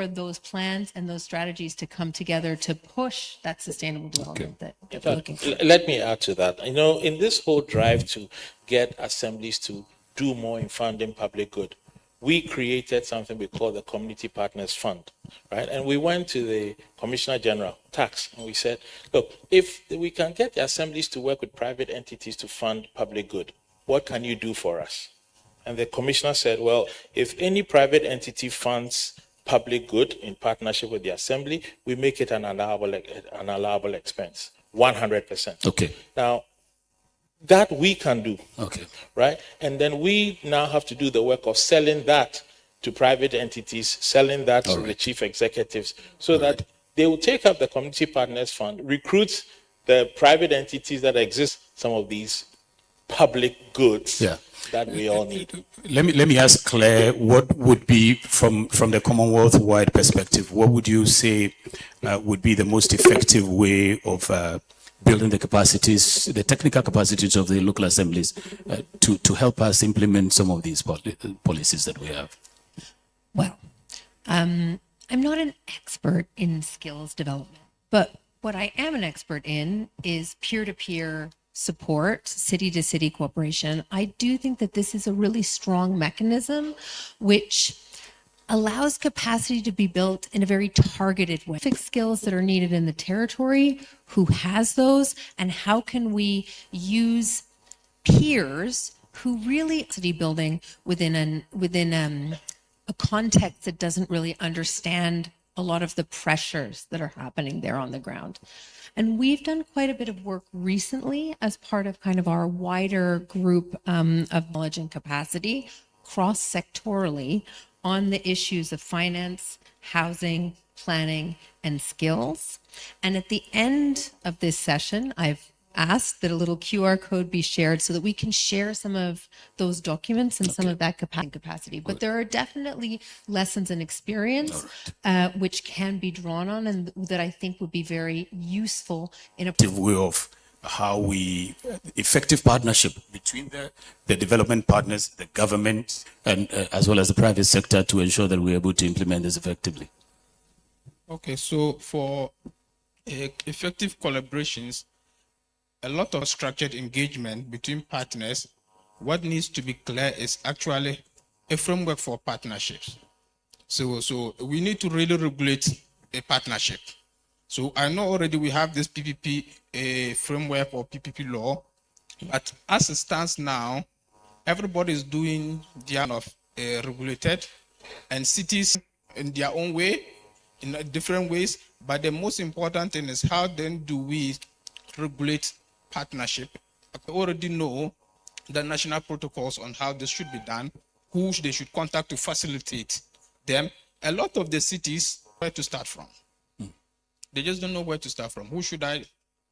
those plans and those strategies to come together to push that sustainable development that we're looking for. Let me add to that. In this whole drive to get assemblies to do more in funding public good, we created something we call the Community Partners Fund, right? And we went to the Commissioner General, Tax, and we said, look, if we can get the assemblies to work with private entities to fund public good, what can you do for us? And the commissioner said, well, if any private entity funds public good in partnership with the assembly, we make it an allowable expense, 100%. Okay. Now, that we can do. Okay. Right? And then we now have to do the work of selling that to private entities, selling that to the chief executives, so that they will take up the Community Partners Fund, recruit the private entities that exist, some of these public goods that we all need. Let me ask Claire, what would be from the Commonwealth-wide perspective, what would you say would be the most effective way of building the capacities, the technical capacities of the local assemblies to help us implement some of these policies that we have? Well, I'm not an expert in skills development, but what I am an expert in is peer-to-peer support, city-to-city cooperation. I do think that this is a really strong mechanism which allows capacity to be built in a very targeted way. Fixed skills that are needed in the territory, who has those, and how can we use peers who really city building within a context that doesn't really understand a lot of the pressures that are happening there on the ground. And we've done quite a bit of work recently as part of kind of our wider group of knowledge and capacity cross-sectorally on the issues of finance, housing, planning, and skills. And at the end of this session, I've asked that a little QR code be shared so that we can share some of those documents and some of that capacity. But there are definitely lessons and experience which can be drawn on and that I think would be very useful in a way of how we effective partnership between the development partners, the government, and as well as the private sector to ensure that we're able to implement this effectively. Okay, so for effective collaborations, a lot of structured engagement between partners, what needs to be clear is actually a framework for partnerships. So we need to really regulate a partnership. So I know already we have this PPP framework or PPP law, but as it stands now, everybody is doing their of regulated, and cities in their own way, in different ways. But the most important thing is how then do we regulate partnership? I already know the national protocols on how this should be done, who they should contact to facilitate them. A lot of the cities, where to start from. They just don't know where to start from. Who should I?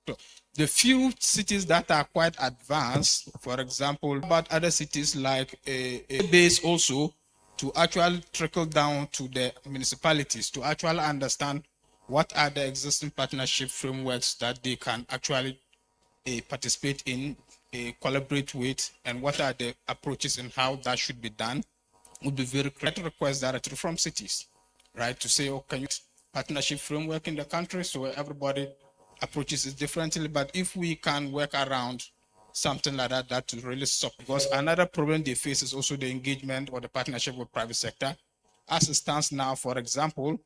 So the few cities that are quite advanced, for example, about other cities like a base also to actually trickle down to the municipalities to actually understand what are the existing partnership frameworks that they can actually participate in, collaborate with, and what are the approaches and how that should be done would be very clear. Request directly from cities, right? To say, oh, can you partnership framework in the country so everybody approaches it differently. But if we can work around something like that, that will really stop. Because another problem they face is also the engagement or the partnership with private sector. As it stands now, for example,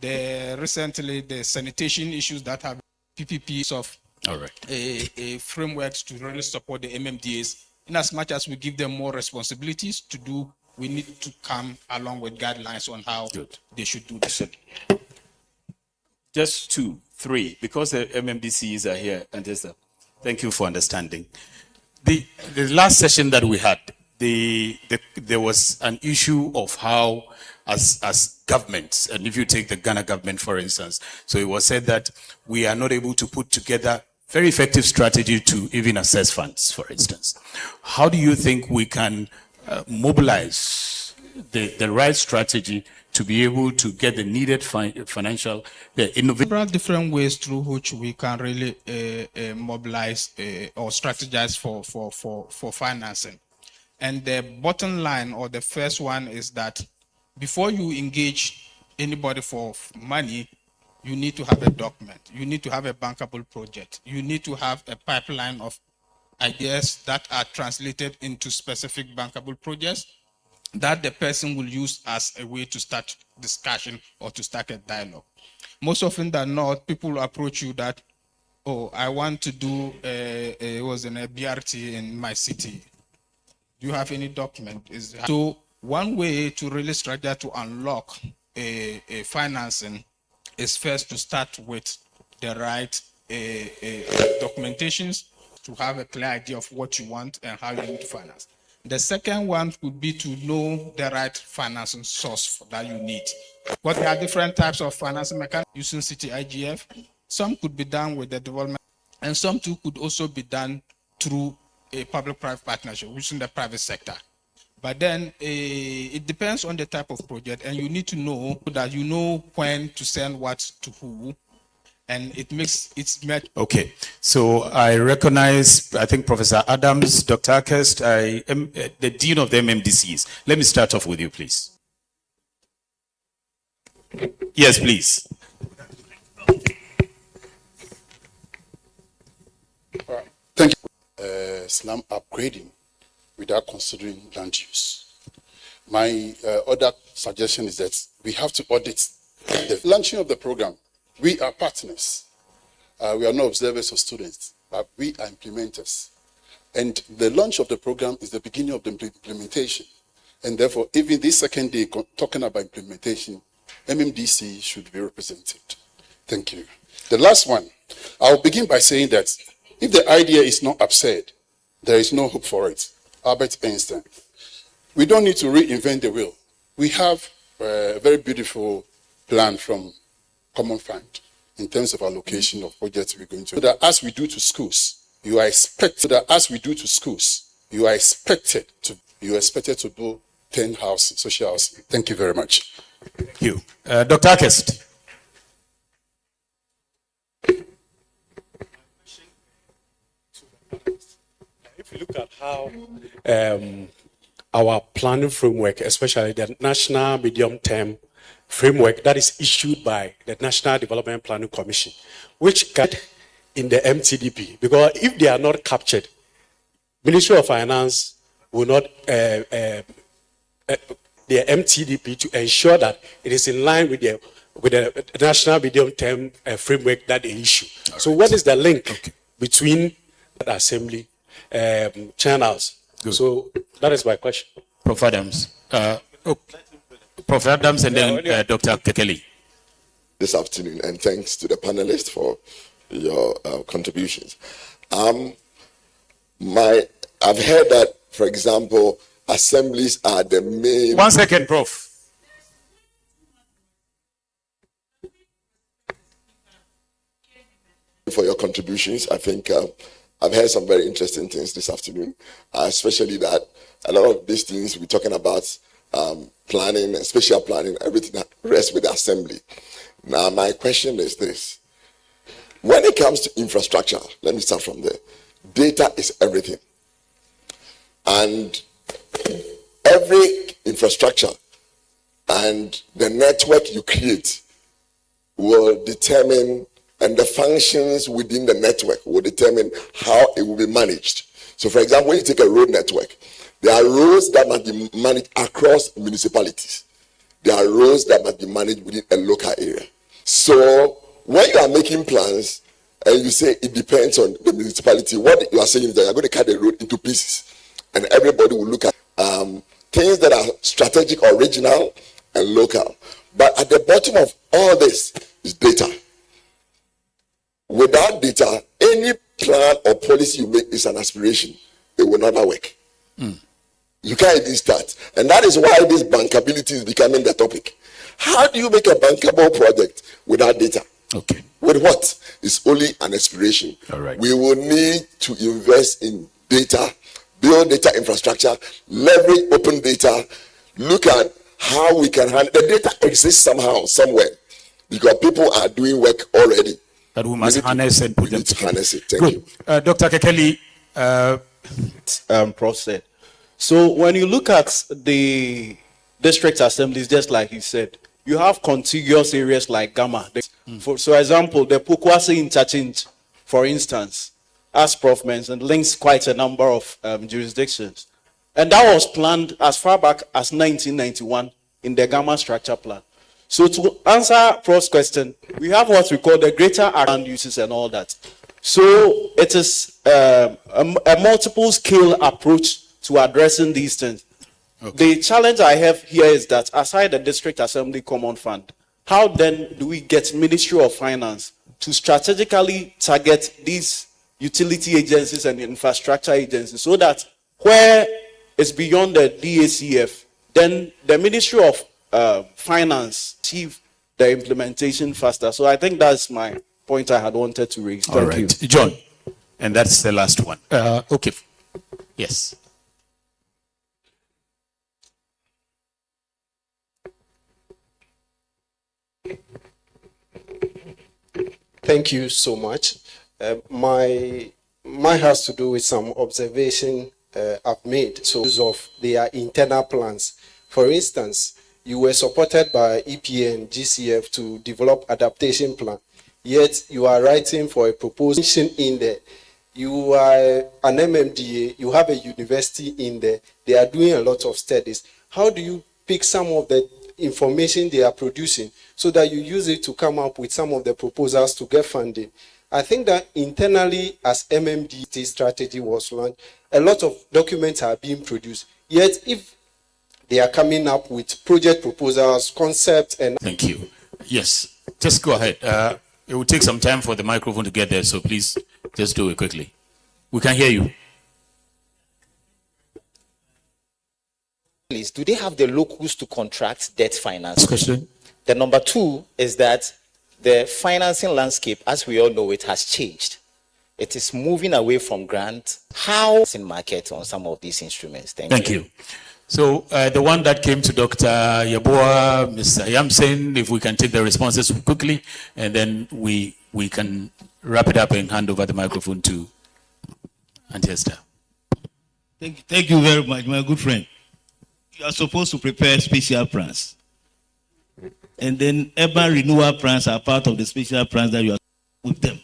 recently the sanitation issues that have PPPs of frameworks to really support the MMDAs. In as much as we give them more responsibilities to do, we need to come along with guidelines on how they should do this. Just 2, 3, because the MMDCs are here, and thank you for understanding. The last session that we had, there was an issue of how, as governments, and if you take the Ghana government, for instance, so it was said that we are not able to put together very effective strategy to even assess funds, for instance. How do you think we can mobilize the right strategy to be able to get the needed financial, Several different ways through which we can really mobilize or strategize for financing. And the bottom line, or the first one, is that before you engage anybody for money, you need to have a document. You need to have a bankable project. You need to have a pipeline of ideas that are translated into specific bankable projects that the person will use as a way to start discussion or to start a dialogue. Most often than not, people will approach you that, oh, I want to do it was in a BRT in my city. Do you have any document? So one way to really strategize to unlock a financing is first to start with the right documentations to have a clear idea of what you want and how you need to finance. The second one would be to know the right financing source that you need. But there are different types of financing mechanisms using City IGF. Some could be done with the development, and some too could also be done through a public-private partnership using the private sector. But then it depends on the type of project, and you need to know that you know when to send what to who, and it makes it's met. Okay, so I recognize, I think Professor Adams, Dr. Akest, I am the Dean of the MMDCs. Let me start off with you, please. Yes, please. Thank you. SLUM upgrading without considering land use. My other suggestion is that we have to audit the launching of the program. We are partners. We are not observers or students, but we are implementers. And the launch of the program is the beginning of the implementation. And therefore, even this second day, talking about implementation, MMDC should be represented. Thank you. The last one, I'll begin by saying that if the idea is not absurd, there is no hope for it. Albert Einstein. We don't need to reinvent the wheel. We have a very beautiful plan from Common Fund in terms of allocation of projects we're going to. So that as we do to schools, you are expected to build 10 houses, social housing. Thank you very much. Thank you. Dr. Akest. If you look at how our planning framework, especially the National Medium-Term Framework that is issued by the National Development Planning Commission, which got in the MTDP, because if they are not captured, Ministry of Finance will not the MTDP to ensure that it is in line with the with the national medium-term framework that they issue. So what is the link between that assembly channels? So that is my question. Prof. Adams. Prof. Adams and then Dr. Kekeli. This afternoon, and thanks to the panelists for your contributions. I've heard that, for example, assemblies are the main. 1 second, Prof. For your contributions. I think I've heard some very interesting things this afternoon, especially that a lot of these things we're talking about, planning, spatial planning, everything that rests with the assembly. Now, my question is this. When it comes to infrastructure, let me start from there. Data is everything. And every infrastructure and the network you create will determine, and the functions within the network will determine how it will be managed. So, for example, when you take a road network, there are roads that must be managed across municipalities. There are roads that must be managed within a local area. So, when you are making plans and you say it depends on the municipality, what you are saying is that you are going to cut the road into pieces, and everybody will look at things that are strategic or regional and local. But at the bottom of all this is data. Without data, any plan or policy you make is an aspiration. It will never work. You can't even start. And that is why this bankability is becoming the topic. How do you make a bankable project without data? Okay. With what? It's only an aspiration. All right. We will need to invest in data, build data infrastructure, leverage open data, look at how we can handle the data exists somehow, somewhere, because people are doing work already. That we must harness and put them to harness it. Thank you. Dr. Kekeli. Prof said. So when you look at the district assemblies, just like he said, you have contiguous areas like Gamma. For example, the Pokwase interchange, for instance, as Prof mentioned, links quite a number of jurisdictions. And that was planned as far back as 1991 in the Gamma structure plan. So to answer Prof's question, we have what we call the greater land uses and all that. So it is a multiple scale approach to addressing these things. Okay. The challenge I have here is that aside the District Assembly Common Fund, how then do we get Ministry of Finance to strategically target these utility agencies and infrastructure agencies so that where it's beyond the DACF, then the Ministry of Finance achieve the implementation faster. So I think that's my point I had wanted to raise. Thank you. John, and that's the last one. Okay. Yes. Thank you so much. My has to do with some observation I've made. So of their internal plans. For instance, you were supported by EPA and GCF to develop adaptation plan. Yet you are writing for a proposition in there. You are an MMDA, you have a university in there. They are doing a lot of studies. How do you pick some of the information they are producing so that you use it to come up with some of the proposals to get funding? I think that internally, as MMDA strategy was launched, a lot of documents are being produced. Yet, if they are coming up with project proposals, concepts, and... Thank you. Yes, just go ahead. It will take some time for the microphone to get there, so please just do it quickly. We can hear you. Do they have the locals to contract debt finance? Question. The number two is that the financing landscape, as we all know, it has changed. It is moving away from grant. How is in market on some of these instruments? Thank you. So the one that came to Dr. Yeboah, Mr. Yamsen, if we can take the responses quickly, and then we can wrap it up and hand over the microphone to Auntie Esther. Thank you very much, my good friend. You are supposed to prepare special plans. And then urban renewal plans are part of the special plans that you are with them,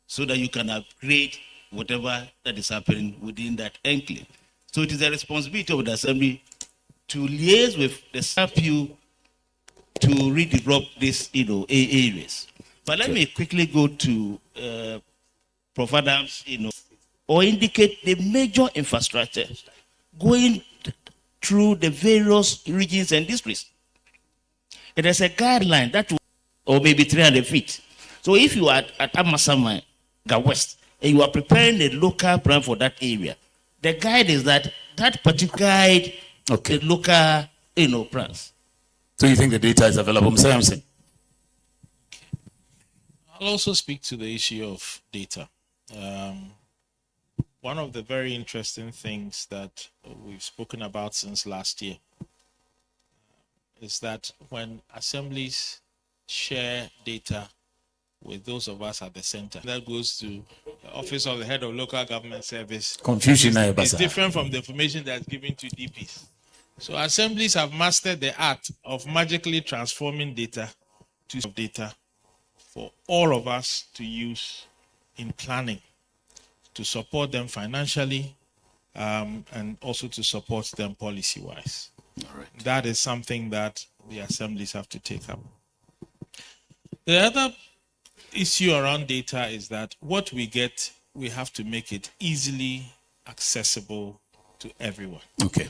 so that you can upgrade whatever that is happening within that enclave. So it is the responsibility of the Assembly to liaise with the SAPU to redevelop these, areas. But let me quickly go to Prof. Adams, or indicate the major infrastructure going through the various regions and districts. It is a guideline that will, or maybe 300 feet. So if you are at Amasama, West, and you are preparing a local plan for that area, the guide is that particular guide, the local, plans. So you think the data is available, Mr. Sampson? I'll also speak to the issue of data. One of the very interesting things that we've spoken about since last year is that when assemblies share data with those of us at the center, that goes to the Office of the Head of Local Government Service. Confusion. It's different from the information that's given to DPs. So assemblies have mastered the art of magically transforming data to data for all of us to use in planning, to support them financially, and also to support them policy-wise. That is something that the assemblies have to take up. The other issue around data is that what we get, we have to make it easily accessible to everyone. Okay.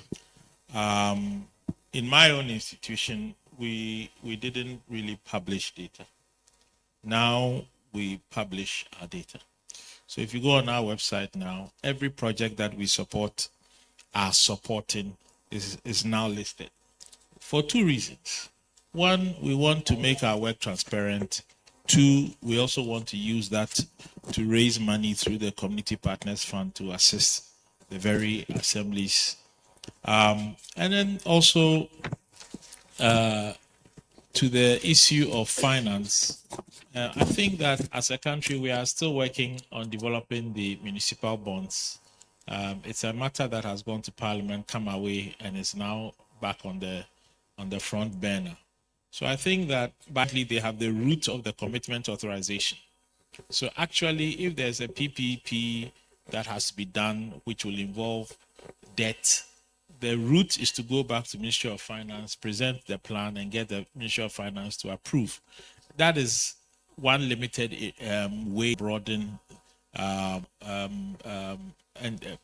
In my own institution, we didn't really publish data. Now we publish our data. So if you go on our website now, every project that we are supporting is now listed for two reasons. One, we want to make our work transparent. Two, we also want to use that to raise money through the Community Partners Fund to assist the very assemblies. And then also to the issue of finance, I think that as a country, we are still working on developing the municipal bonds. It's a matter that has gone to Parliament, come away, and is now back on the front burner. So I think that badly they have the root of the commitment authorization. So actually, if there's a PPP that has to be done, which will involve debt, the route is to go back to Ministry of Finance, present the plan, and get the Ministry of Finance to approve. That is one limited way to broaden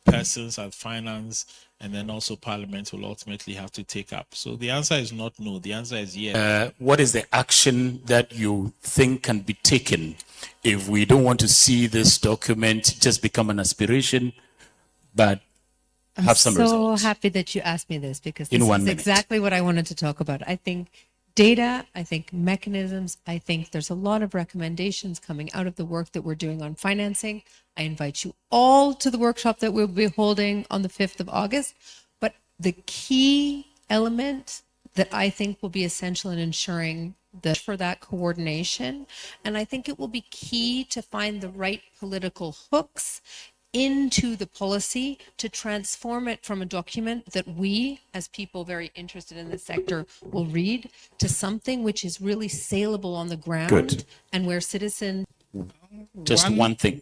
persons at finance, and then also Parliament will ultimately have to take up. So the answer is not no. The answer is yes. What is the action that you think can be taken if we don't want to see this document just become an aspiration, but have some results? I'm so happy that you asked me this, because this In 1 is minute. exactly what I wanted to talk about. I think data, I think mechanisms, I think there's a lot of recommendations coming out of the work that we're doing on financing. I invite you all to the workshop that we'll be holding on the 5th of August. But the key element that I think will be essential in ensuring for that coordination, and I think it will be key to find the right political hooks into the policy to transform it from a document that we, as people very interested in the sector, will read to something which is really saleable on the ground. Good. And where citizens... Just one thing.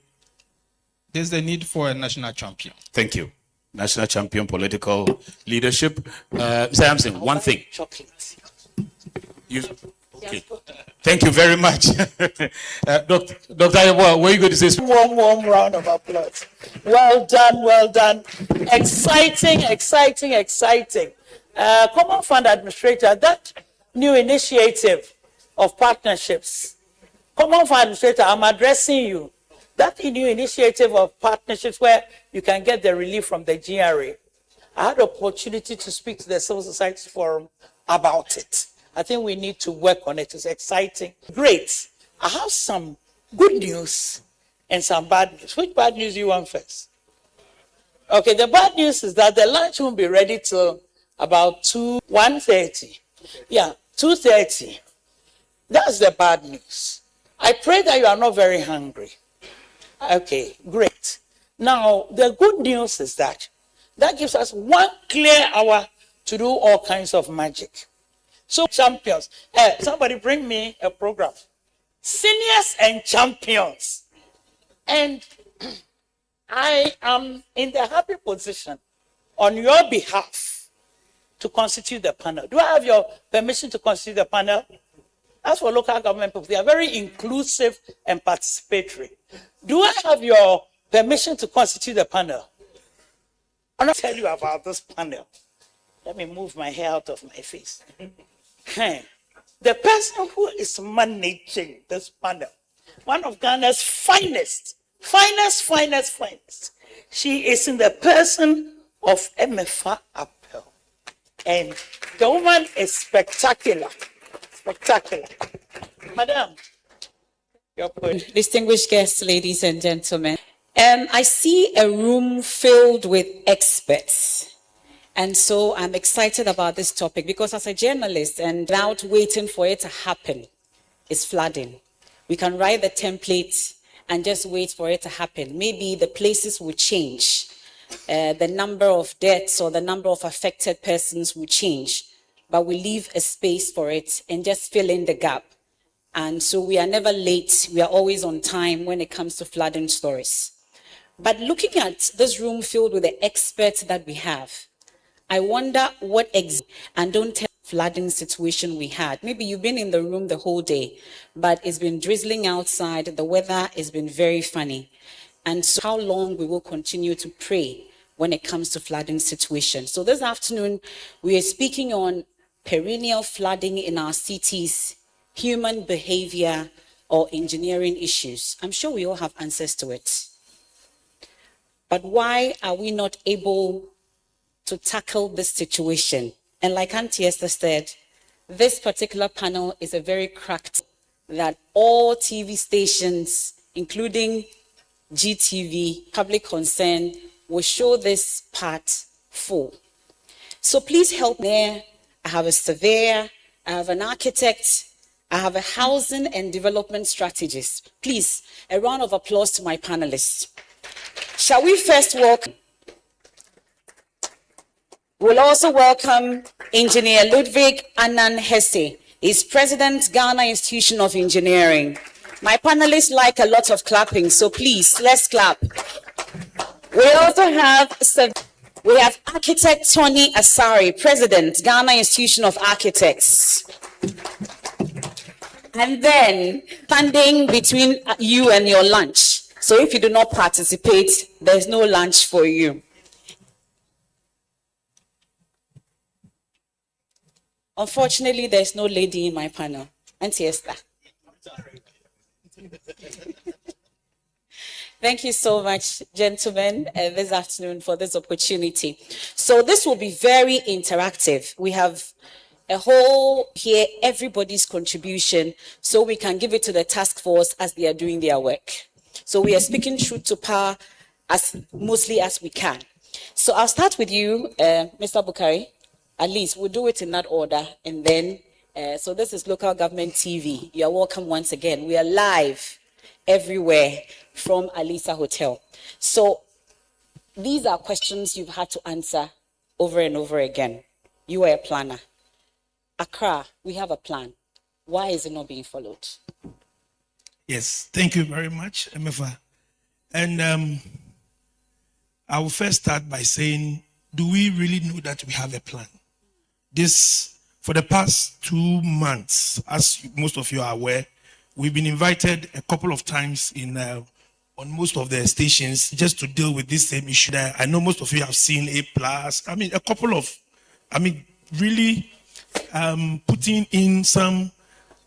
There's the need for a national champion. Thank you. National champion political leadership. Mr. Hampson, one thing. Okay. Thank you very much. Dr. Ayabo, what are you going to say? Warm round of applause. Well done, well done. Exciting, exciting, exciting. Common Fund Administrator, that new initiative of partnerships. Common Fund Administrator, I'm addressing you. That new initiative of partnerships where you can get the relief from the GRA. I had the opportunity to speak to the Civil Society Forum about it. I think we need to work on it. It's exciting. Great. I have some good news and some bad news. Which bad news do you want first? Okay, the bad news is that the lunch won't be ready till about 1:30. Yeah, 2:30. That's the bad news. I pray that you are not very hungry. Okay, great. Now, the good news is that gives us 1 clear hour to do all kinds of magic. So, champions, somebody bring me a program. Seniors and champions. And I am in the happy position on your behalf to constitute the panel. Do I have your permission to constitute the panel? As for local government people, they are very inclusive and participatory. Do I have your permission to constitute the panel? I'll not tell you about this panel. Let me move my hair out of my face. The person who is managing this panel, one of Ghana's finest. She is in the person of Emefa Appel. And the woman is spectacular. Spectacular. Madam, your point. Distinguished guests, ladies and gentlemen, I see a room filled with experts. And so I'm excited about this topic because as a journalist and without waiting for it to happen, it's flooding. We can write the template and just wait for it to happen. Maybe the places will change. The number of deaths or the number of affected persons will change, but we leave a space for it and just fill in the gap. And so we are never late. We are always on time when it comes to flooding stories. But looking at this room filled with the experts that we have, I wonder what and don't tell flooding situation we had. Maybe you've been in the room the whole day, but it's been drizzling outside. The weather has been very funny. And so how long we will continue to pray when it comes to flooding situation. So this afternoon, we are speaking on perennial flooding in our cities, human behavior, or engineering issues. I'm sure we all have answers to it. But why are we not able to tackle this situation? And like Auntie Esther said, this particular panel is a very cracked that all TV stations, including GTV, public concern, will show this part full. So please help me. I have a surveyor, I have an architect, I have a housing and development strategist. Please, a round of applause to my panelists. Shall we first welcome? We'll also welcome Engineer Ludwig Annan Hesse. He's President, Ghana Institution of Engineering. My panelists like a lot of clapping, so please, let's clap. We also have architect Tony Asari, President, Ghana Institution of Architects. And then standing between you and your lunch. So if you do not participate, there's no lunch for you. Unfortunately, there's no lady in my panel. Auntie Esther. Thank you so much, gentlemen, this afternoon for this opportunity. So this will be very interactive. We have a whole here, everybody's contribution, so we can give it to the task force as they are doing their work. So we are speaking truth to power as mostly as we can. So I'll start with you, Mr. Bukari. At least we'll do it in that order. And then, so this is Local Government TV. You're welcome once again. We are live everywhere from Alisa Hotel. So these are questions you've had to answer over and over again. You are a planner. Accra, we have a plan. Why is it not being followed? Yes, thank you very much, Emefa. And I will first start by saying, do we really know that we have a plan? This, for the past 2 months, as most of you are aware, we've been invited a couple of times in on most of the stations just to deal with this same issue. I know most of you have seen A+. I mean, a couple of, really putting in some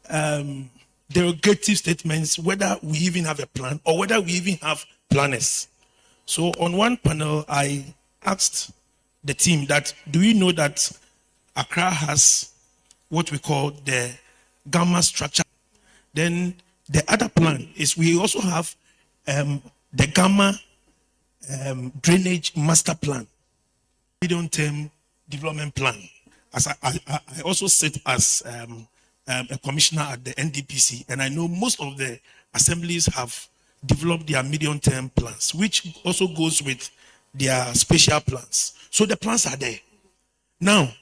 derogative statements, whether we even have a plan or whether we even have planners. So on one panel, I asked the team that, do you know that Accra has what we call the gamma structure? Then the other plan is we also have the gamma drainage master plan, medium-term development plan. As I also sit as a commissioner at the NDPC, and I know most of the assemblies have developed their medium-term plans, which also goes with their spatial plans. So the plans are there. Now,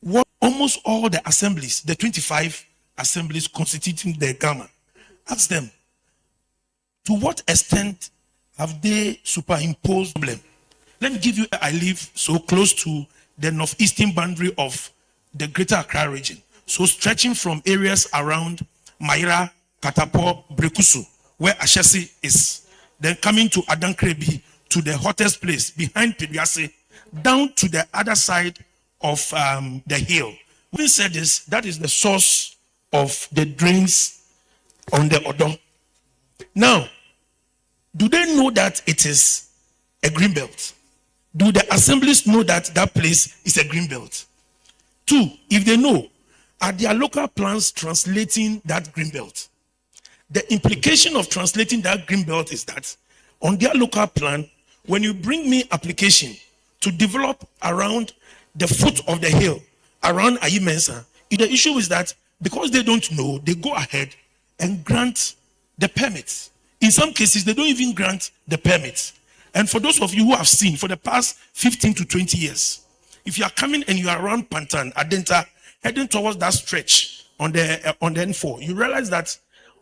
what almost all the assemblies, the 25 assemblies constituting the gamma, ask them, to what extent have they superimposed problem? Let me give you, I live so close to the northeastern boundary of the Greater Accra region. So stretching from areas around Maira, Katapo, Brekusu, where Ashesi is, then coming to Adankrebi, to the hottest place behind Pidiase, down to the other side of the hill. We said this, that is the source of the drains on the Odo. Now, do they know that it is a green belt? Do the assemblies know that that place is a green belt? Two, if they know, are their local plans translating that green belt? The implication of translating that green belt is that on their local plan, when you bring me application to develop around the foot of the hill, around Ayimensa, the issue is that because they don't know, they go ahead and grant the permits. In some cases, they don't even grant the permits. And for those of you who have seen for the past 15 to 20 years, if you are coming and you are around Pantan, Adenta, heading towards that stretch on the N4, you realize that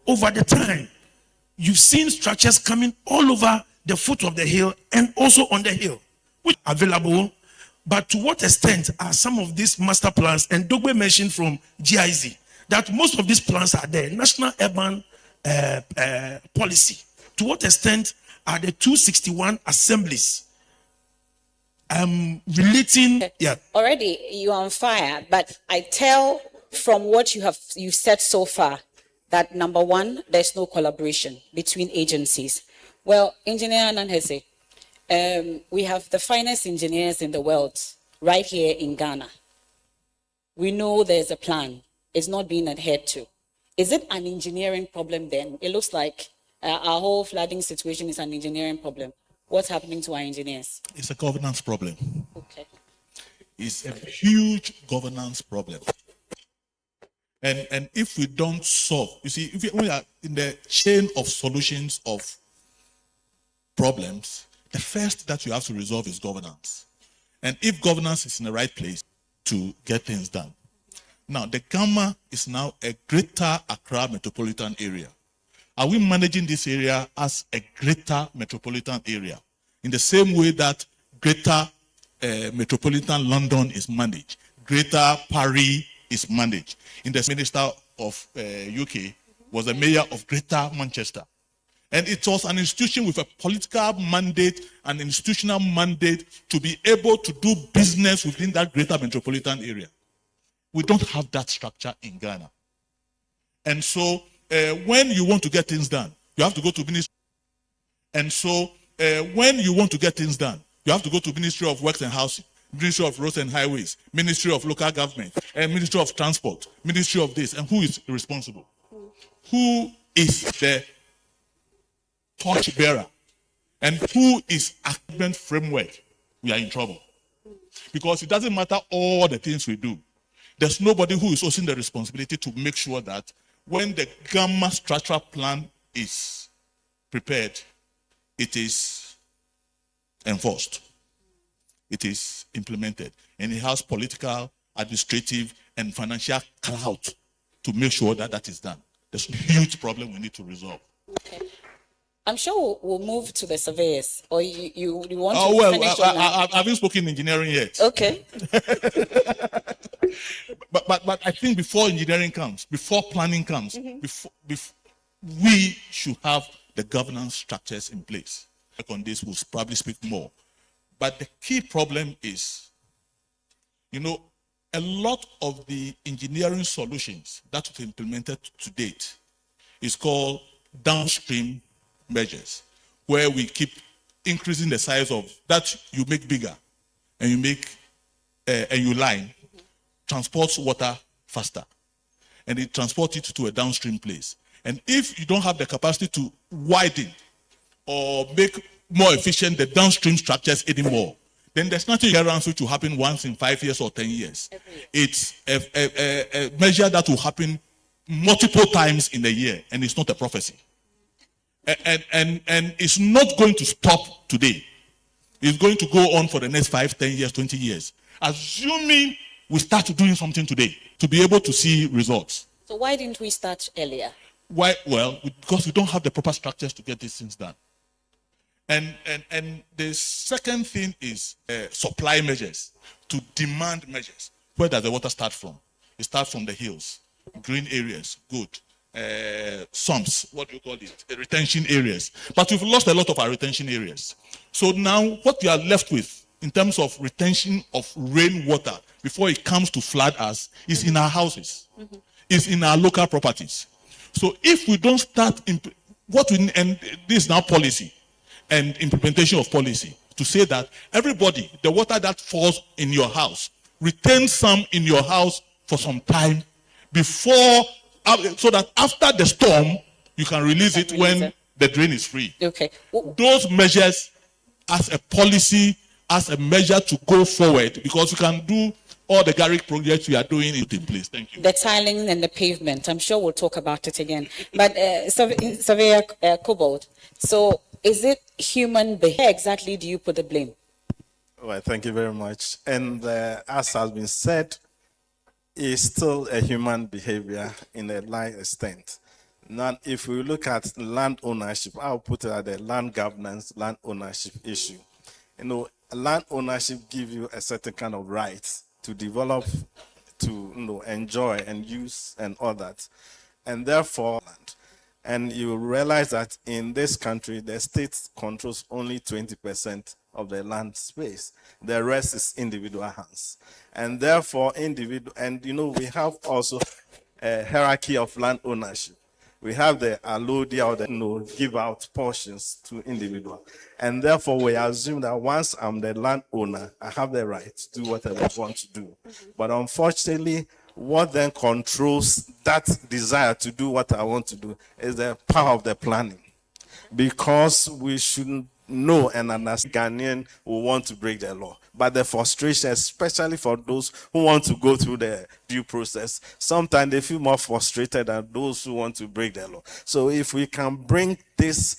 over the time, you've seen structures coming all over the foot of the hill and also on the hill, which are available. But to what extent are some of these master plans, and Dogbe mentioned from GIZ, that most of these plans are there, National Urban Policy. To what extent are the 261 assemblies relating? Yeah. Already you're on fire, but I tell from what you've said so far that number one, there's no collaboration between agencies. Well, Engineer Nanhese, we have the finest engineers in the world right here in Ghana. We know there's a plan. It's not being adhered to. Is it an engineering problem then? It looks like our whole flooding situation is an engineering problem. What's happening to our engineers? It's a governance problem. Okay. It's a huge governance problem. And if we don't solve, you see, if we are in the chain of solutions of problems, the first that you have to resolve is governance. And if governance is in the right place to get things done. Now, the Gamma is now a Greater Accra metropolitan area. Are we managing this area as a greater metropolitan area? In the same way that Greater Metropolitan London is managed, Greater Paris is managed. In the Minister of UK was the mayor of Greater Manchester. And it was an institution with a political mandate, an institutional mandate to be able to do business within that greater metropolitan area. We don't have that structure in Ghana. And so when you want to get things done, you have to go to ministry. And so when you want to get things done, you have to go to Ministry of Works and Housing, Ministry of Roads and Highways, Ministry of Local Government, and Ministry of Transport, Ministry of this. And who is responsible? Who is the torch bearer? And who is agreement framework? We are in trouble. Because it doesn't matter all the things we do. There's nobody who is also in the responsibility to make sure that when the Gamma structural plan is prepared, it is enforced. It is implemented. And it has political, administrative, and financial clout to make sure that that is done. There's a huge problem we need to resolve. Okay. I'm sure we'll move to the surveyors, or you want to finish on I haven't spoken engineering yet. Okay. but I think before engineering comes, before planning comes, we should have the governance structures in place. On this, we'll probably speak more. But the key problem is, a lot of the engineering solutions that we've implemented to date is called downstream measures, where we keep increasing the size of that you make bigger, and you make and you line, transports water faster, and it transports it to a downstream place. And if you don't have the capacity to widen or make more efficient the downstream structures anymore, then there's nothing around which will happen once in 5 years or 10 years. It's a measure that will happen multiple times in a year, and it's not a prophecy. And it's not going to stop today. It's going to go on for the next 5, 10 years, 20 years. Assuming we start doing something today to be able to see results. So why didn't we start earlier? Why? Well, because we don't have the proper structures to get these things done. And the second thing is supply measures to demand measures. Where does the water start from? It starts from the hills, green areas, good. Sumps, what do you call it? Retention areas. But we've lost a lot of our retention areas. So now what you are left with in terms of retention of rainwater before it comes to flood us is in our houses, is in our local properties. So if we don't start, and this is now policy and implementation of policy, to say that everybody, the water that falls in your house, retain some in your house for some time before, so that after the storm, you can release it when the drain is free. Okay. Those measures as a policy, as a measure to go forward, because you can do all the Garrick projects we are doing in place. Thank you. The tiling and the pavement. I'm sure we'll talk about it again. But Surveyor Cobalt, so is it human behavior? Where exactly do you put the blame? Well, thank you very much. And as has been said, it's still a human behavior in a large extent. Now, if we look at land ownership, I'll put it at the land governance, land ownership issue. You know, land ownership gives you a certain kind of rights to develop, to enjoy and use and all that. And therefore, and you realize that in this country, the state controls only 20% of the land space. The rest is individual hands. And therefore, we have also a hierarchy of land ownership. We have the allodia or the give out portions to individual. And therefore, we assume that once I'm the landowner, I have the right to do whatever I want to do. But unfortunately, what then controls that desire to do what I want to do is the power of the planning. Because we shouldn't know and understand Ghanaian will want to break the law. But the frustration, especially for those who want to go through the due process, sometimes they feel more frustrated than those who want to break the law. So if we can bring these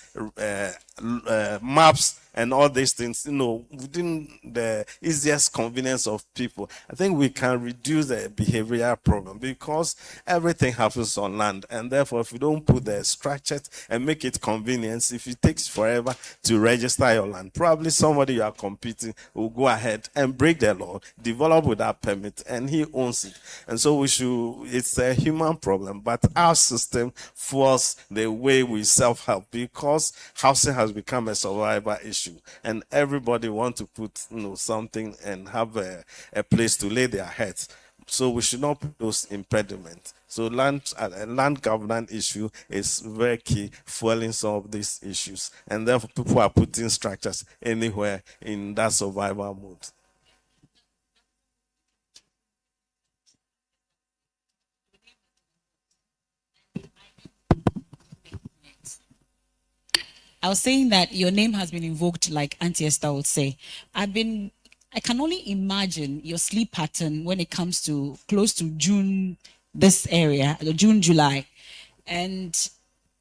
maps and all these things, within the easiest convenience of people, I think we can reduce the behavioral problem, because everything happens on land. And therefore, if we don't put the structures and make it convenient, if it takes forever to register your land, probably somebody you are competing will go ahead and break the law, develop without permit, and he owns it. And so it's a human problem, but our system fuels the way we self-help, because housing has become a survival issue. And everybody wants to put something and have a place to lay their heads. So we should not put those impediments. So land governance issue is very key, fueling some of these issues. And therefore people are putting structures anywhere in that survival mode. I was saying that your name has been invoked, like Auntie Esther would say. I can only imagine your sleep pattern when it comes to close to June, this area, June, July. And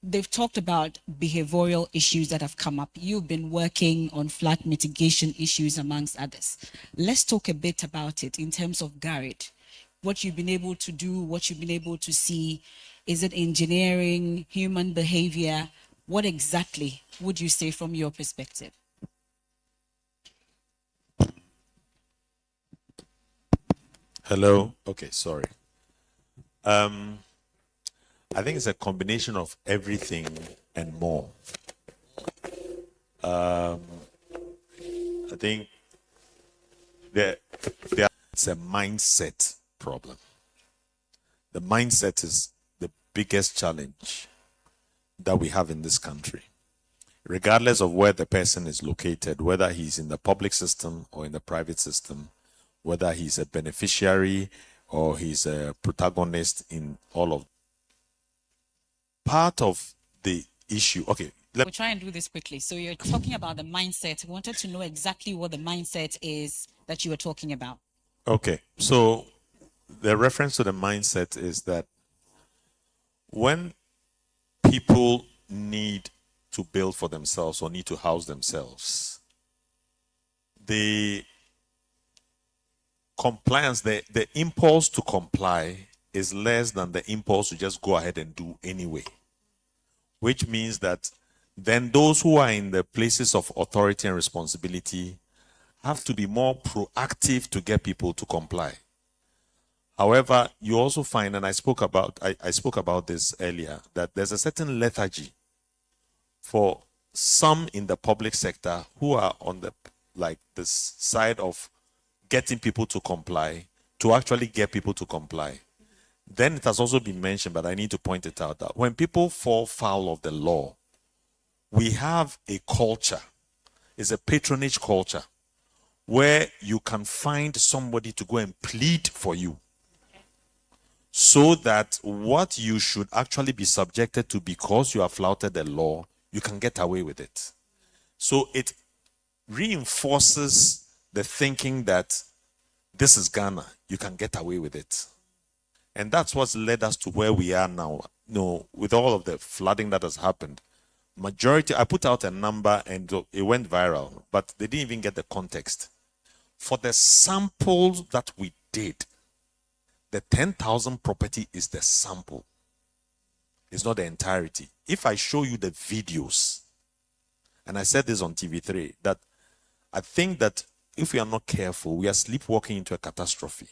they've talked about behavioral issues that have come up. You've been working on flood mitigation issues, amongst others. Let's talk a bit about it in terms of Garrett. What you've been able to do, what you've been able to see. Is it engineering, human behavior? What exactly would you say from your perspective? Hello. Okay, sorry. I think it's a combination of everything and more. I think it's a mindset problem. The mindset is the biggest challenge that we have in this country, regardless of where the person is located, whether he's in the public system or in the private system, whether he's a beneficiary or he's a protagonist in all of. Part of the issue, okay. We'll try and do this quickly. So you're talking about the mindset. I wanted to know exactly what the mindset is that you were talking about. Okay, so the reference to the mindset is that when people need to build for themselves or need to house themselves, the compliance, the impulse to comply is less than the impulse to just go ahead and do anyway, which means that then those who are in the places of authority and responsibility have to be more proactive to get people to comply. However, you also find, and I spoke about this earlier, that there's a certain lethargy for some in the public sector who are on the side of getting people to comply, to actually get people to comply. Then it has also been mentioned, but I need to point it out, that when people fall foul of the law, we have a culture, it's a patronage culture, where you can find somebody to go and plead for you, so that what you should actually be subjected to because you have flouted the law, you can get away with it. So it reinforces the thinking that this is Ghana, you can get away with it. And that's what's led us to where we are now. With all of the flooding that has happened, majority, I put out a number and it went viral, but they didn't even get the context. For the samples that we did, the 10,000 property is the sample. It's not the entirety. If I show you the videos, and I said this on TV3, that I think that if we are not careful, we are sleepwalking into a catastrophe.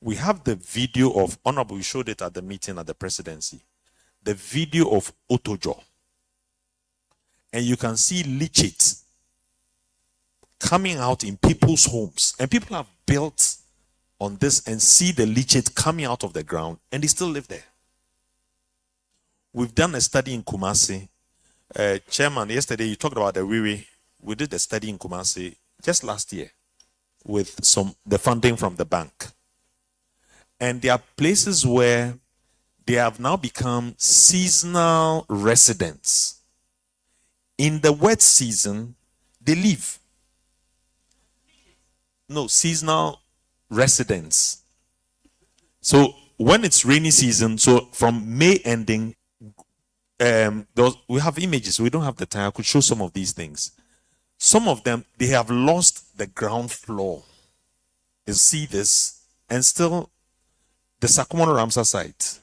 We have the video of, Honorable, we showed it at the meeting at the presidency, the video of Otojo. And you can see leachate coming out in people's homes. And people have built on this and see the leachate coming out of the ground, and they still live there. We've done a study in Kumasi. Chairman, yesterday you talked about the Wiwi. We did a study in Kumasi just last year with the funding from the bank. And there are places where they have now become seasonal residents. In the wet season, they leave. No, seasonal residents. So when it's rainy season, so from May ending, we have images. We don't have the time. I could show some of these things. Some of them, they have lost the ground floor. You see this, and still the Sakumono Ramsar site.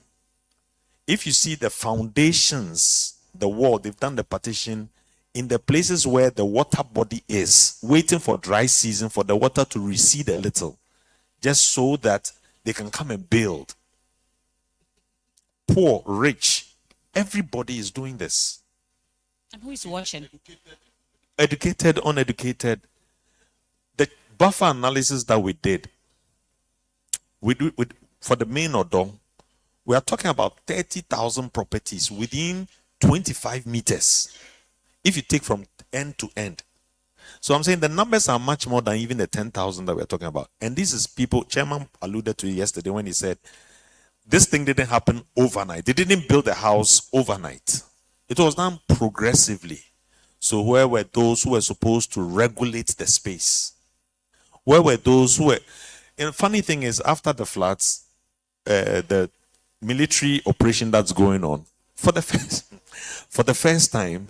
If you see the foundations, the wall, they've done the partition in the places where the water body is, waiting for dry season for the water to recede a little, just so that they can come and build. Poor, rich, everybody is doing this. And who is watching? Educated, uneducated. The buffer analysis that we did, for the main Odo, we are talking about 30,000 properties within 25 meters. If you take from end to end. So I'm saying the numbers are much more than even the 10,000 that we're talking about. And this is people, Chairman alluded to it yesterday when he said, this thing didn't happen overnight. They didn't build a house overnight. It was done progressively. So where were those who were supposed to regulate the space? Where were those who were... And the funny thing is, after the floods, the military operation that's going on, for the first time,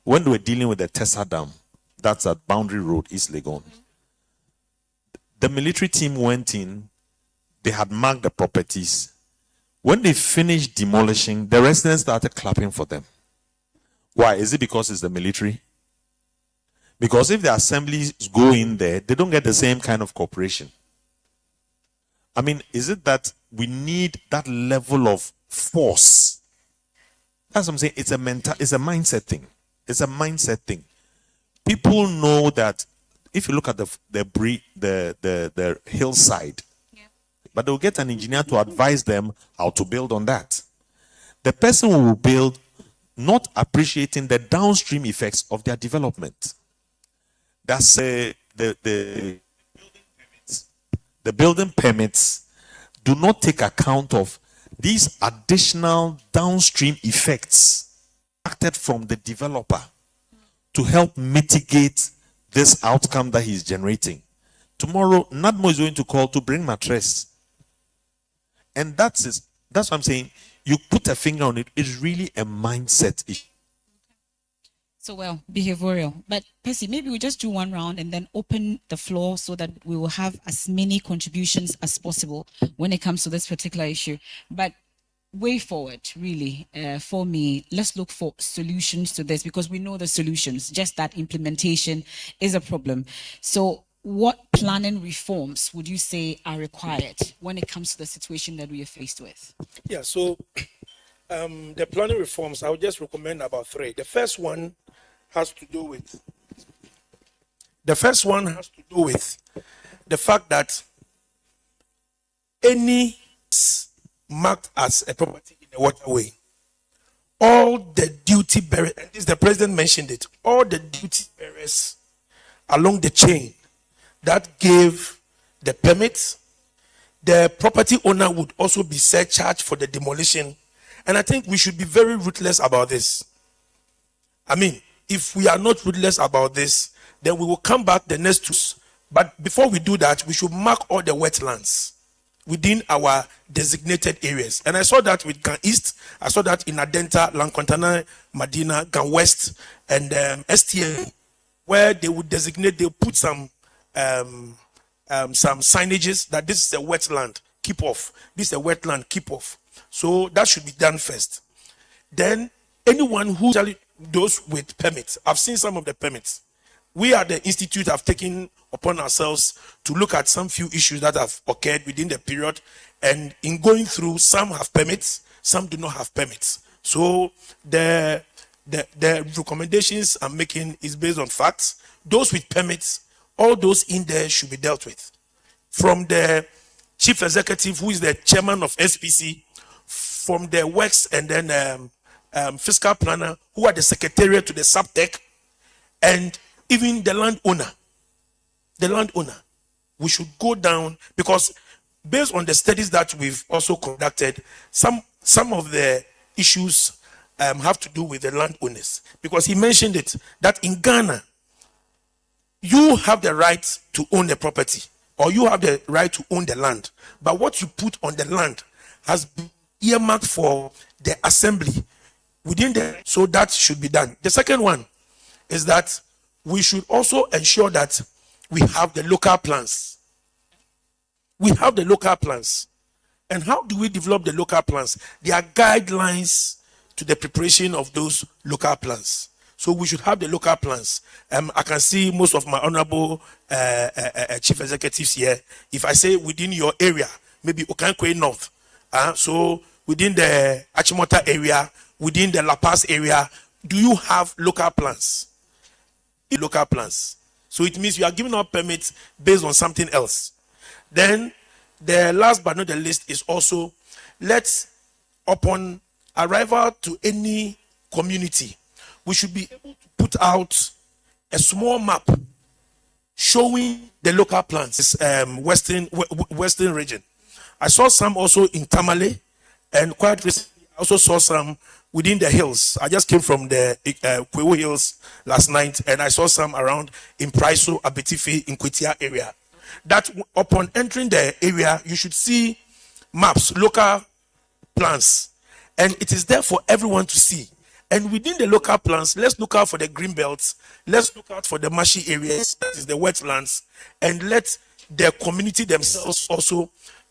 when they were dealing with the Tessa Dam, that's at Boundary Road, East Legon, the military team went in, they had marked the properties. When they finished demolishing, the residents started clapping for them. Why? Is it because it's the military? Because if the assemblies go in there, they don't get the same kind of cooperation. I mean, is it that we need that level of force? That's what I'm saying. It's a mindset thing. It's a mindset thing. People know that if you look at the hillside, but they'll get an engineer to advise them how to build on that. The person who will build, not appreciating the downstream effects of their development. That's the building permits do not take account of these additional downstream effects acted from the developer to help mitigate this outcome that he's generating. Tomorrow, NADMO is going to call to bring mattress. And that's what I'm saying. You put a finger on it. It's really a mindset issue. So, well, behavioral. But, Percy, maybe we just do one round and then open the floor so that we will have as many contributions as possible when it comes to this particular issue. But way forward, really, for me, let's look for solutions to this because we know the solutions, just that implementation is a problem. So what planning reforms would you say are required when it comes to the situation that we are faced with? Yeah, so the planning reforms, I would just recommend about 3. The first one has to do with the fact that any marked as a property in a waterway, all the duty bearers, and this the president mentioned it, all the duty bearers along the chain that gave the permit, the property owner would also be surcharged for the demolition. And I think we should be very ruthless about this. I mean, if we are not ruthless about this, then we will come back the next 2. But before we do that, we should mark all the wetlands within our designated areas. And I saw that with Gan East, I saw that in Adenta, Lankontana, Medina, Gan West, and STA, where they would designate, they put some signages that this is a wetland, keep off. This is a wetland, keep off. So that should be done first. Then anyone who, those with permits, I've seen some of the permits. We at the Institute have taken upon ourselves to look at some few issues that have occurred within the period. And in going through, some have permits, some do not have permits. So the recommendations I'm making is based on facts. Those with permits, all those in there should be dealt with. From the chief executive, who is the chairman of SPC, from the works and then fiscal planner, who are the secretariat to the subtech, and even the landowner. We should go down because based on the studies that we've also conducted, some of the issues have to do with the landowners. Because he mentioned it, that in Ghana, you have the right to own the property or you have the right to own the land. But what you put on the land has been earmarked for the assembly within the, so that should be done. The second one is that we should also ensure that we have the local plans. We have the local plans. And how do we develop the local plans? There are guidelines to the preparation of those local plans. So we should have the local plans. I can see most of my honorable chief executives here. If I say within your area, maybe Okankwe North, so within the Achimota area, within the La Paz area, do you have local plans? Local plans. So it means you are giving out permits based on something else. Then the last but not the least is also, let's, upon arrival to any community, we should be able to put out a small map showing the local plans. Western region. I saw some also in Tamale, and quite recently I also saw some within the hills. I just came from the Kwewo Hills last night, and I saw some around in Praiso, Abetifi, in Kwetia area. That upon entering the area, you should see maps, local plans, and it is there for everyone to see. And within the local plans, let's look out for the green belts, let's look out for the marshy areas, that is the wetlands, and let the community themselves also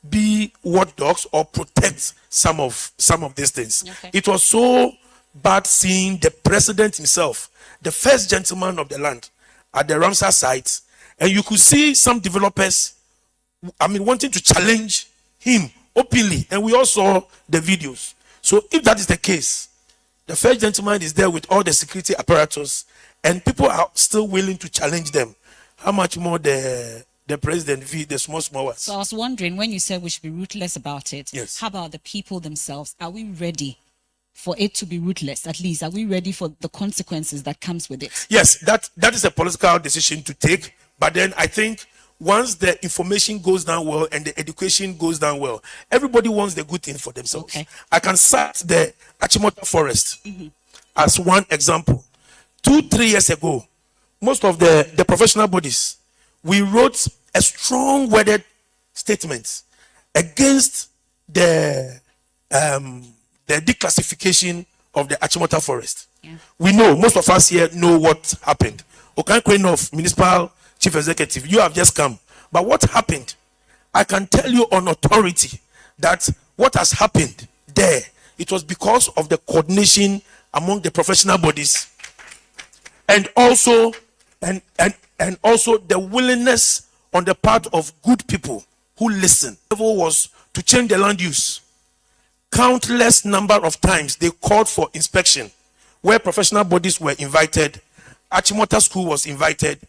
be watchdogs or protect some of these things. Okay. It was so bad seeing the president himself, the first gentleman of the land, at the Ramsar site, and you could see some developers, wanting to challenge him openly, and we all saw the videos. So if that is the case, the first gentleman is there with all the security apparatus, and people are still willing to challenge them. How much more the president the small ones? So I was wondering, when you said we should be ruthless about it, yes, how about the people themselves? Are we ready for it to be ruthless? At least, are we ready for the consequences that comes with it? Yes, that is a political decision to take. But then I think once the information goes down well and the education goes down well, everybody wants the good thing for themselves. Okay. I can cite the Achimota Forest as one example. 2-3 years ago, most of the professional bodies, we wrote a strong worded statement against the declassification of the Achimota Forest. Yeah. We know, most of us here know what happened. Okankwe North Municipal Chief Executive, you have just come. But what happened? I can tell you on authority that what has happened there, it was because of the coordination among the professional bodies, and also and also the willingness on the part of good people who listen. The level was to change the land use. Countless number of times they called for inspection, where professional bodies were invited. Achimota School was invited.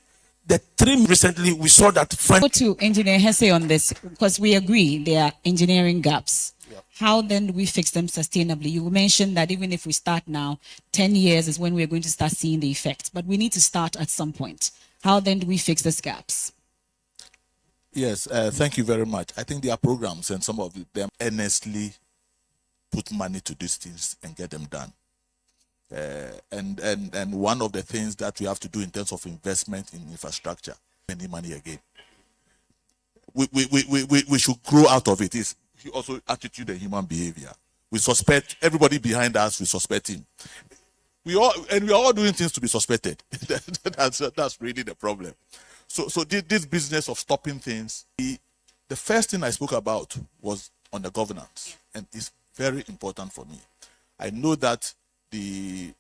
The three recently we saw that. Go to Engineer Hesse on this, because we agree there are engineering gaps. How then do we fix them sustainably? You mentioned that even if we start now, 10 years is when we're going to start seeing the effects, but we need to start at some point. How then do we fix these gaps? Yes, thank you very much. I think there are programs, and some of them earnestly put money to these things and get them done. And one of the things that we have to do in terms of investment in infrastructure, any money again, we should grow out of it. Is also attitude and human behavior. We suspect everybody behind us. We suspect him. We are all doing things to be suspected. That's really the problem. So this business of stopping things. The first thing I spoke about was on the governance, and it's very important for me. I know that the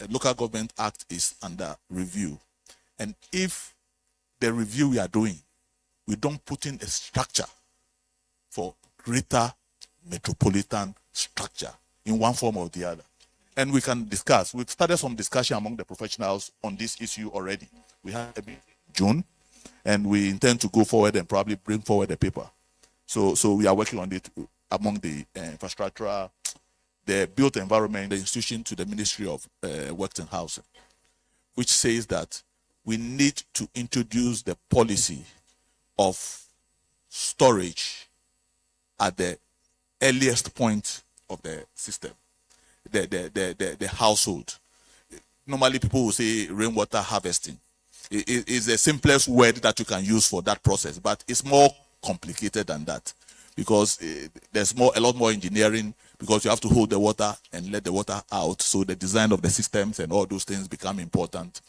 Local Government Act is under review, and if the review we are doing, we don't put in a structure for greater metropolitan structure in one form or the other, and we can discuss. We've started some discussion among the professionals on this issue already. We have a June, and we intend to go forward and probably bring forward a paper. So we are working on it among the infrastructure, the built environment, the institution to the Ministry of Works and Housing, which says that we need to introduce the policy of storage at the earliest point of the system, the household. Normally people will say rainwater harvesting. It is the simplest word that you can use for that process, but it's more complicated than that, because there's a lot more engineering, because you have to hold the water and let the water out. So the design of the systems and all those things become important.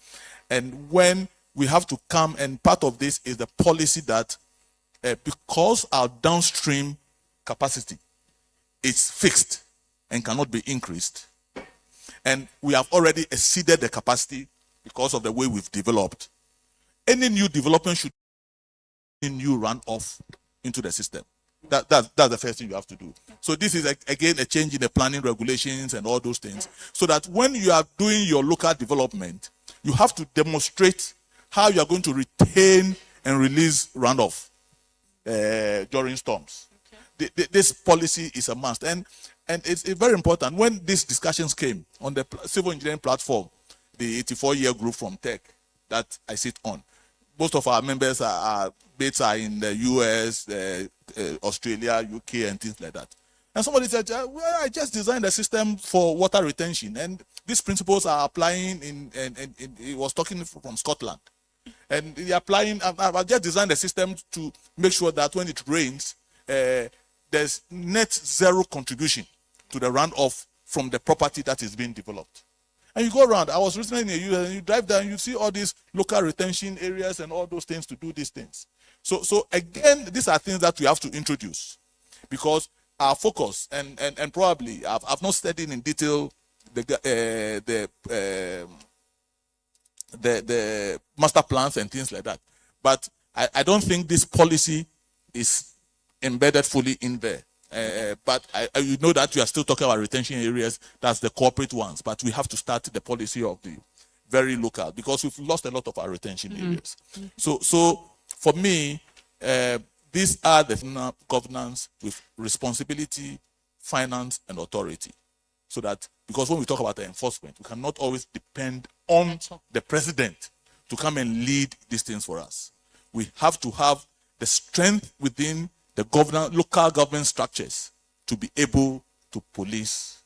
And when we have to come, and part of this is the policy that because our downstream capacity is fixed and cannot be increased, and we have already exceeded the capacity because of the way we've developed, any new development should be new runoff into the system. That's the first thing you have to do. So this is again a change in the planning regulations and all those things, so that when you are doing your local development, you have to demonstrate how you are going to retain and release runoff during storms. This policy is a must, and it's very important. When these discussions came on the civil engineering platform, the 84-year group from Tech that I sit on, most of our members are in the US, Australia, UK, and things like that. And somebody said, well, I just designed a system for water retention, and these principles are applying and he was talking from Scotland. And they're applying, I've just designed a system to make sure that when it rains, there's net zero contribution to the runoff from the property that is being developed. And you go around, I was recently in the US, and you drive down, you see all these local retention areas and all those things to do these things. So again, these are things that we have to introduce, because our focus, and probably I've not studied in detail the master plans and things like that, but I don't think this policy is embedded fully in there. But you know that we are still talking about retention areas. That's the corporate ones, but we have to start the policy of the very local, because we've lost a lot of our retention areas. So for me, these are the governance with responsibility, finance, and authority. So that, because when we talk about the enforcement, we cannot always depend on the president to come and lead these things for us. We have to have the strength within the local government structures to be able to police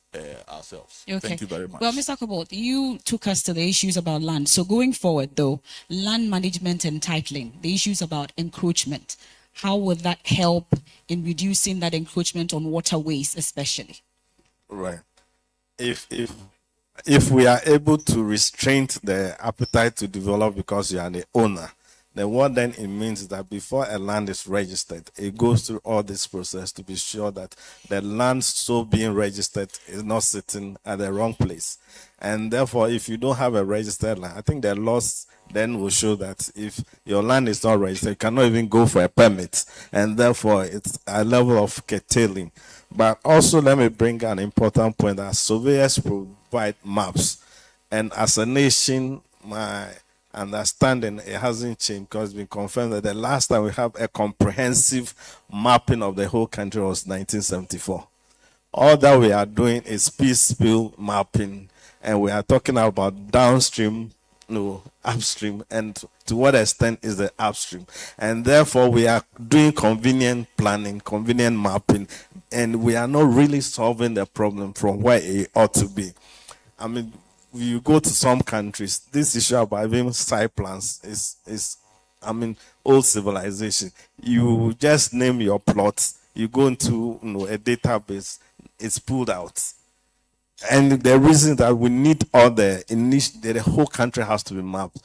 ourselves. Okay. Thank you very much. Well, Mr. Kobalt, you took us to the issues about land. So going forward, though, land management and titling, the issues about encroachment, how will that help in reducing that encroachment on waterways, especially? Right. If we are able to restrain the appetite to develop because you are the owner, then what then it means is that before a land is registered, it goes through all this process to be sure that the land so being registered is not sitting at the wrong place. And therefore, if you don't have a registered land, I think the laws then will show that if your land is not registered, you cannot even go for a permit. And therefore, it's a level of curtailing. But also, let me bring an important point that surveyors provide maps. And as a nation, my understanding, it hasn't changed because it's been confirmed that the last time we have a comprehensive mapping of the whole country was 1974. All that we are doing is piecemeal mapping, and we are talking about downstream, no, upstream, and to what extent is the upstream. And therefore, we are doing convenient planning, convenient mapping, and we are not really solving the problem from where it ought to be. I mean, you go to some countries, this issue about having site plans is old civilization. You just name your plots, you go into a database, it's pulled out. And the reason that we need all the whole country has to be mapped.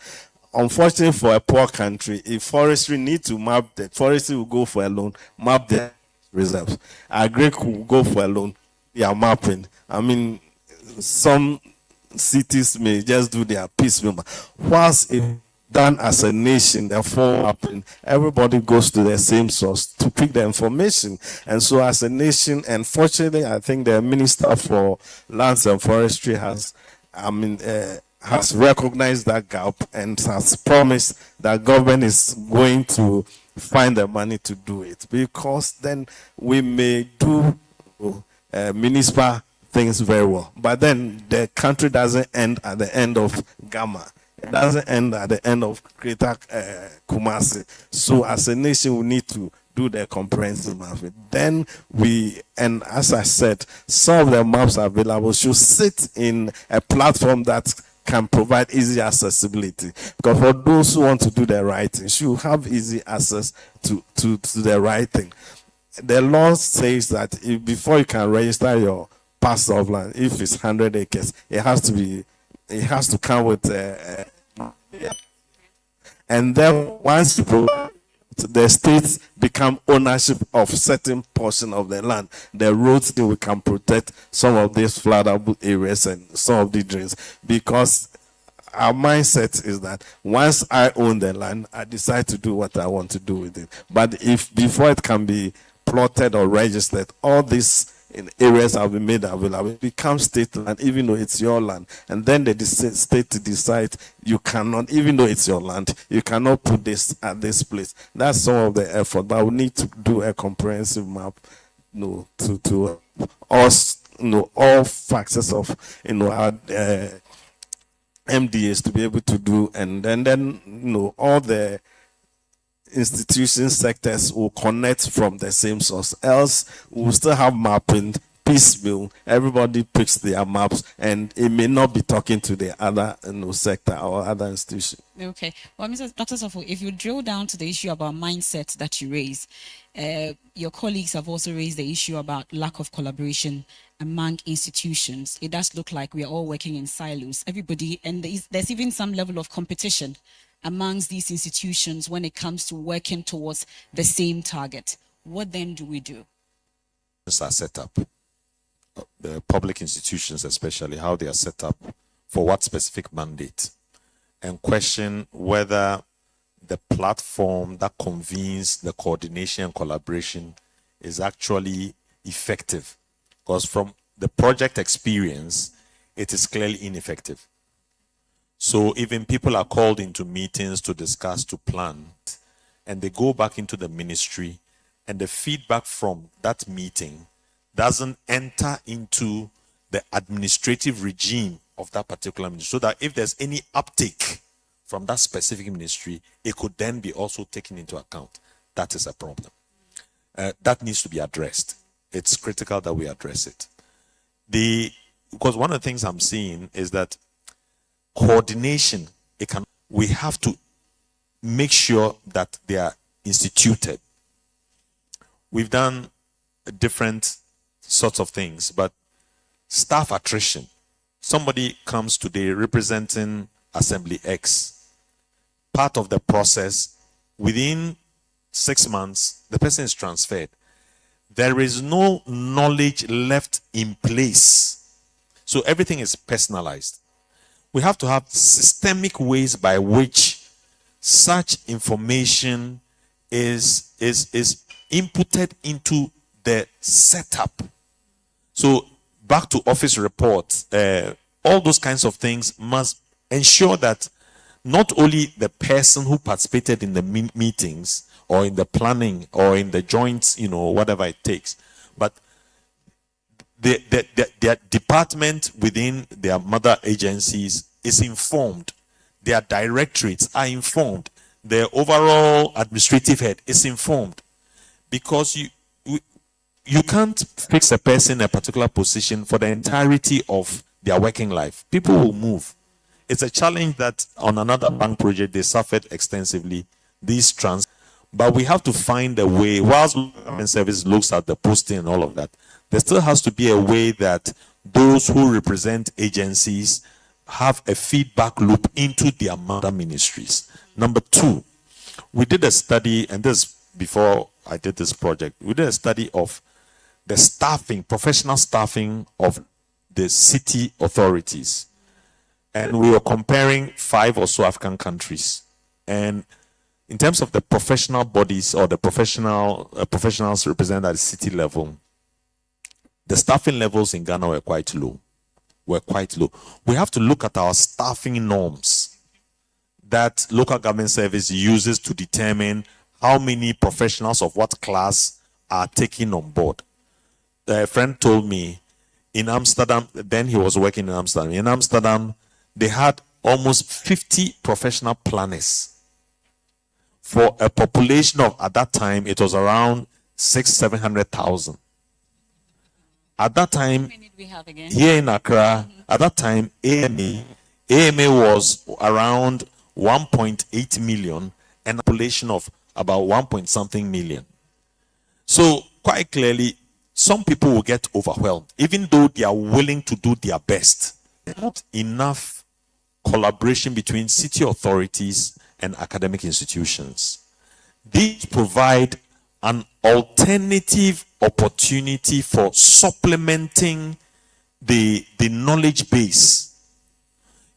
Unfortunately, for a poor country, if forestry needs to map, the forestry will go for a loan, map the reserves. Agric will go for a loan, they are mapping. I mean, some cities may just do their piecemeal. Whilst if done as a nation, therefore mapping, everybody goes to the same source to pick the information. And so as a nation, unfortunately, I think the Minister for Lands and Forestry has recognized that gap and has promised that government is going to find the money to do it, because then we may do municipal things very well. But then the country doesn't end at the end of Gamma. It doesn't end at the end of Greater Kumasi. So as a nation, we need to do the comprehensive mapping. Then and as I said, some of the maps available should sit in a platform that can provide easy accessibility. Because for those who want to do the right thing, should have easy access to the right thing. The law says that before you can register your parcel of land, if it's 100 acres, it has to come with and then once the states become ownership of certain portion of the land, the roads, we can protect some of these floodable areas and some of the drains, because our mindset is that once I own the land, I decide to do what I want to do with it. But if before it can be plotted or registered, all these in areas have been made available, it becomes state land, even though it's your land. And then the state decide you cannot, even though it's your land, you cannot put this at this place. That's some of the effort, but we need to do a comprehensive map, to us, all factors of, our MDAs to be able to do, and then all the institutions, sectors will connect from the same source. Else, we'll still have mapping piecemeal. Everybody picks their maps, and it may not be talking to the other sector or other institution. Okay. Well, Dr. Sofo, if you drill down to the issue about mindset that you raise, your colleagues have also raised the issue about lack of collaboration among institutions. It does look like we are all working in silos. Everybody, and there's even some level of competition amongst these institutions when it comes to working towards the same target. What then do we do? Are set up, the public institutions especially, how they are set up, for what specific mandate, and question whether the platform that convenes the coordination and collaboration is actually effective. Because from the project experience, it is clearly ineffective. So even people are called into meetings to discuss, to plan, and they go back into the ministry, and the feedback from that meeting doesn't enter into the administrative regime of that particular ministry, so that if there's any uptake from that specific ministry, it could then be also taken into account. That is a problem. That needs to be addressed. It's critical that we address it. Because one of the things I'm seeing is that coordination, we have to make sure that they are instituted. We've done different sorts of things, but staff attrition. Somebody comes today representing Assembly X. Part of the process within 6 months, the person is transferred. There is no knowledge left in place. So everything is personalized. We have to have systemic ways by which such information is inputted into the setup. So back to office reports, all those kinds of things must ensure that not only the person who participated in the meetings or in the planning or in the joints, whatever it takes, but their department within their mother agencies is informed. Their directorates are informed. Their overall administrative head is informed. Because you can't fix a person in a particular position for the entirety of their working life. People will move. It's a challenge that on another bank project they suffered extensively, these but we have to find a way, whilst government service looks at the posting and all of that, there still has to be a way that those who represent agencies have a feedback loop into their mother ministries. Number two, we did a study, and this before I did this project, we did a study of the staffing, professional staffing of the city authorities. And we were comparing 5 or so African countries. And in terms of the professional bodies or the professionals represented at the city level, the staffing levels in Ghana were quite low. We have to look at our staffing norms that local government service uses to determine how many professionals of what class are taken on board. A friend told me in Amsterdam, then he was working in Amsterdam. In Amsterdam, they had almost 50 professional planners for a population of, at that time, it was around 600,000-700,000. At that time, here in Accra, at that time, AMA was around 1.8 million and a population of about 1 million. So quite clearly, some people will get overwhelmed, even though they are willing to do their best. Not enough collaboration between city authorities and academic institutions. These provide an alternative opportunity for supplementing the knowledge base.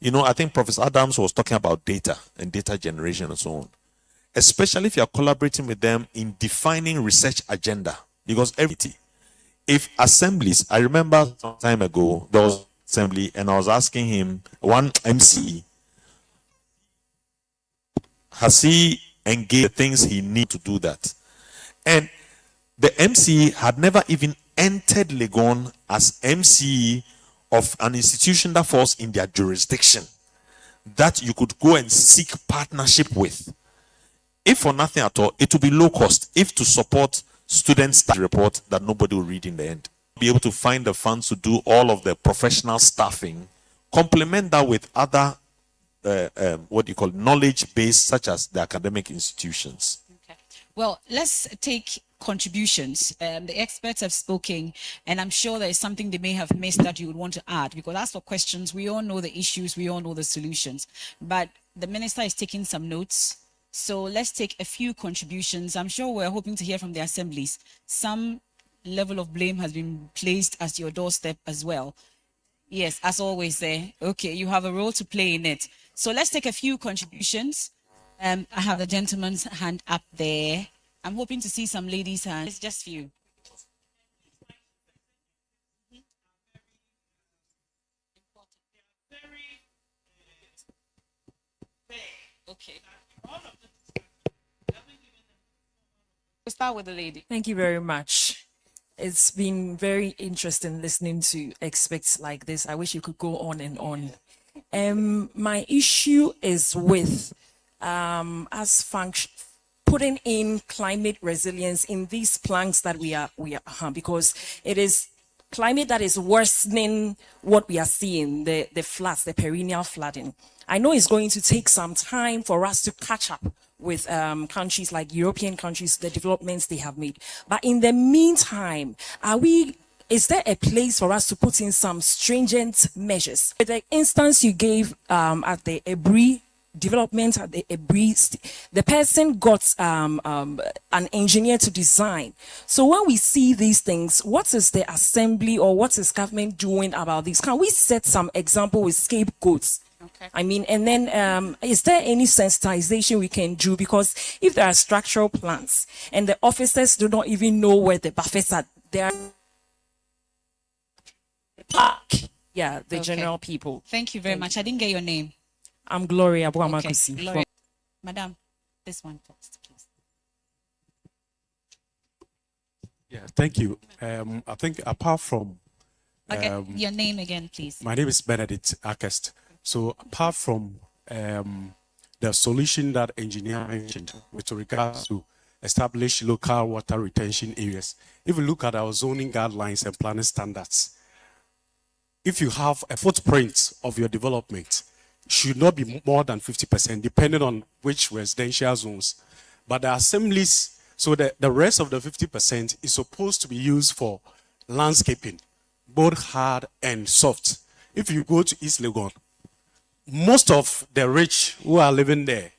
I think Professor Adams was talking about data and data generation and so on. Especially if you are collaborating with them in defining research agenda. Because if assemblies, I remember some time ago, there was assembly and I was asking him, one MC, has he engaged the things he needs to do that? And the MC had never even entered Legon as MC of an institution that falls in their jurisdiction, that you could go and seek partnership with. If for nothing at all, it will be low cost. If to support student study report that nobody will read in the end. Be able to find the funds to do all of the professional staffing, complement that with other knowledge base, such as the academic institutions. Okay. Well, let's take contributions. The experts have spoken, and I'm sure there is something they may have missed that you would want to add, because as for questions, we all know the issues, we all know the solutions, but the minister is taking some notes. So let's take a few contributions. I'm sure we're hoping to hear from the assemblies. Some level of blame has been placed at your doorstep as well. Yes, as always there. Okay, you have a role to play in it. So let's take a few contributions. I have the gentleman's hand up there. I'm hoping to see some ladies' hands. It's just few. Okay. We'll start with the lady. Thank you very much. It's been very interesting listening to experts like this. I wish you could go on and on. My issue is with putting in climate resilience in these plans that we are because it is climate that is worsening what we are seeing, the floods, the perennial flooding. I know it's going to take some time for us to catch up with countries like European countries, the developments they have made. But in the meantime, is there a place for us to put in some stringent measures? The instance you gave at the Ebri development at a breeze. The person got an engineer to design. So when we see these things, what is the assembly or what is government doing about this? Can we set some example with scapegoats? Okay. I mean, and then is there any sensitization we can do? Because if there are structural plans and the officers do not even know where the buffers are, they are yeah, the general people. Thank you very much. I didn't get your name. I'm Gloria Buamakusi. Gloria. Madam, this one first, please. Yeah, thank you. I think apart from Your name again, please. my name is Benedict Akest. So apart from the solution that engineer mentioned with regards to establish local water retention areas, if you look at our zoning guidelines and planning standards, if you have a footprint of your development, should not be more than 50%, depending on which residential zones. But the assemblies, so the rest of the 50% is supposed to be used for landscaping, both hard and soft. If you go to East Legon, most of the rich who are living there,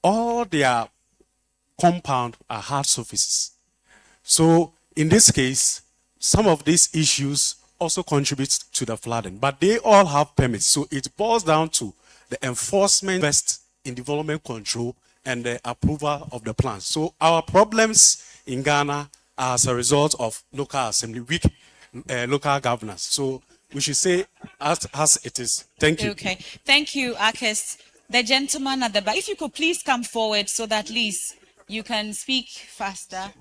all their compound are hard surfaces. So in this case, some of these issues also contribute to the flooding, but they all have permits. So it boils down to the enforcement best in development control and the approval of the plans. So our problems in Ghana are as a result of local assembly, weak local governance. So we should say as it is. Thank you. Okay. Thank you, Akest. The gentleman at the back, if you could please come forward so that at least you can speak faster.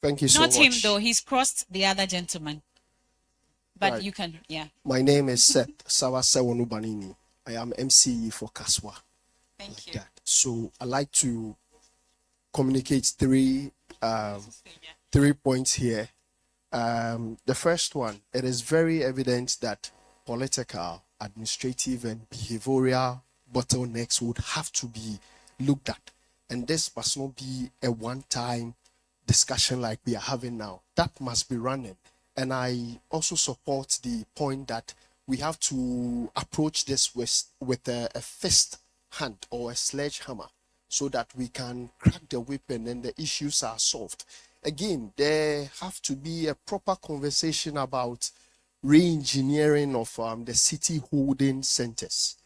Thank you so much. Not him though, he's crossed the other gentleman. But Right. you can, yeah. My name is Seth Sawasewonu Banini. I am MCE for Kaswa. Thank you. That. So I like to communicate three points here. The first one, it is very evident that political, administrative, and behavioral bottlenecks would have to be looked at. And this must not be a one-time discussion like we are having now. That must be running. And I also support the point that we have to approach this with a fist hand or a sledgehammer so that we can crack the whip and then the issues are solved. Again, there have to be a proper conversation about re-engineering of the city holding centers.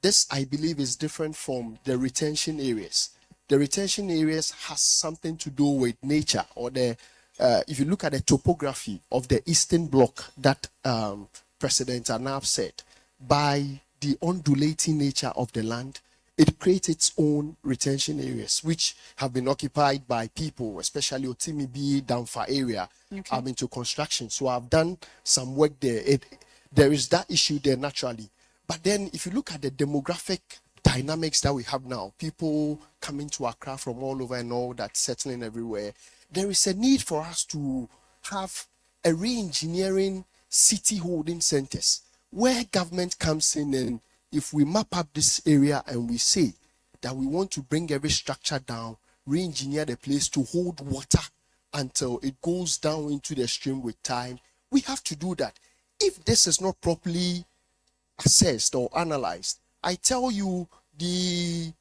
This, I believe, is different from the retention areas. The retention areas has something to do with nature or the if you look at the topography of the Eastern Bloc that President Anab said, by the undulating nature of the land, it creates its own retention areas, which have been occupied by people, especially Otimibi, Damfa area, into construction. So I've done some work there. There is that issue there naturally. But then if you look at the demographic dynamics that we have now, people coming to Accra from all over and all that, settling everywhere, there is a need for us to have a re-engineering city holding centers where government comes in, and if we map up this area and we say that we want to bring every structure down, re-engineer the place to hold water until it goes down into the stream with time, we have to do that. If this is not properly assessed or analyzed, I tell you, the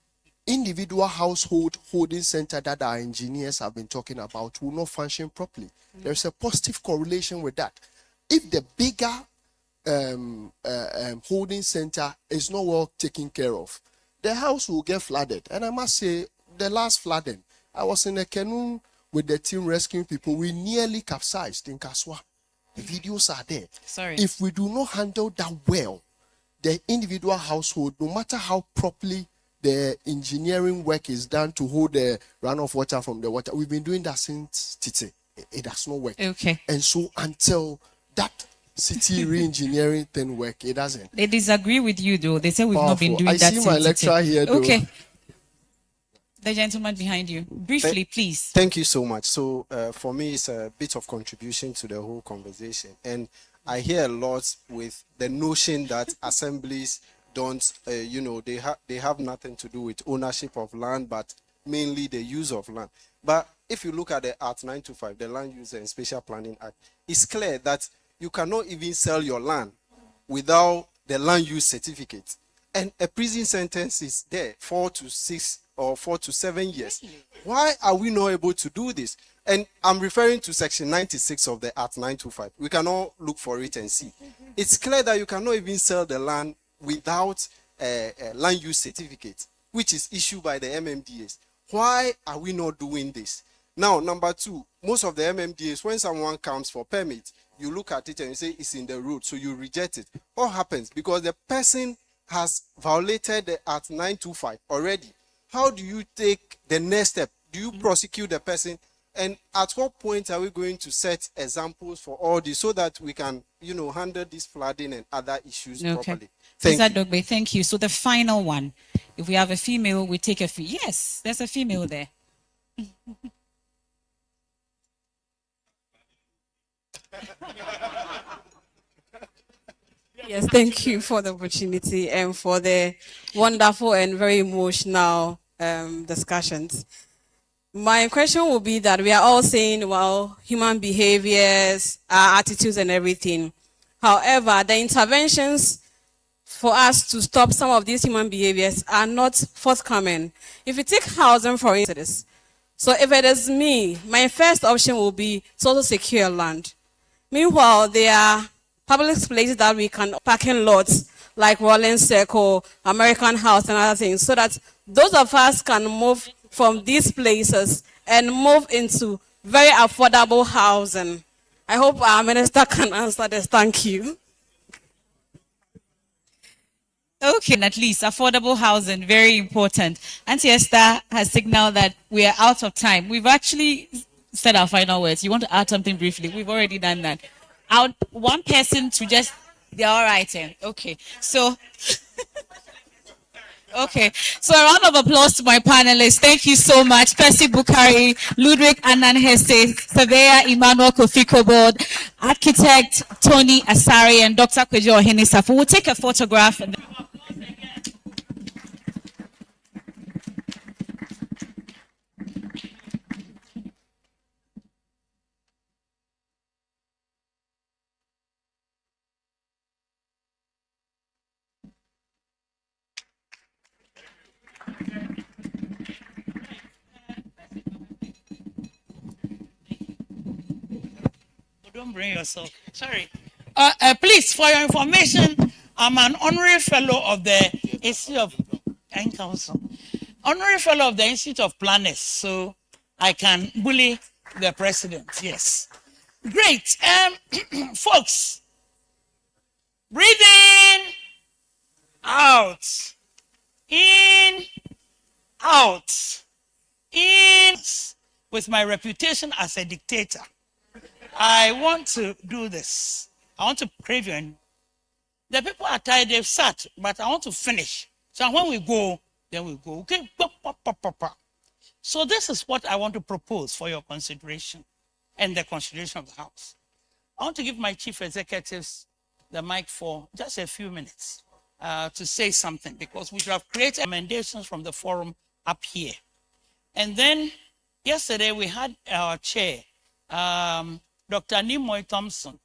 individual household holding center that our engineers have been talking about will not function properly. There's a positive correlation with that. If the bigger holding center is not well taken care of, the house will get flooded. And I must say, the last flooding, I was in a canoe with the team rescuing people. We nearly capsized in Kaswa. The videos are there. Sorry. If we do not handle that well, the individual household, no matter how properly the engineering work is done to hold the runoff water from the water, we've been doing that since Tite. It does not work. Okay. And so until that city re-engineering thing work, it doesn't. They disagree with you though. They say we've not been Powerful. doing I that see my since lecturer Tite. here though. Okay. The gentleman behind you. Briefly, please. Thank you so much. So for me, it's a bit of contribution to the whole conversation. And I hear a lot with the notion that assemblies don't, they have nothing to do with ownership of land, but mainly the use of land. But if you look at the Act 925, the Land Use and Spatial Planning Act, it's clear that you cannot even sell your land without the land use certificate, and a prison sentence is there, 4 to 6 or 4 to 7 years. Why are we not able to do this? And I'm referring to section 96 of the Act 925. We can all look for it and see. It's clear that you cannot even sell the land without a land use certificate, which is issued by the MMDAs. Why are we not doing this? Now, number two, most of the MMDAs, when someone comes for permit, you look at it and you say it's in the road, so you reject it. What happens? Because the person has violated the Act 925 already. How do you take the next step? Do you prosecute the person? And at what point are we going to set examples for all this so that we can, handle this flooding and other issues properly? Thank you. Dogbe, thank you. So the final one, if we have a female, we take a female. Yes, there's a female there. Yes, thank you for the opportunity and for the wonderful and very emotional discussions. My question will be that we are all saying, well, human behaviors, attitudes and everything. However, the interventions for us to stop some of these human behaviors are not forthcoming. If you take housing, for instance, so if it is me, my first option will be social secure land. Meanwhile, there are public places that we can parking lots like Rolling Circle, American House and other things, so that those of us can move from these places and move into very affordable housing. I hope our minister can answer this. Thank you. Okay, and at least affordable housing, very important. Auntie Esther has signaled that we are out of time. We've actually said our final words. You want to add something briefly? We've already done that. One person to just, they're all right then. Okay, so... Okay, so a round of applause to my panelists. Thank you so much. Percy Bukari, Ludwig Ananhese, Surveyor Emmanuel Kofi Kobod, Architect Tony Asari, and Dr. Kwejo Ohene-Safo. We'll take a photograph. And Don't bring yourself. Sorry. Please, for your information, I'm an honorary fellow of the Institute of Council. Honorary fellow of the Institute of Planners, so I can bully the president. Yes. Great. Folks, breathe in, out, in, out, in. With my reputation as a dictator, I want to do this. I want to crave you. The people are tired, they've sat, but I want to finish. So when we go, then we go. Okay? So this is what I want to propose for your consideration and the consideration of the House. I want to give my chief executives the mic for just a few minutes to say something, because we should have created recommendations from the forum up here. And then yesterday we had our chair, Dr. Nimoy Thompson.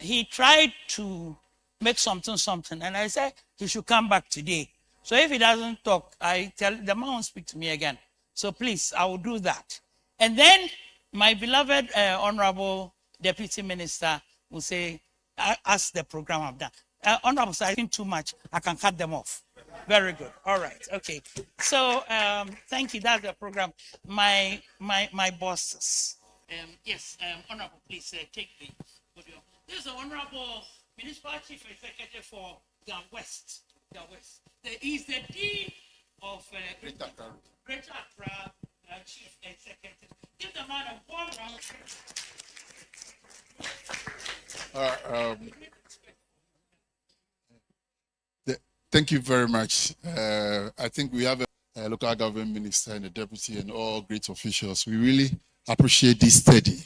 He tried to make something, and I said he should come back today. So if he doesn't talk, I tell the man won't speak to me again. So please, I will do that. And then my beloved Honorable Deputy Minister will say, as the program have done. Honorable Sir, I think too much. I can cut them off. Very good. All right. Okay. So thank you. That's the program. My bosses. Yes, Honorable, please take the podium. This is the Honorable Municipal Chief Executive for the West. He's the Dean of Greater Accra Chief Executive. Give the man a warm round. Thank you very much. I think we have a local government minister and a deputy and all great officials. We really appreciate this study.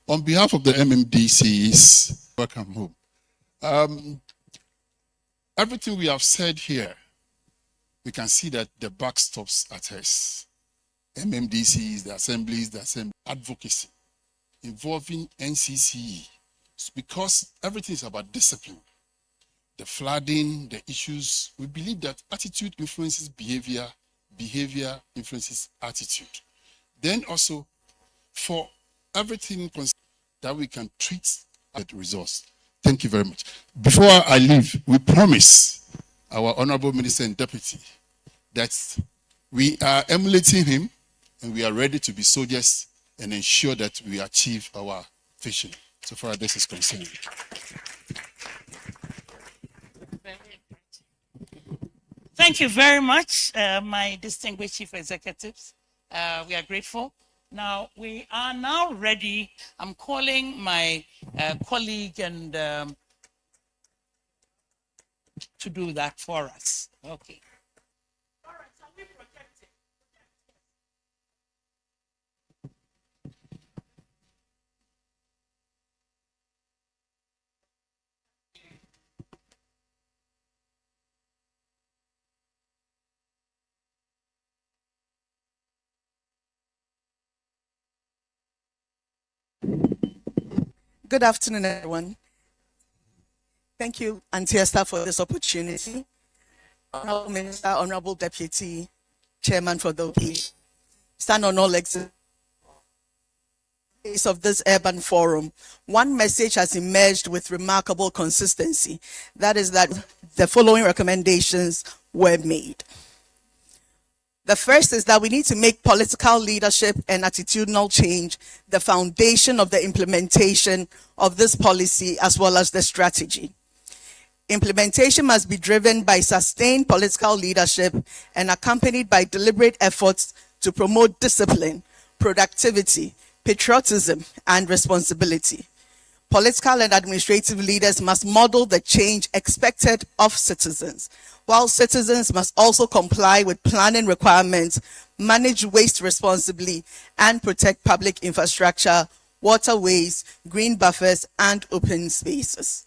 On behalf of the MMDCs, welcome home. Everything we have said here, we can see that the buck stops at us. MMDCs, the assemblies, advocacy involving NCCE. It's because everything is about discipline. the flooding, the issues. We believe that attitude influences behavior, behavior influences attitude. Then also, for everything that we can treat at resource. Thank you very much. Before I leave, we promise our Honorable Minister and Deputy that we are emulating him and we are ready to be soldiers and ensure that we achieve our vision so far as this is concerned. Thank you very much, my distinguished chief executives. We are grateful. Now, we are now ready. I'm calling my colleague and to do that for us. Okay. Good afternoon, everyone. Thank you, Auntie Esther, for this opportunity. Honorable Minister, Honorable Deputy Chairman for the occasion, stand on all legs of this urban forum. One message has emerged with remarkable consistency. That is that the following recommendations were made. The first is that we need to make political leadership and attitudinal change the foundation of the implementation of this policy as well as the strategy. Implementation must be driven by sustained political leadership and accompanied by deliberate efforts to promote discipline, productivity, patriotism, and responsibility. Political and administrative leaders must model the change expected of citizens, while citizens must also comply with planning requirements, manage waste responsibly, and protect public infrastructure, waterways, green buffers, and open spaces.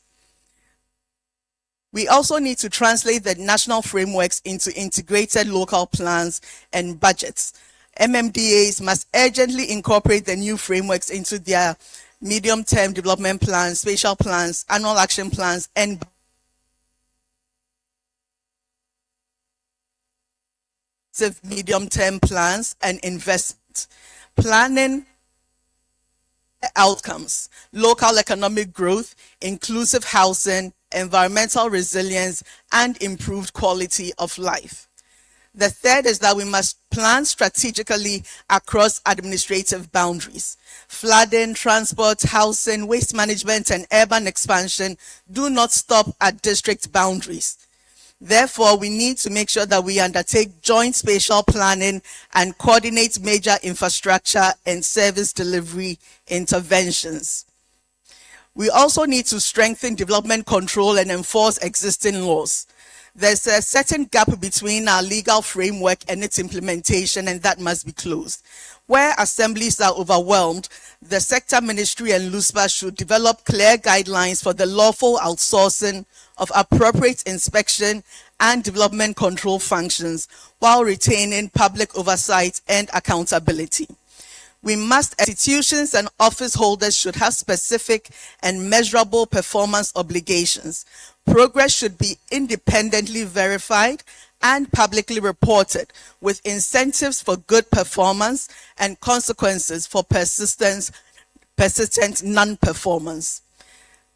We also need to translate the national frameworks into integrated local plans and budgets. MMDAs must urgently incorporate the new frameworks into their medium-term development plans, spatial plans, annual action plans, and medium-term plans and investment. Planning outcomes, local economic growth, inclusive housing, environmental resilience, and improved quality of life. The third is that we must plan strategically across administrative boundaries. Flooding, transport, housing, waste management, and urban expansion do not stop at district boundaries. Therefore, we need to make sure that we undertake joint spatial planning and coordinate major infrastructure and service delivery interventions. We also need to strengthen development control and enforce existing laws. There's a certain gap between our legal framework and its implementation, and that must be closed. Where assemblies are overwhelmed, the sector ministry and LUSPA should develop clear guidelines for the lawful outsourcing of appropriate inspection and development control functions while retaining public oversight and accountability. Institutions and office holders should have specific and measurable performance obligations. Progress should be independently verified and publicly reported, with incentives for good performance and consequences for persistent non-performance.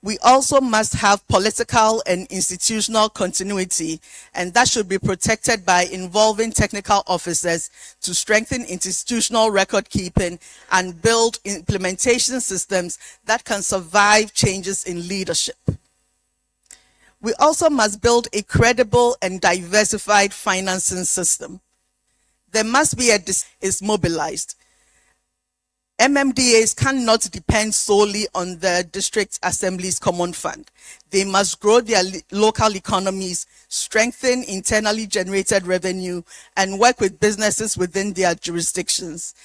We also must have political and institutional continuity, and that should be protected by involving technical officers to strengthen institutional record keeping and build implementation systems that can survive changes in leadership. We also must build a credible and diversified financing system. There must be is mobilized. MMDAs cannot depend solely on the district assemblies common fund. They must grow their local economies, strengthen internally generated revenue, and work with businesses within their jurisdictions.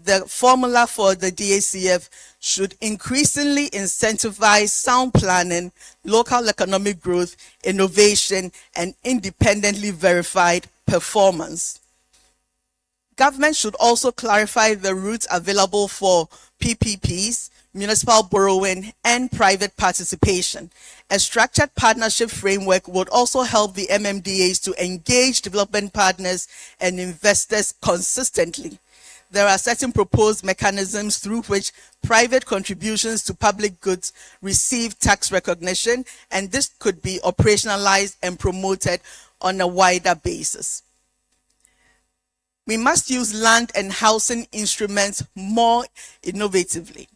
The formula for the DACF should increasingly incentivize sound planning, local economic growth, innovation, and independently verified performance. Government should also clarify the routes available for PPPs, municipal borrowing, and private participation. A structured partnership framework would also help the MMDAs to engage development partners and investors consistently. There are certain proposed mechanisms through which private contributions to public goods receive tax recognition, and this could be operationalized and promoted on a wider basis. We must use land and housing instruments more innovatively.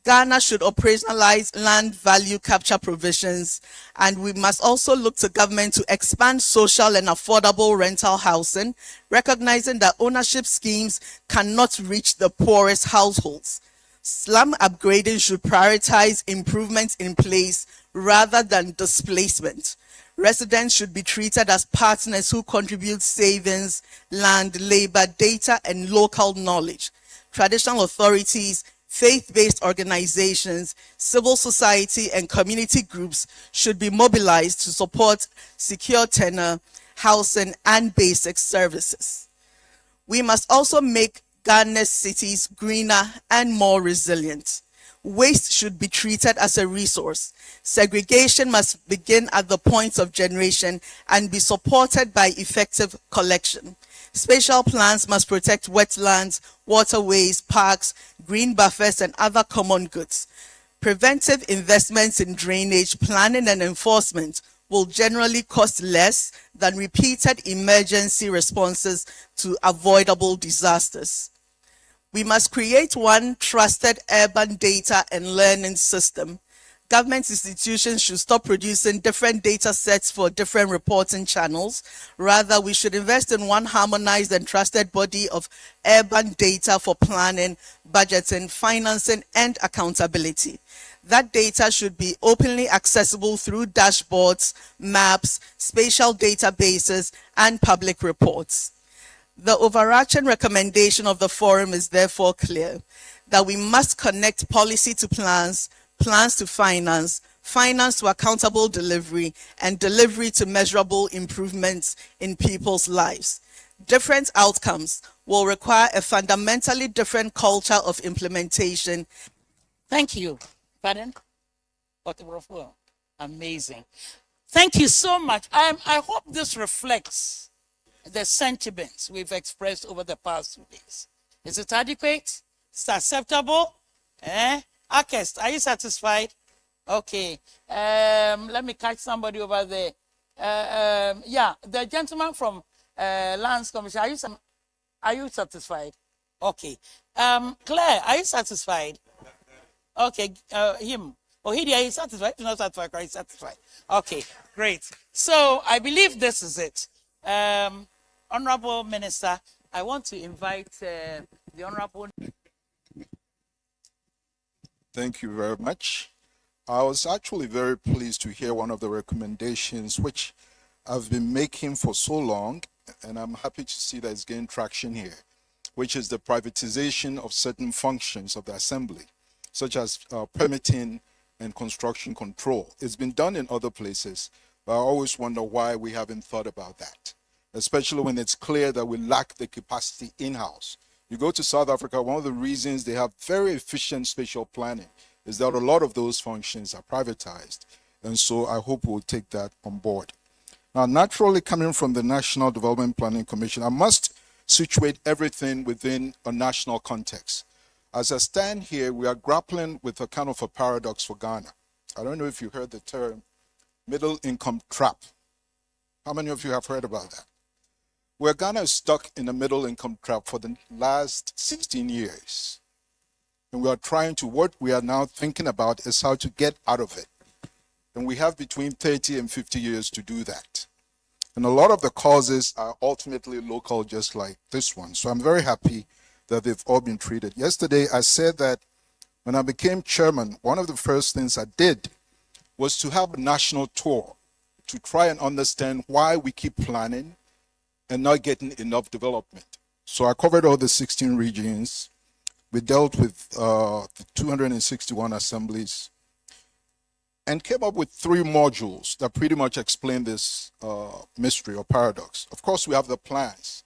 Ghana should operationalize land value capture provisions, and we must also look to government to expand social and affordable rental housing, recognizing that ownership schemes cannot reach the poorest households. Slum upgrading should prioritize improvements in place rather than displacement. Residents should be treated as partners who contribute savings, land, labor, data, and local knowledge. Traditional authorities, faith-based organizations, civil society, and community groups should be mobilized to support secure tenure, housing, and basic services. We must also make Ghana's cities greener and more resilient. Waste should be treated as a resource. Segregation must begin at the point of generation and be supported by effective collection. Spatial plans must protect wetlands, waterways, parks, green buffers, and other common goods. Preventive investments in drainage, planning, and enforcement will generally cost less than repeated emergency responses to avoidable disasters. We must create one trusted urban data and learning system. Government institutions should stop producing different data sets for different reporting channels. Rather, we should invest in one harmonized and trusted body of urban data for planning, budgeting, financing, and accountability. That data should be openly accessible through dashboards, maps, spatial databases, and public reports. The overarching recommendation of the forum is therefore clear, that we must connect policy to plans, plans to finance, finance to accountable delivery, and delivery to measurable improvements in people's lives. Different outcomes will require a fundamentally different culture of implementation. Thank you. Pardon? Amazing. Thank you so much. I hope this reflects the sentiments we've expressed over the past 2 days. Is it adequate? Is it acceptable? Akest, are you satisfied? Okay. Let me catch somebody over there. Yeah, the gentleman from Lands Commission, are you satisfied? Okay. Claire, are you satisfied? Okay, him. Ohidi, are you satisfied? You're not satisfied, are you satisfied? Okay, great. So I believe this is it. Honorable Minister, I want to invite the Honorable. Thank you very much. I was actually very pleased to hear one of the recommendations which I've been making for so long, and I'm happy to see that it's gaining traction here, which is the privatization of certain functions of the assembly, such as permitting and construction control. It's been done in other places, but I always wonder why we haven't thought about that, especially when it's clear that we lack the capacity in-house. You go to South Africa, one of the reasons they have very efficient spatial planning is that a lot of those functions are privatized. And so I hope we'll take that on board. Now, naturally coming from the National Development Planning Commission, I must situate everything within a national context. As I stand here, we are grappling with a kind of a paradox for Ghana. I don't know if you heard the term middle income trap. How many of you have heard about that? Where Ghana is stuck in a middle income trap for the last 16 years. And we are trying to, what we are now thinking about is how to get out of it. And we have between 30 and 50 years to do that. And a lot of the causes are ultimately local, just like this one. So I'm very happy that they've all been treated. Yesterday, I said that when I became chairman, one of the first things I did was to have a national tour to try and understand why we keep planning and not getting enough development. So I covered all the 16 regions. We dealt with the 261 assemblies and came up with 3 modules that pretty much explain this mystery or paradox. Of course, we have the plans,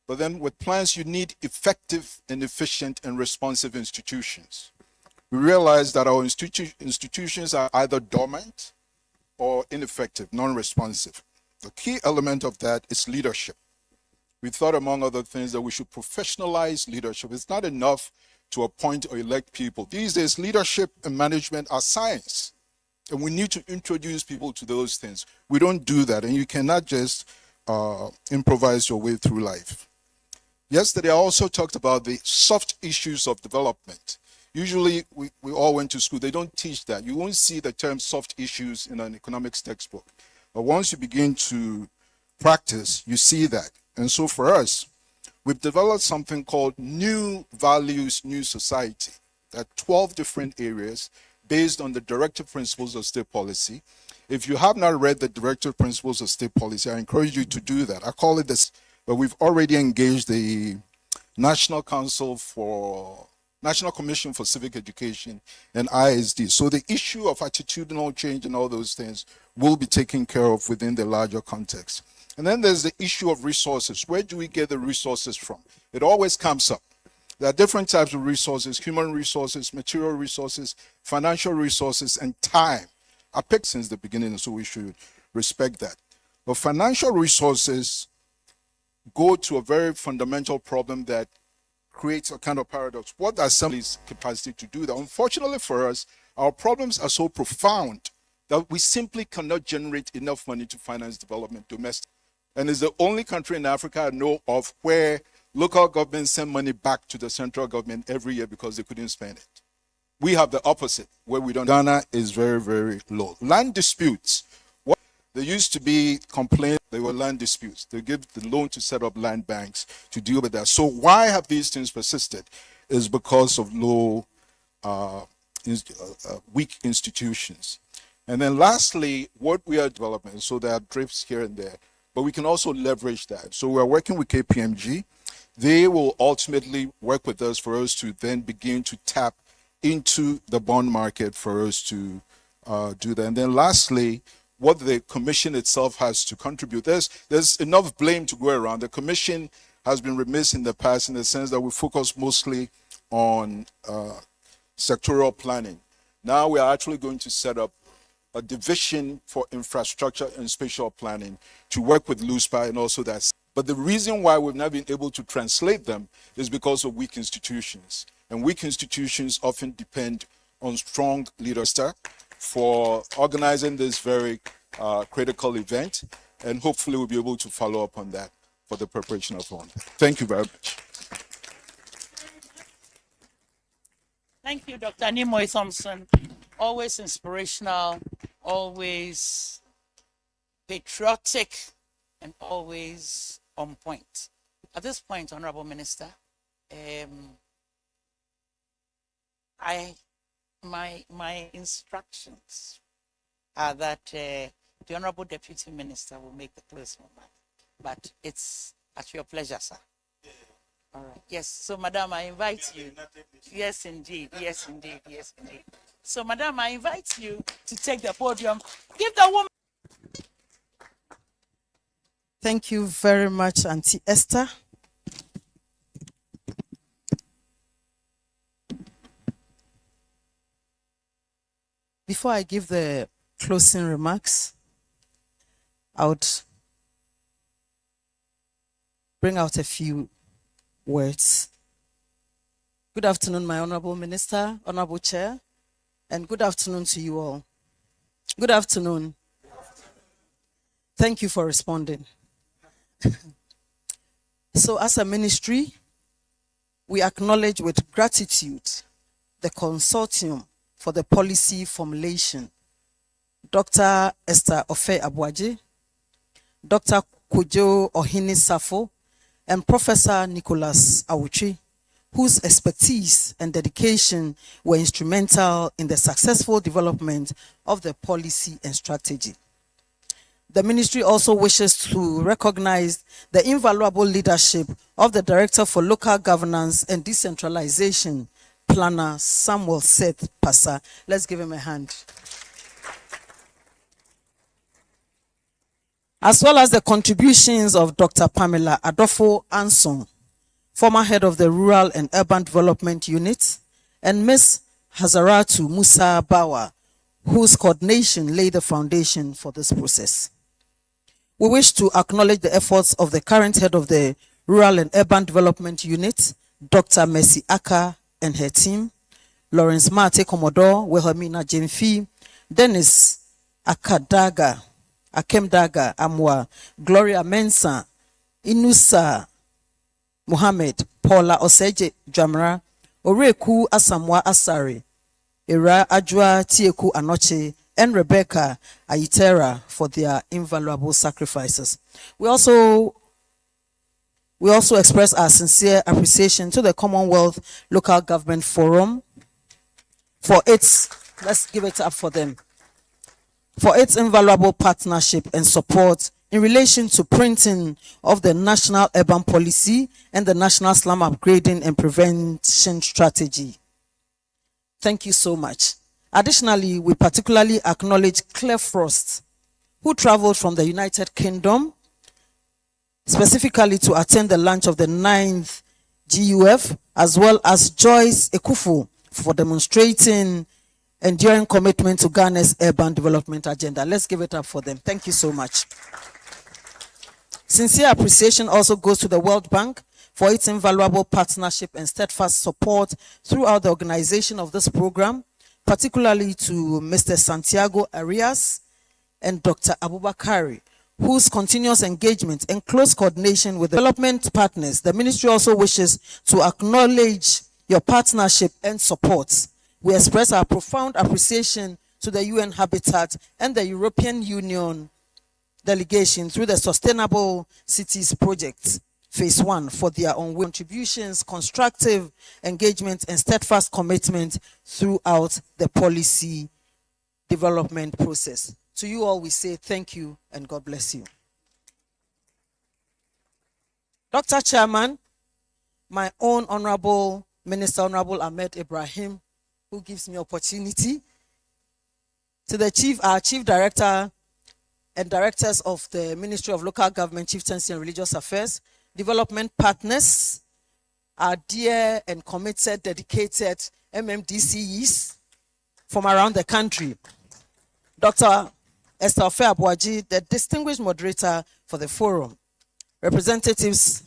but then with plans, you need effective and efficient and responsive institutions. we realize that our institutions are either dormant or ineffective, non-responsive. The key element of that is leadership. We thought, among other things, that we should professionalize leadership. It's not enough to appoint or elect people. These days, leadership and management are science, and we need to introduce people to those things. We don't do that, and you cannot just improvise your way through life. Yesterday, I also talked about the soft issues of development. Usually, we all went to school. They don't teach that. You won't see the term soft issues in an economics textbook. But once you begin to practice, you see that. And so for us, we've developed something called New Values, New Society. There are 12 different areas based on the directive principles of state policy. If you have not read the directive principles of state policy, I encourage you to do that. I call it this, but we've already engaged the National Commission for Civic Education and ISD. So the issue of attitudinal change and all those things will be taken care of within the larger context. And then there's the issue of resources. Where do we get the resources from? It always comes up. There are different types of resources: human resources, material resources, financial resources, and time. I picked since the beginning, so we should respect that. But financial resources go to a very fundamental problem that creates a kind of paradox. What the Assembly's capacity to do that? Unfortunately for us, our problems are so profound that we simply cannot generate enough money to finance development domestic. And it's the only country in Africa I know of where local governments send money back to the central government every year because they couldn't spend it. We have the opposite, where we don't. Ghana is very, very low. Land disputes. There used to be complaints, there were land disputes. They give the loan to set up land banks to deal with that. So why have these things persisted? Is because of low, weak institutions. And then lastly, what we are developing, so there are drifts here and there, but we can also leverage that. So we're working with KPMG. They will ultimately work with us for us to then begin to tap into the bond market for us to do that. And then lastly, what the commission itself has to contribute. There's enough blame to go around. The commission has been remiss in the past in the sense that we focus mostly on sectoral planning. Now we are actually going to set up a division for infrastructure and spatial planning to work with LUSPA and also that. But the reason why we've not been able to translate them is because of weak institutions. And weak institutions often depend on strong leadership for organizing this very critical event, and hopefully we'll be able to follow up on that for the preparation of one. Thank you very much. Thank you, Dr. Nimoy Thompson. Always inspirational, always patriotic, and always on point. At this point, Honorable Minister, my instructions are that the Honorable Deputy Minister will make the closing remark, but it's at your pleasure, sir. All right. Yes. So, Madam, I invite you. Yes, indeed. Yes, indeed. Yes, indeed. So, Madam, I invite you to take the podium. Give the woman. Thank you very much, Auntie Esther. Before I give the closing remarks, I would bring out a few words. Good afternoon, my Honorable Minister, Honorable Chair, and good afternoon to you all. Good afternoon. Thank you for responding. So as a ministry, we acknowledge with gratitude the consortium for the policy formulation, Dr. Esther Ofe Abuaje, Dr. Kojo Ohini Safo, and Professor Nicholas Awuchi, whose expertise and dedication were instrumental in the successful development of the policy and strategy. The ministry also wishes to recognize the invaluable leadership of the Director for Local Governance and Decentralization, Planner Samuel Seth Passa. Let's give him a hand. As well as the contributions of Dr. Pamela Adofo Anson, former head of the Rural and Urban Development Unit, and Ms. Hazaratu Musa Bawa, whose coordination laid the foundation for this process. We wish to acknowledge the efforts of the current head of the Rural and Urban Development Unit, Dr. Mercy Aka and her team, Lawrence Mate Commodore, Wilhelmina Jemfi, Dennis Akemdaga Amwa, Gloria Mensah, Inusa Muhammad, Paula Oseje Jamra, Oreku Asamwa Asari, Ira Ajwa Tieku Anoche, and Rebecca Ayitera for their invaluable sacrifices. We also express our sincere appreciation to the Commonwealth Local Government Forum for its, let's give it up for them, for its invaluable partnership and support in relation to printing of the National Urban Policy and the National Slum Upgrading and Prevention Strategy. Thank you so much. Additionally, we particularly acknowledge Claire Frost, who traveled from the United Kingdom specifically to attend the launch of the 9th GUF, as well as Joyce Ekufu for demonstrating enduring commitment to Ghana's urban development agenda. Let's give it up for them. Thank you so much. Sincere appreciation also goes to the World Bank for its invaluable partnership and steadfast support throughout the organization of this program, particularly to Mr. Santiago Arias and Dr. Abubakari, whose continuous engagement and close coordination with development partners. The ministry also wishes to acknowledge your partnership and support. We express our profound appreciation to the UN Habitat and the European Union delegation through the Sustainable Cities Project, Phase 1, for their ongoing contributions, constructive engagement, and steadfast commitment throughout the policy development process. To you all, we say thank you and God bless you. Dr. Chairman, my own Honorable Minister, Honorable Ahmed Ibrahim, who gives me opportunity, to the our Chief Director and Directors of the Ministry of Local Government, Chieftaincy and Religious Affairs, development partners, our dear and committed, dedicated MMDCEs from around the country, Dr. Esther Ofe-Abuaji, the distinguished moderator for the forum, representatives,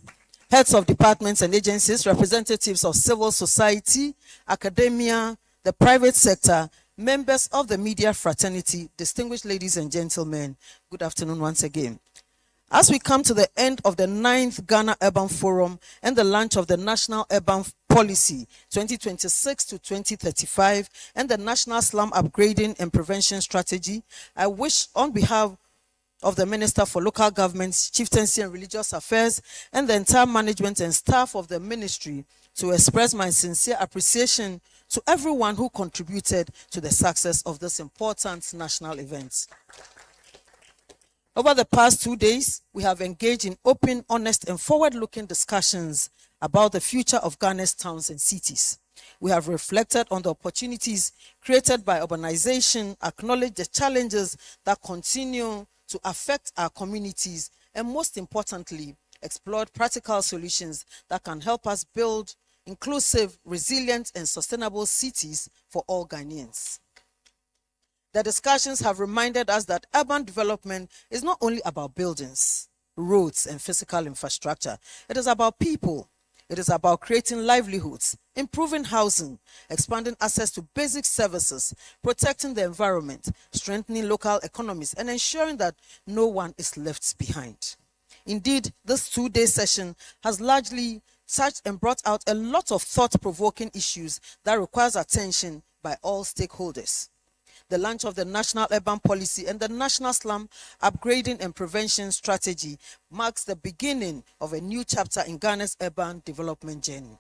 heads of departments and agencies, representatives of civil society, academia, the private sector, members of the media fraternity, distinguished ladies and gentlemen, good afternoon once again. As we come to the end of the 9th Ghana Urban Forum and the launch of the National Urban Policy 2026 to 2035 and the National Slum Upgrading and Prevention Strategy, I wish on behalf of the Minister for Local Governments, Chieftaincy and Religious Affairs and the entire management and staff of the ministry to express my sincere appreciation to everyone who contributed to the success of this important national event. Over the past 2 days, we have engaged in open, honest, and forward-looking discussions about the future of Ghana's towns and cities. We have reflected on the opportunities created by urbanization, acknowledged the challenges that continue to affect our communities, and most importantly, explored practical solutions that can help us build inclusive, resilient, and sustainable cities for all Ghanaians. The discussions have reminded us that urban development is not only about buildings, roads, and physical infrastructure. It is about people. It is about creating livelihoods, improving housing, expanding access to basic services, protecting the environment, strengthening local economies, and ensuring that no one is left behind. Indeed, this 2-day session has largely touched and brought out a lot of thought-provoking issues that requires attention by all stakeholders. The launch of the National Urban Policy and the National Slum Upgrading and Prevention Strategy marks the beginning of a new chapter in Ghana's urban development journey.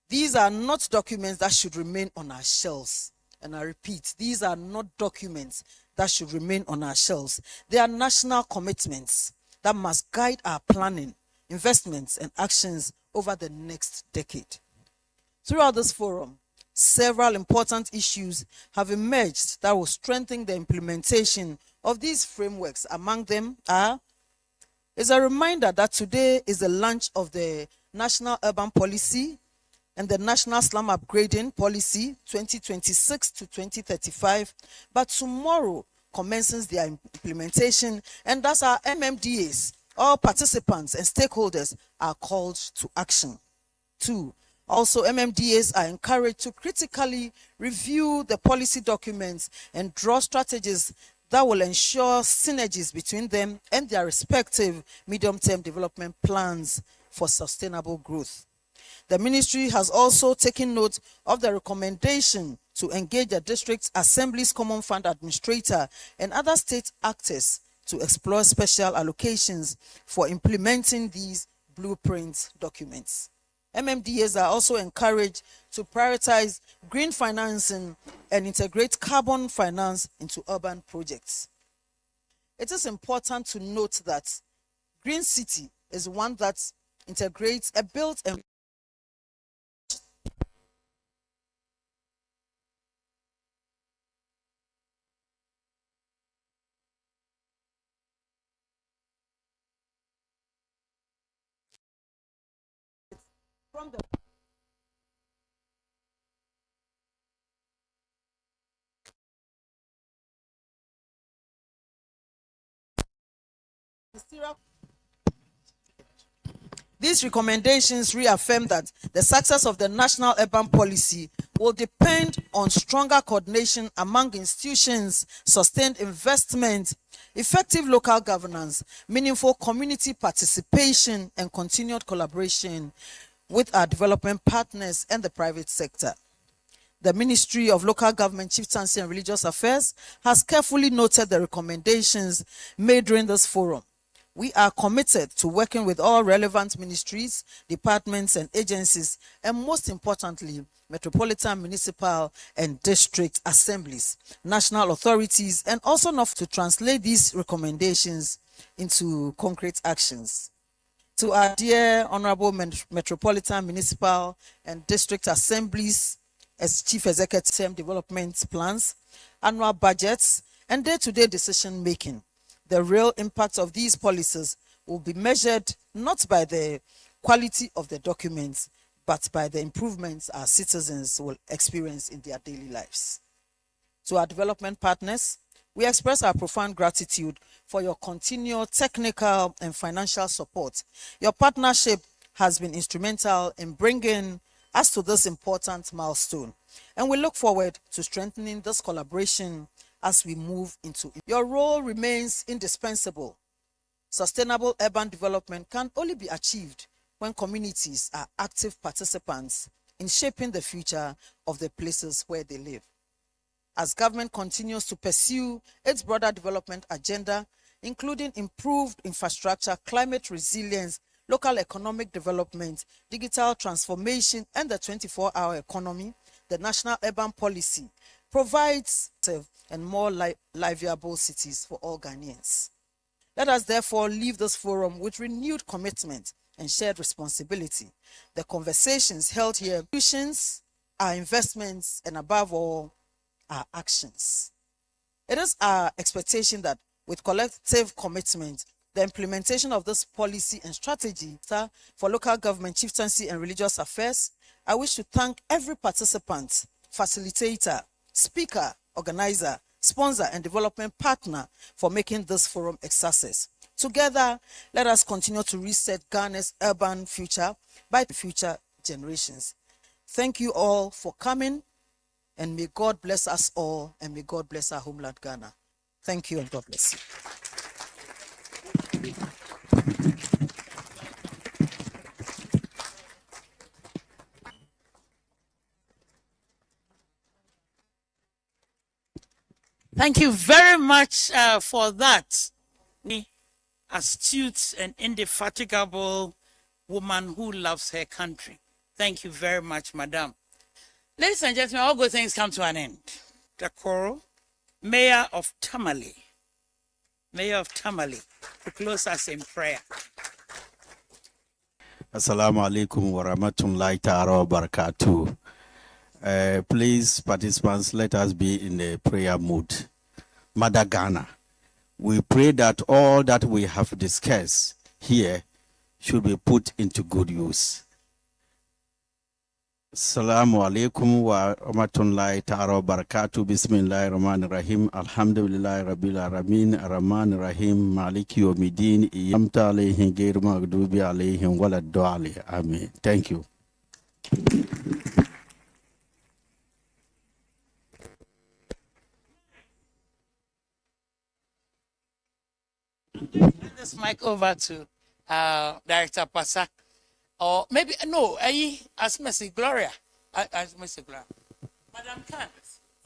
These are not documents that should remain on our shelves. And I repeat, these are not documents that should remain on our shelves. They are national commitments that must guide our planning, investments, and actions over the next decade. Throughout this forum, several important issues have emerged that will strengthen the implementation of these frameworks. Among them is a reminder that today is the launch of the National Urban Policy and the National Slum Upgrading Policy 2026 to 2035, but tomorrow commences their implementation, and thus our MMDAs, all participants and stakeholders are called to action. 2. Also, MMDAs are encouraged to critically review the policy documents and draw strategies that will ensure synergies between them and their respective medium-term development plans for sustainable growth. The ministry has also taken note of the recommendation to engage the district assembly's common fund administrator and other state actors to explore special allocations for implementing these blueprint documents. MMDAs are also encouraged to prioritize green financing and integrate carbon finance into urban projects. It is important to note that Green City is one that integrates a built environment from the These recommendations reaffirm that the success of the national urban policy will depend on stronger coordination among institutions, sustained investment, effective local governance, meaningful community participation, and continued collaboration with our development partners and the private sector. The Ministry of Local Government, Chieftaincy and Religious Affairs has carefully noted the recommendations made during this forum. We are committed to working with all relevant ministries, departments, and agencies, and most importantly, metropolitan, municipal, and district assemblies, national authorities, and also enough to translate these recommendations into concrete actions. To our dear Honorable Metropolitan, Municipal, and District Assemblies, as Chief Executive Development Plans, annual budgets, and day-to-day decision making, the real impact of these policies will be measured not by the quality of the documents, but by the improvements our citizens will experience in their daily lives. To our development partners, we express our profound gratitude for your continued technical and financial support. Your partnership has been instrumental in bringing us to this important milestone, and we look forward to strengthening this collaboration as we move into it. Your role remains indispensable. Sustainable urban development can only be achieved when communities are active participants in shaping the future of the places where they live. As government continues to pursue its broader development agenda, including improved infrastructure, climate resilience, local economic development, digital transformation, and the 24-hour economy, the National Urban Policy provides and more livable cities for all Ghanaians. Let us therefore leave this forum with renewed commitment and shared responsibility. The conversations held here, our investments, and above all, our actions. It is our expectation that with collective commitment, the implementation of this policy and strategy for local government, chieftaincy, and religious affairs, I wish to thank every participant, facilitator, speaker, organizer, sponsor, and development partner for making this forum a success. Together, let us continue to reset Ghana's urban future by future generations. Thank you all for coming, and may God bless us all, and may God bless our homeland, Ghana. Thank you, and God bless you. Thank you very much for that. Astute and indefatigable woman who loves her country. Thank you very much, Madam. Ladies and gentlemen, all good things come to an end. Dakoro, Mayor of Tamale, to close us in prayer. Assalamu alaikum wa rahmatullahi ta'ala wa barakatuh. Please, participants, let us be in a prayer mood. Mother Ghana, we pray that all that we have discussed here should be put into good use. Assalamu alaikum wa rahmatullahi ta'ala wa barakatuh. Bismillahir Rahmanir Rahim. Alhamdulillahi Rabbil Alamin. Ar-Rahmanir Rahim. Maliki Yawmiddin. Iyamta alayhim ghayr maghdubi alayhim waladdallin. Amen. Thank you. This mic over to Director Pasak. Or maybe, no, as Mercy Gloria. As Mercy Gloria. Madam Khan,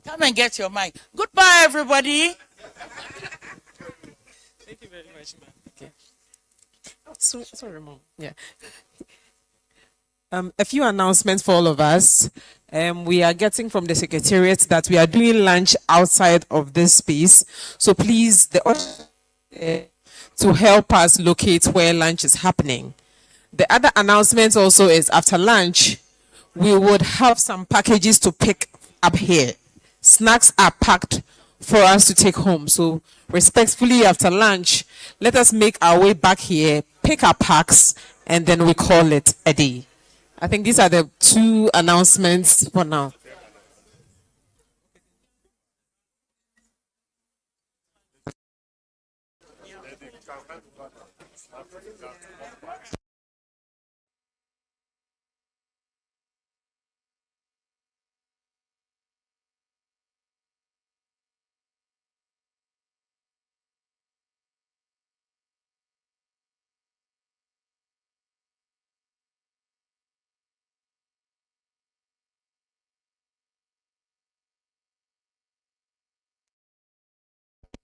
come and get your mic. Goodbye, everybody. Thank you very much, ma'am. Okay. Sorry, Mom. Yeah. A few announcements for all of us. We are getting from the Secretariat that we are doing lunch outside of this space. So please, to help us locate where lunch is happening. The other announcement also is after lunch, we would have some packages to pick up here. Snacks are packed for us to take home. So respectfully, after lunch, let us make our way back here, pick our packs, and then we call it a day. I think these are the two announcements for now.